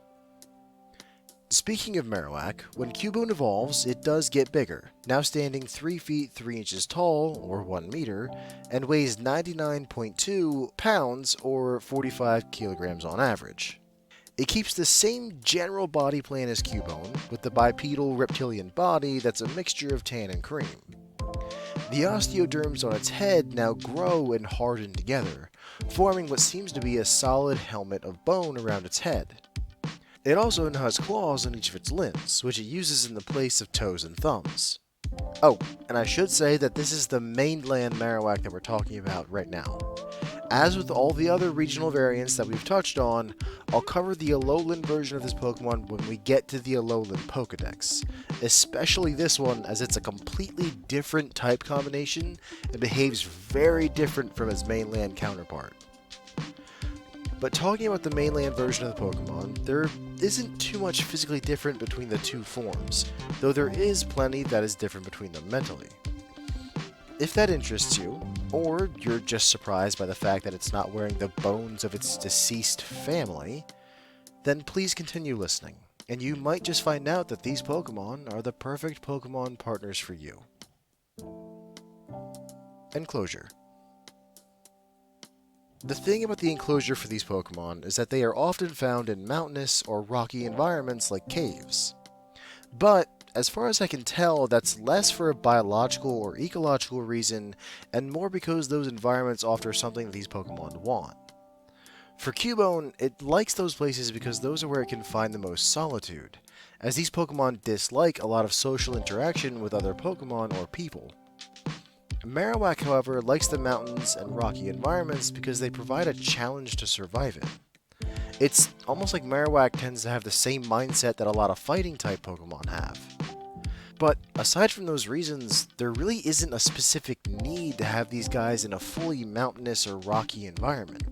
Speaking of Marowak, when Cubone evolves, it does get bigger, now standing 3 feet 3 inches tall, or 1 meter, and weighs 99.2 pounds, or 45 kilograms on average. It keeps the same general body plan as Cubone, with the bipedal reptilian body that's a mixture of tan and cream. The osteoderms on its head now grow and harden together, forming what seems to be a solid helmet of bone around its head. It also now has claws on each of its limbs, which it uses in the place of toes and thumbs. Oh, and I should say that this is the mainland Marowak that we're talking about right now. As with all the other regional variants that we've touched on, I'll cover the Alolan version of this Pokemon when we get to the Alolan Pokédex, especially this one as it's a completely different type combination and behaves very different from its mainland counterpart. But talking about the mainland version of the Pokemon, there isn't too much physically different between the two forms, though there is plenty that is different between them mentally. If that interests you, or you're just surprised by the fact that it's not wearing the bones of its deceased family, then please continue listening, and you might just find out that these Pokemon are the perfect Pokemon partners for you. Enclosure. The thing about the enclosure for these Pokemon is that they are often found in mountainous or rocky environments like caves. But, as far as I can tell, that's less for a biological or ecological reason, and more because those environments offer something that these Pokemon want. For Cubone, it likes those places because those are where it can find the most solitude, as these Pokemon dislike a lot of social interaction with other Pokemon or people. Marowak, however, likes the mountains and rocky environments because they provide a challenge to survive in. It's almost like Marowak tends to have the same mindset that a lot of fighting-type Pokemon have. But aside from those reasons, there really isn't a specific need to have these guys in a fully mountainous or rocky environment.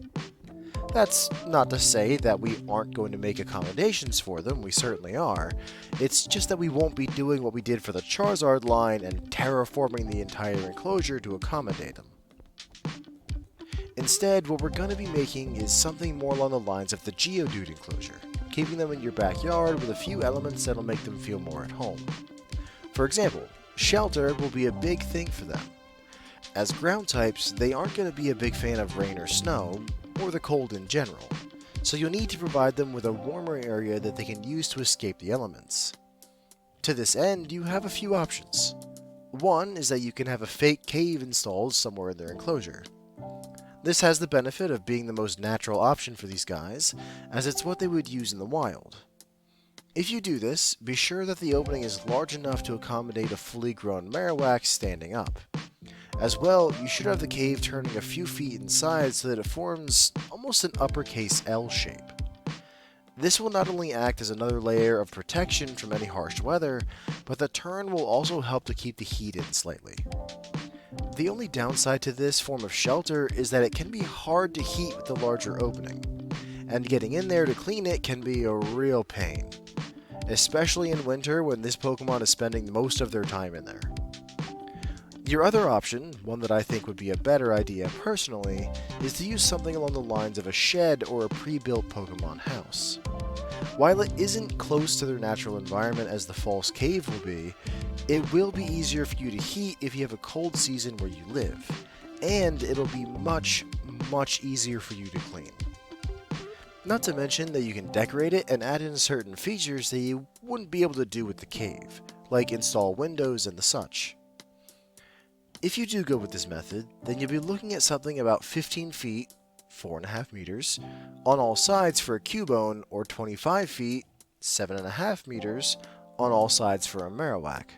That's not to say that we aren't going to make accommodations for them, we certainly are. It's just that we won't be doing what we did for the Charizard line and terraforming the entire enclosure to accommodate them. Instead, what we're going to be making is something more along the lines of the Geodude enclosure, keeping them in your backyard with a few elements that'll make them feel more at home. For example, shelter will be a big thing for them. As ground types, they aren't going to be a big fan of rain or snow, or the cold in general, so you'll need to provide them with a warmer area that they can use to escape the elements. To this end, you have a few options. One is that you can have a fake cave installed somewhere in their enclosure. This has the benefit of being the most natural option for these guys, as it's what they would use in the wild. If you do this, be sure that the opening is large enough to accommodate a fully grown Marowak standing up. As well, you should have the cave turning a few feet inside so that it forms almost an uppercase L shape. This will not only act as another layer of protection from any harsh weather, but the turn will also help to keep the heat in slightly. The only downside to this form of shelter is that it can be hard to heat with the larger opening, and getting in there to clean it can be a real pain, especially in winter when this Pokemon is spending most of their time in there. Your other option, one that I think would be a better idea personally, is to use something along the lines of a shed or a pre-built Pokemon house. While it isn't close to their natural environment as the false cave will be, it will be easier for you to heat if you have a cold season where you live, and it'll be much easier for you to clean. Not to mention that you can decorate it and add in certain features that you wouldn't be able to do with the cave, like install windows and the such. If you do go with this method, then you'll be looking at something about 15 feet, 4.5 meters, on all sides for a Cubone, or 25 feet, 7.5 meters, on all sides for a Marowak.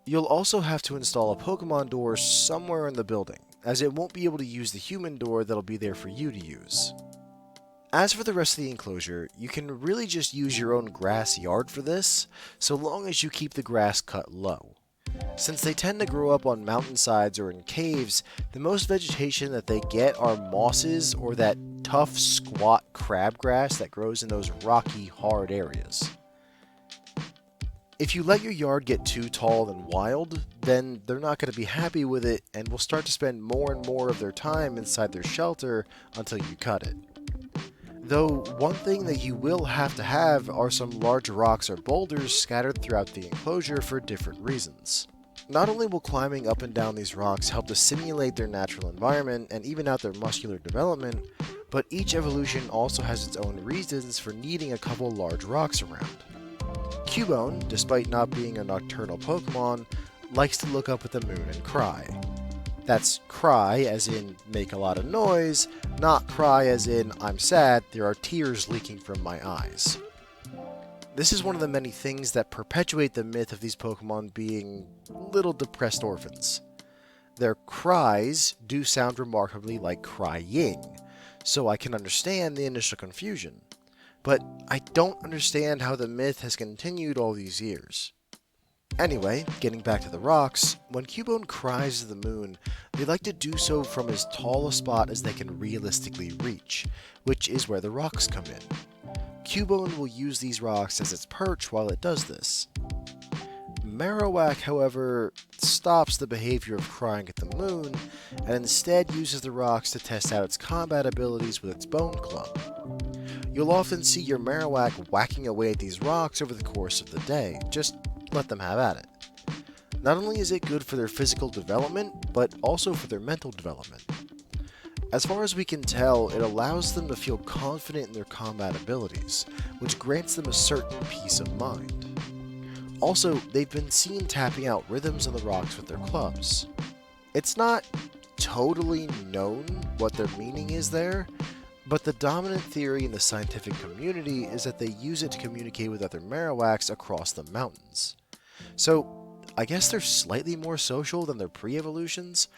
You'll also have to install a Pokemon door somewhere in the building, as it won't be able to use the human door that'll be there for you to use. As for the rest of the enclosure, you can really just use your own grass yard for this, so long as you keep the grass cut low. Since they tend to grow up on mountainsides or in caves, the most vegetation that they get are mosses or that tough, squat crabgrass that grows in those rocky, hard areas. If you let your yard get too tall and wild, then they're not going to be happy with it and will start to spend more and more of their time inside their shelter until you cut it. Though, one thing that you will have to have are some large rocks or boulders scattered throughout the enclosure for different reasons. Not only will climbing up and down these rocks help to simulate their natural environment and even out their muscular development, but each evolution also has its own reasons for needing a couple large rocks around. Cubone, despite not being a nocturnal Pokemon, likes to look up at the moon and cry. That's cry as in make a lot of noise, not cry as in I'm sad, there are tears leaking from my eyes. This is one of the many things that perpetuate the myth of these Pokemon being little depressed orphans. Their cries do sound remarkably like crying, so I can understand the initial confusion. But I don't understand how the myth has continued all these years. Anyway, getting back to the rocks, when Cubone cries to the moon, they like to do so from as tall a spot as they can realistically reach, which is where the rocks come in. Cubone will use these rocks as its perch while it does this. Marowak, however, stops the behavior of crying at the moon, and instead uses the rocks to test out its combat abilities with its bone club. You'll often see your Marowak whacking away at these rocks over the course of the day, just let them have at it. Not only is it good for their physical development, but also for their mental development. As far as we can tell, it allows them to feel confident in their combat abilities, which grants them a certain peace of mind. Also, they've been seen tapping out rhythms on the rocks with their clubs. It's not totally known what their meaning is there, but the dominant theory in the scientific community is that they use it to communicate with other Marowaks across the mountains. So, I guess they're slightly more social than their pre-evolutions,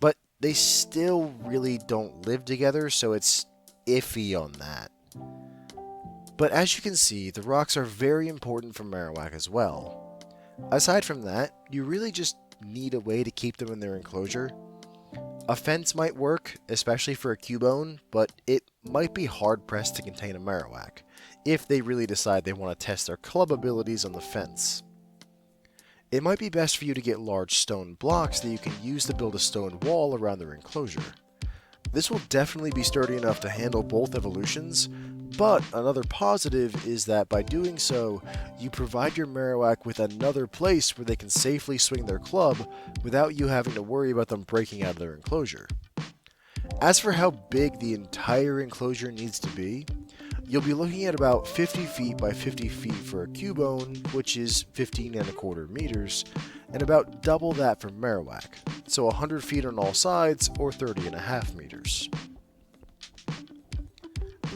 but they still really don't live together, so it's iffy on that. But as you can see, the rocks are very important for Marowak as well. Aside from that, you really just need a way to keep them in their enclosure. A fence might work, especially for a Cubone, but it might be hard-pressed to contain a Marowak, if they really decide they want to test their club abilities on the fence. It might be best for you to get large stone blocks that you can use to build a stone wall around their enclosure. This will definitely be sturdy enough to handle both evolutions, but another positive is that by doing so, you provide your Marowak with another place where they can safely swing their club without you having to worry about them breaking out of their enclosure. As for how big the entire enclosure needs to be, you'll be looking at about 50 feet by 50 feet for a Cubone, which is 15¼ meters, and about double that for Marowak, so 100 feet on all sides or 30½ meters.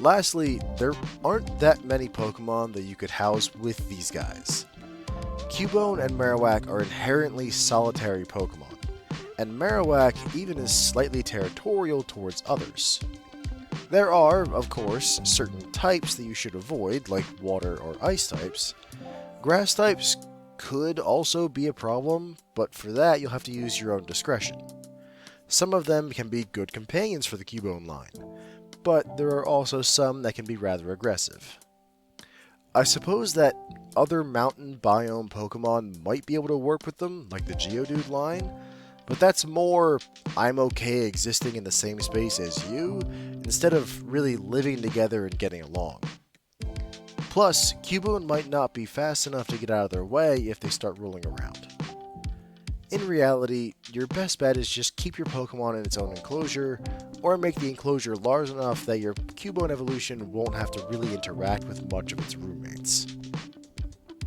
Lastly, there aren't that many Pokemon that you could house with these guys. Cubone and Marowak are inherently solitary Pokemon, and Marowak even is slightly territorial towards others. There are, of course, certain types that you should avoid, like water or ice types. Grass types could also be a problem, but for that you'll have to use your own discretion. Some of them can be good companions for the Cubone line, but there are also some that can be rather aggressive. I suppose that other mountain biome Pokemon might be able to work with them, like the Geodude line, but that's more, I'm okay existing in the same space as you, instead of really living together and getting along. Plus, Cubone might not be fast enough to get out of their way if they start rolling around. In reality, your best bet is just keep your Pokemon in its own enclosure, or make the enclosure large enough that your Cubone evolution won't have to really interact with much of its roommates.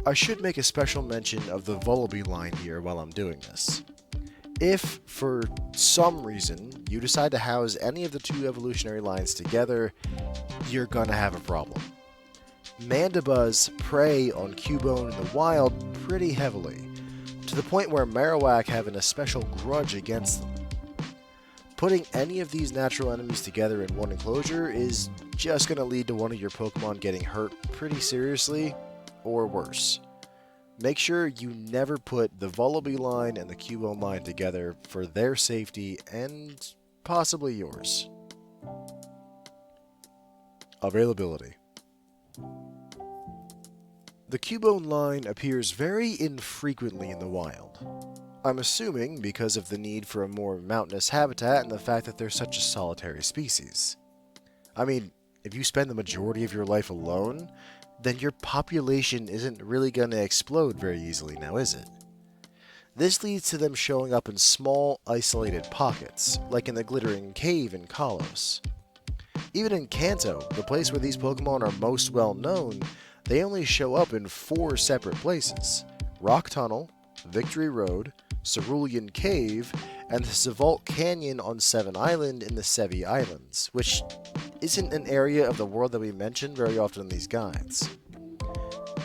I should make a special mention of the Voltorb line here while I'm doing this. If, for some reason, you decide to house any of the two evolutionary lines together, you're gonna have a problem. Mandibuzz prey on Cubone in the wild pretty heavily, to the point where Marowak have an especial grudge against them. Putting any of these natural enemies together in one enclosure is just gonna lead to one of your Pokemon getting hurt pretty seriously, or worse. Make sure you never put the Voltorb line and the Cubone line together for their safety and possibly yours. Availability. The Cubone line appears very infrequently in the wild. I'm assuming because of the need for a more mountainous habitat and the fact that they're such a solitary species. I mean, if you spend the majority of your life alone, then your population isn't really going to explode very easily now, is it? This leads to them showing up in small, isolated pockets, like in the Glittering Cave in Kalos. Even in Kanto, the place where these Pokemon are most well known, they only show up in 4 separate places: Rock Tunnel, Victory Road, Cerulean Cave, and the Savalt Canyon on Seven Island in the Sevi Islands, which isn't an area of the world that we mention very often in these guides.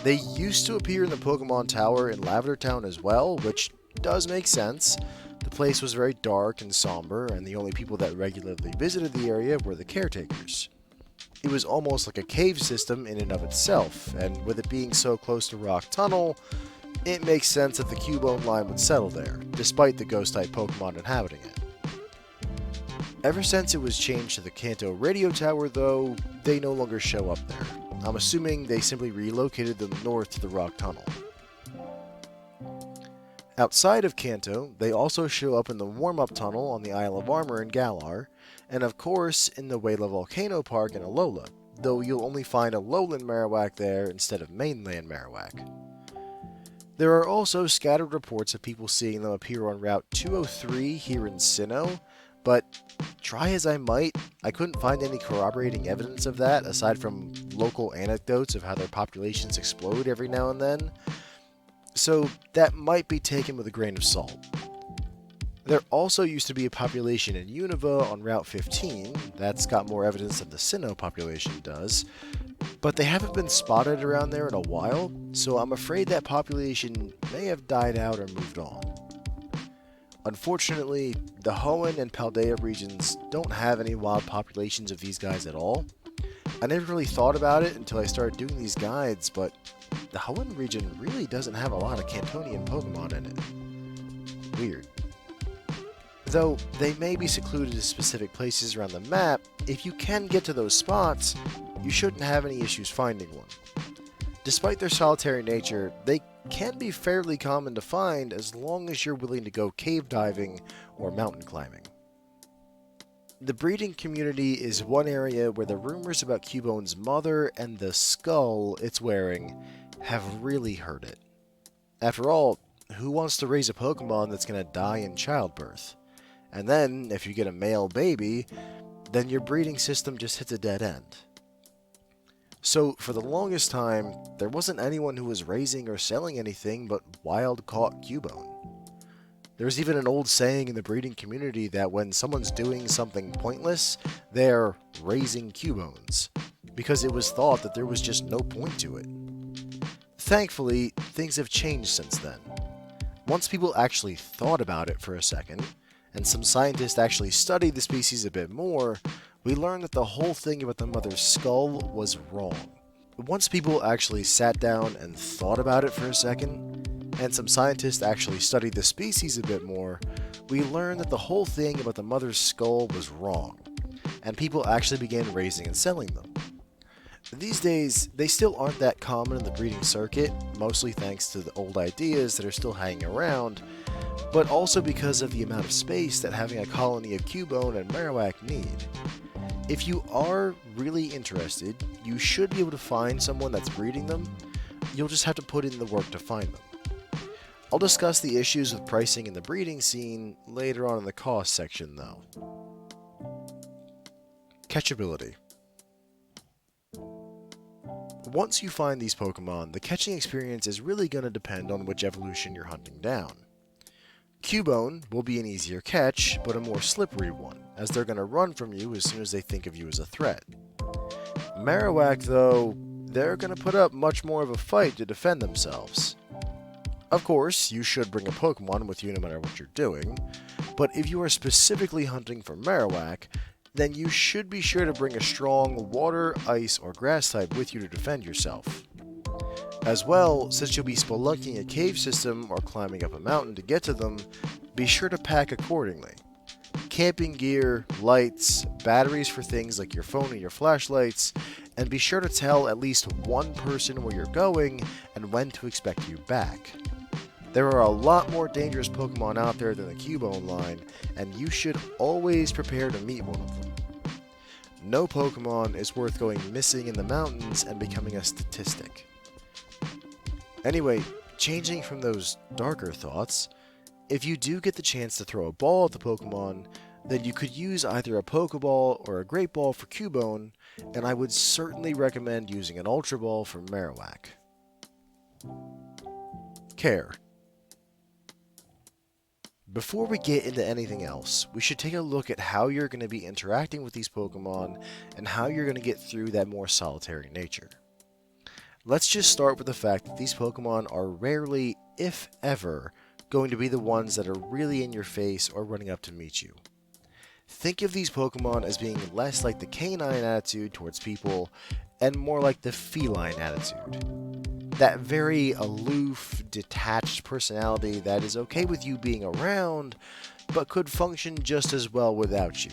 They used to appear in the Pokemon Tower in Lavender Town as well, which does make sense. The place was very dark and somber, and the only people that regularly visited the area were the caretakers. It was almost like a cave system in and of itself, and with it being so close to Rock Tunnel, it makes sense that the Cubone line would settle there, despite the Ghost-type Pokemon inhabiting it. Ever since it was changed to the Kanto Radio Tower, though, they no longer show up there. I'm assuming they simply relocated them north to the Rock Tunnel. Outside of Kanto, they also show up in the Warm-Up Tunnel on the Isle of Armor in Galar, and of course in the Wayla Volcano Park in Alola, though you'll only find a lowland Marowak there instead of mainland Marowak. There are also scattered reports of people seeing them appear on Route 203 here in Sinnoh, but try as I might, I couldn't find any corroborating evidence of that aside from local anecdotes of how their populations explode every now and then, so that might be taken with a grain of salt. There also used to be a population in Unova on Route 15, that's got more evidence than the Sinnoh population does, but they haven't been spotted around there in a while, so I'm afraid that population may have died out or moved on. Unfortunately, the Hoenn and Paldea regions don't have any wild populations of these guys at all. I never really thought about it until I started doing these guides, but the Hoenn region really doesn't have a lot of Cantonian Pokemon in it. Weird. Though they may be secluded to specific places around the map, if you can get to those spots, you shouldn't have any issues finding one. Despite their solitary nature, they can be fairly common to find as long as you're willing to go cave diving or mountain climbing. The breeding community is one area where the rumors about Cubone's mother and the skull it's wearing have really hurt it. After all, who wants to raise a Pokemon that's going to die in childbirth? And then, if you get a male baby, then your breeding system just hits a dead end. So, for the longest time, there wasn't anyone who was raising or selling anything but wild-caught Cubone. There's even an old saying in the breeding community that when someone's doing something pointless, they're raising Cubones, because it was thought that there was just no point to it. Thankfully, things have changed since then. Once people actually thought about it for a second, and some scientists actually studied the species a bit more, we learned that the whole thing about the mother's skull was wrong. Once people actually sat down and thought about it for a second, and some scientists actually studied the species a bit more, we learned that the whole thing about the mother's skull was wrong, and people actually began raising and selling them. These days, they still aren't that common in the breeding circuit, mostly thanks to the old ideas that are still hanging around, but also because of the amount of space that having a colony of Cubone and Marowak need. If you are really interested, you should be able to find someone that's breeding them. You'll just have to put in the work to find them. I'll discuss the issues with pricing in the breeding scene later on in the cost section though. Catchability. Once you find these Pokemon, the catching experience is really going to depend on which evolution you're hunting down. Cubone will be an easier catch, but a more slippery one, as they're going to run from you as soon as they think of you as a threat. Marowak, though, they're going to put up much more of a fight to defend themselves. Of course, you should bring a Pokemon with you no matter what you're doing, but if you are specifically hunting for Marowak, then you should be sure to bring a strong water, ice, or grass type with you to defend yourself. As well, since you'll be spelunking a cave system or climbing up a mountain to get to them, be sure to pack accordingly. Camping gear, lights, batteries for things like your phone and your flashlights, and be sure to tell at least one person where you're going and when to expect you back. There are a lot more dangerous Pokemon out there than the Cubone line, and you should always prepare to meet one of them. No Pokemon is worth going missing in the mountains and becoming a statistic. Anyway, changing from those darker thoughts, if you do get the chance to throw a ball at the Pokemon, then you could use either a Pokeball or a Great Ball for Cubone, and I would certainly recommend using an Ultra Ball for Marowak. Care. Before we get into anything else, we should take a look at how you're going to be interacting with these Pokemon and how you're going to get through that more solitary nature. Let's just start with the fact that these Pokemon are rarely, if ever, going to be the ones that are really in your face or running up to meet you. Think of these Pokemon as being less like the canine attitude towards people and more like the feline attitude. That very aloof, detached personality that is okay with you being around, but could function just as well without you.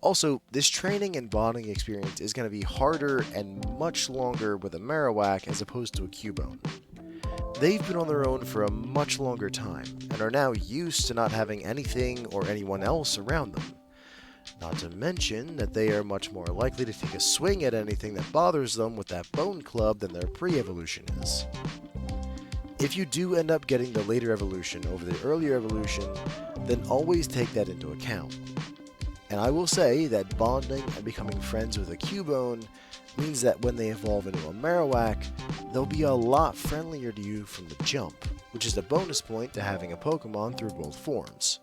Also, this training and bonding experience is going to be harder and much longer with a Marowak as opposed to a Cubone. They've been on their own for a much longer time, and are now used to not having anything or anyone else around them. Not to mention that they are much more likely to take a swing at anything that bothers them with that bone club than their pre-evolution is. If you do end up getting the later evolution over the earlier evolution, then always take that into account. And I will say that bonding and becoming friends with a Cubone means that when they evolve into a Marowak, they'll be a lot friendlier to you from the jump. which is a bonus point to having a Pokemon through both forms.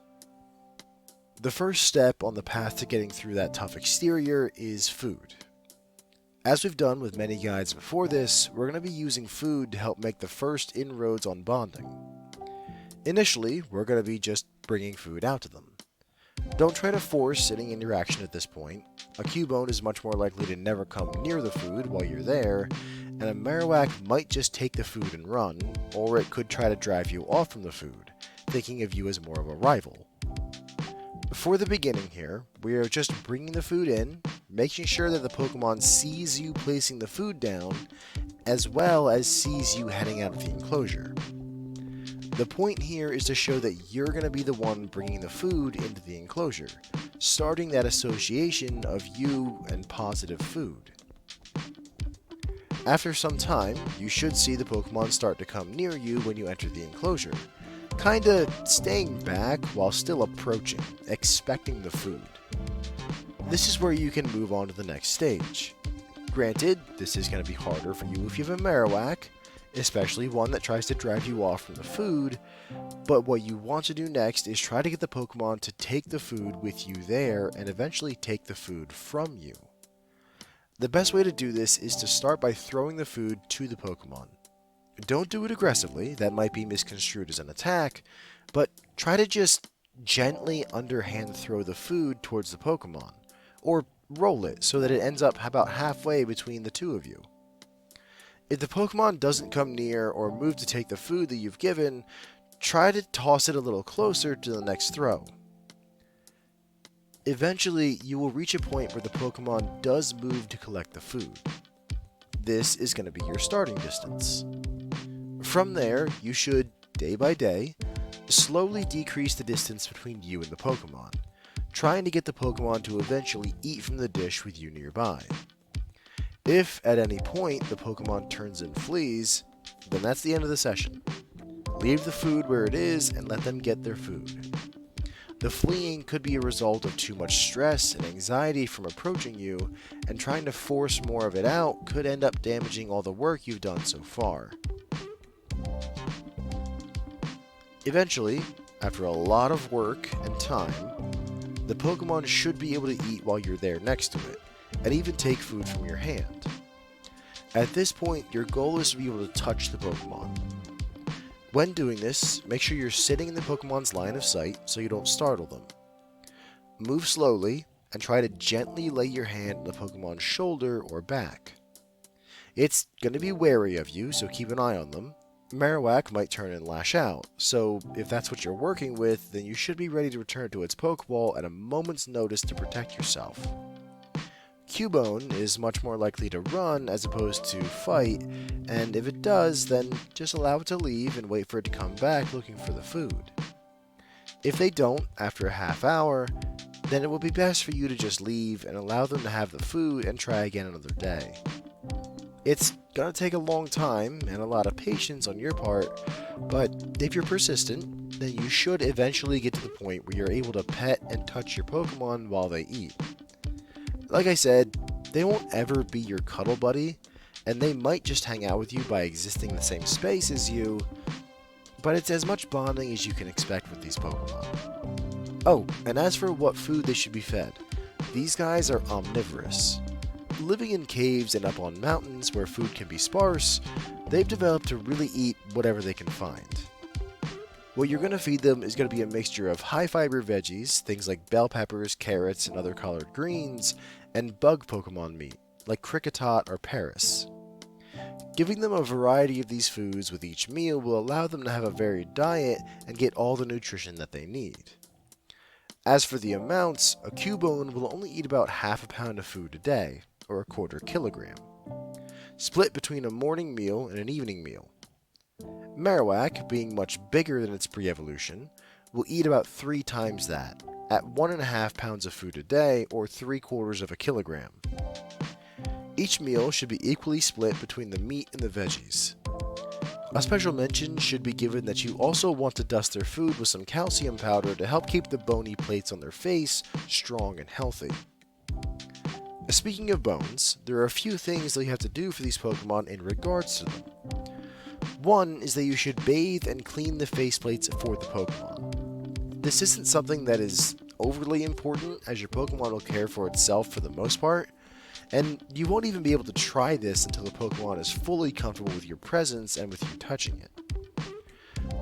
The first step on the path to getting through that tough exterior is food. As we've done with many guides before this, we're going to be using food to help make the first inroads on bonding. Initially, we're going to be just bringing food out to them. Don't try to force any interaction at this point. A Cubone is much more likely to never come near the food while you're there, and a Marowak might just take the food and run, or it could try to drive you off from the food, thinking of you as more of a rival. For the beginning here, we are just bringing the food in, making sure that the Pokemon sees you placing the food down, as well as sees you heading out of the enclosure. The point here is to show that you're going to be the one bringing the food into the enclosure, starting that association of you and positive food. After some time, you should see the Pokemon start to come near you when you enter the enclosure, kinda staying back while still approaching, expecting the food. This is where you can move on to the next stage. Granted, this is going to be harder for you if you have a Marowak, especially one that tries to drive you off from the food, but what you want to do next is try to get the Pokemon to take the food with you there and eventually take the food from you. The best way to do this is to start by throwing the food to the Pokemon. Don't do it aggressively, that might be misconstrued as an attack, but try to just gently underhand throw the food towards the Pokemon, or roll it so that it ends up about halfway between the two of you. If the Pokemon doesn't come near or move to take the food that you've given, try to toss it a little closer to the next throw. Eventually, you will reach a point where the Pokemon does move to collect the food. This is going to be your starting distance. From there, you should, day by day, slowly decrease the distance between you and the Pokemon, trying to get the Pokemon to eventually eat from the dish with you nearby. If, at any point, the Pokemon turns and flees, then that's the end of the session. Leave the food where it is and let them get their food. The fleeing could be a result of too much stress and anxiety from approaching you, and trying to force more of it out could end up damaging all the work you've done so far. Eventually, after a lot of work and time, the Pokemon should be able to eat while you're there next to it, and even take food from your hand. At this point, your goal is to be able to touch the Pokemon. When doing this, make sure you're sitting in the Pokemon's line of sight so you don't startle them. Move slowly, and try to gently lay your hand on the Pokemon's shoulder or back. It's going to be wary of you, so keep an eye on them. Marowak might turn and lash out, so if that's what you're working with, then you should be ready to return to its Pokeball at a moment's notice to protect yourself. Cubone is much more likely to run as opposed to fight, and if it does, then just allow it to leave and wait for it to come back looking for the food. If they don't after a half hour, then it will be best for you to just leave and allow them to have the food and try again another day. It's gonna take a long time and a lot of patience on your part, but if you're persistent, then you should eventually get to the point where you're able to pet and touch your Pokemon while they eat. Like I said, they won't ever be your cuddle buddy, and they might just hang out with you by existing in the same space as you, but it's as much bonding as you can expect with these Pokemon. Oh, and as for what food they should be fed, these guys are omnivorous. Living in caves and up on mountains where food can be sparse, they've developed to really eat whatever they can find. What you're going to feed them is going to be a mixture of high-fiber veggies, things like bell peppers, carrots, and other colored greens, and bug Pokemon meat, like Kricketot or Paris. Giving them a variety of these foods with each meal will allow them to have a varied diet and get all the nutrition that they need. As for the amounts, a Cubone will only eat about half a pound of food a day, or a quarter kilogram, split between a morning meal and an evening meal. Marowak, being much bigger than its pre-evolution, will eat about 3 times that, at 1.5 pounds of food a day, or 3/4 of a kilogram. Each meal should be equally split between the meat and the veggies. A special mention should be given that you also want to dust their food with some calcium powder to help keep the bony plates on their face strong and healthy. Speaking of bones, there are a few things that you have to do for these Pokemon in regards to them. One is that you should bathe and clean the faceplates for the Pokemon. This isn't something that is overly important, as your Pokemon will care for itself for the most part, and you won't even be able to try this until the Pokemon is fully comfortable with your presence and with you touching it.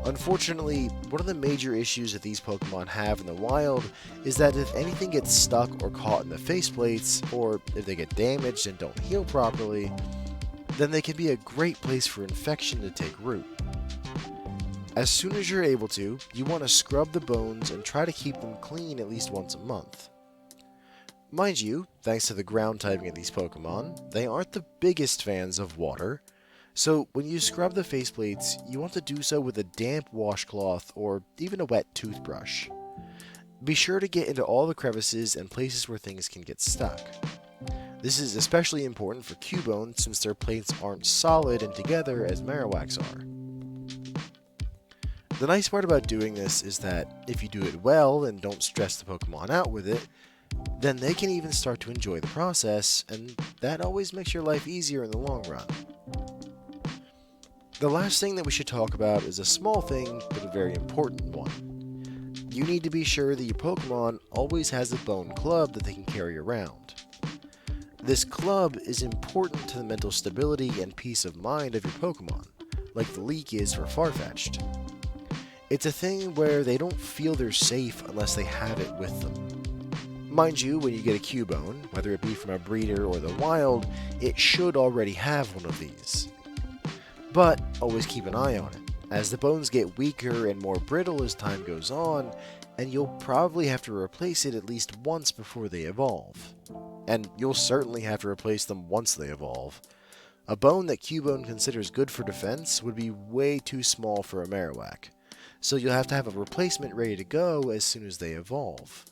Unfortunately, one of the major issues that these Pokemon have in the wild is that if anything gets stuck or caught in the faceplates, or if they get damaged and don't heal properly, then they can be a great place for infection to take root. As soon as you're able to, you want to scrub the bones and try to keep them clean at least once a month. Mind you, thanks to the ground typing of these Pokemon, they aren't the biggest fans of water, so when you scrub the faceplates, you want to do so with a damp washcloth or even a wet toothbrush. Be sure to get into all the crevices and places where things can get stuck. This is especially important for Cubone since their plates aren't solid and together as Marowaks are. The nice part about doing this is that if you do it well and don't stress the Pokemon out with it, then they can even start to enjoy the process, and that always makes your life easier in the long run. The last thing that we should talk about is a small thing, but a very important one. You need to be sure that your Pokemon always has a bone club that they can carry around. This club is important to the mental stability and peace of mind of your Pokemon, like the leek is for Farfetch'd. It's a thing where they don't feel they're safe unless they have it with them. Mind you, when you get a Cubone, whether it be from a breeder or the wild, it should already have one of these. But always keep an eye on it, as the bones get weaker and more brittle as time goes on, and you'll probably have to replace it at least once before they evolve. And you'll certainly have to replace them once they evolve. A bone that Cubone considers good for defense would be way too small for a Marowak, so you'll have to have a replacement ready to go as soon as they evolve.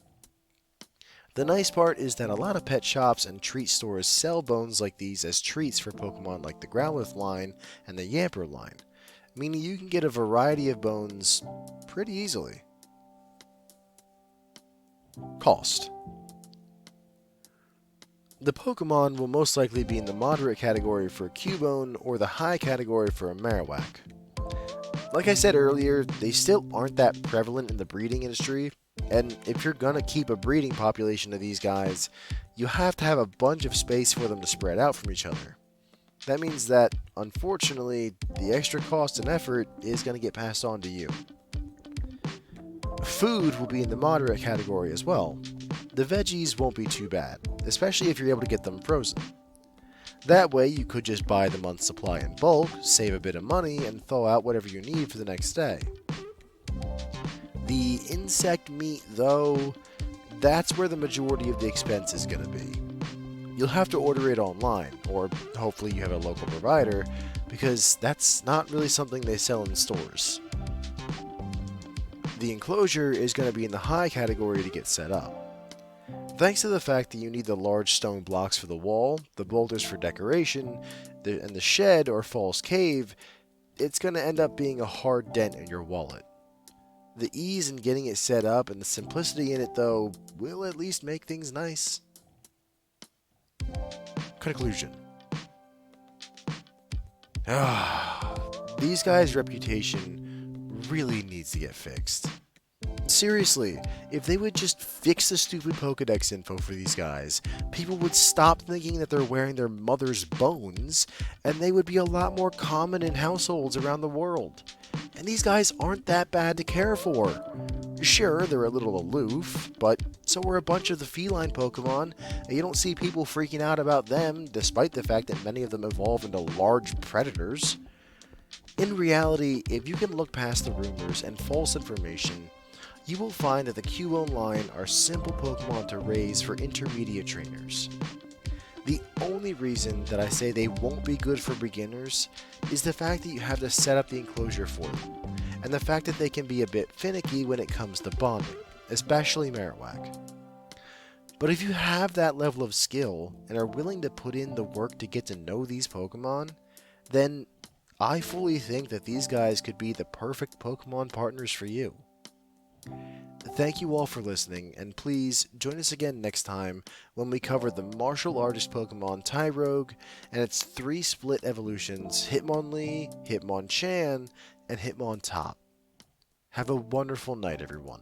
The nice part is that a lot of pet shops and treat stores sell bones like these as treats for Pokemon like the Growlithe line and the Yamper line, meaning you can get a variety of bones pretty easily. Cost. The Pokemon will most likely be in the moderate category for a Cubone or the high category for a Marowak. Like I said earlier, they still aren't that prevalent in the breeding industry, and if you're gonna keep a breeding population of these guys, you have to have a bunch of space for them to spread out from each other. That means that, unfortunately, the extra cost and effort is gonna get passed on to you. Food will be in the moderate category as well. The veggies won't be too bad, especially if you're able to get them frozen. That way you could just buy the month's supply in bulk, save a bit of money, and thaw out whatever you need for the next day. The insect meat, though, that's where the majority of the expense is going to be. You'll have to order it online, or hopefully you have a local provider, because that's not really something they sell in stores. The enclosure is going to be in the high category to get set up. Thanks to the fact that you need the large stone blocks for the wall, the boulders for decoration, and the shed or false cave, it's going to end up being a hard dent in your wallet. The ease in getting it set up and the simplicity in it, though, will at least make things nice. Conclusion. These guys' reputation really needs to get fixed. Seriously, if they would just fix the stupid Pokedex info for these guys, people would stop thinking that they're wearing their mother's bones, and they would be a lot more common in households around the world. And these guys aren't that bad to care for. Sure, they're a little aloof, but so are a bunch of the feline Pokemon, and you don't see people freaking out about them, despite the fact that many of them evolve into large predators. In reality, if you can look past the rumors and false information, you will find that the Cubone line are simple Pokemon to raise for intermediate trainers. The only reason that I say they won't be good for beginners is the fact that you have to set up the enclosure for them, and the fact that they can be a bit finicky when it comes to bonding, especially Marowak. But if you have that level of skill and are willing to put in the work to get to know these Pokemon, then I fully think that these guys could be the perfect Pokemon partners for you. Thank you all for listening, and please join us again next time when we cover the martial artist Pokemon Tyrogue and its 3 split evolutions, Hitmonlee, Hitmonchan, and Hitmontop. Have a wonderful night, everyone.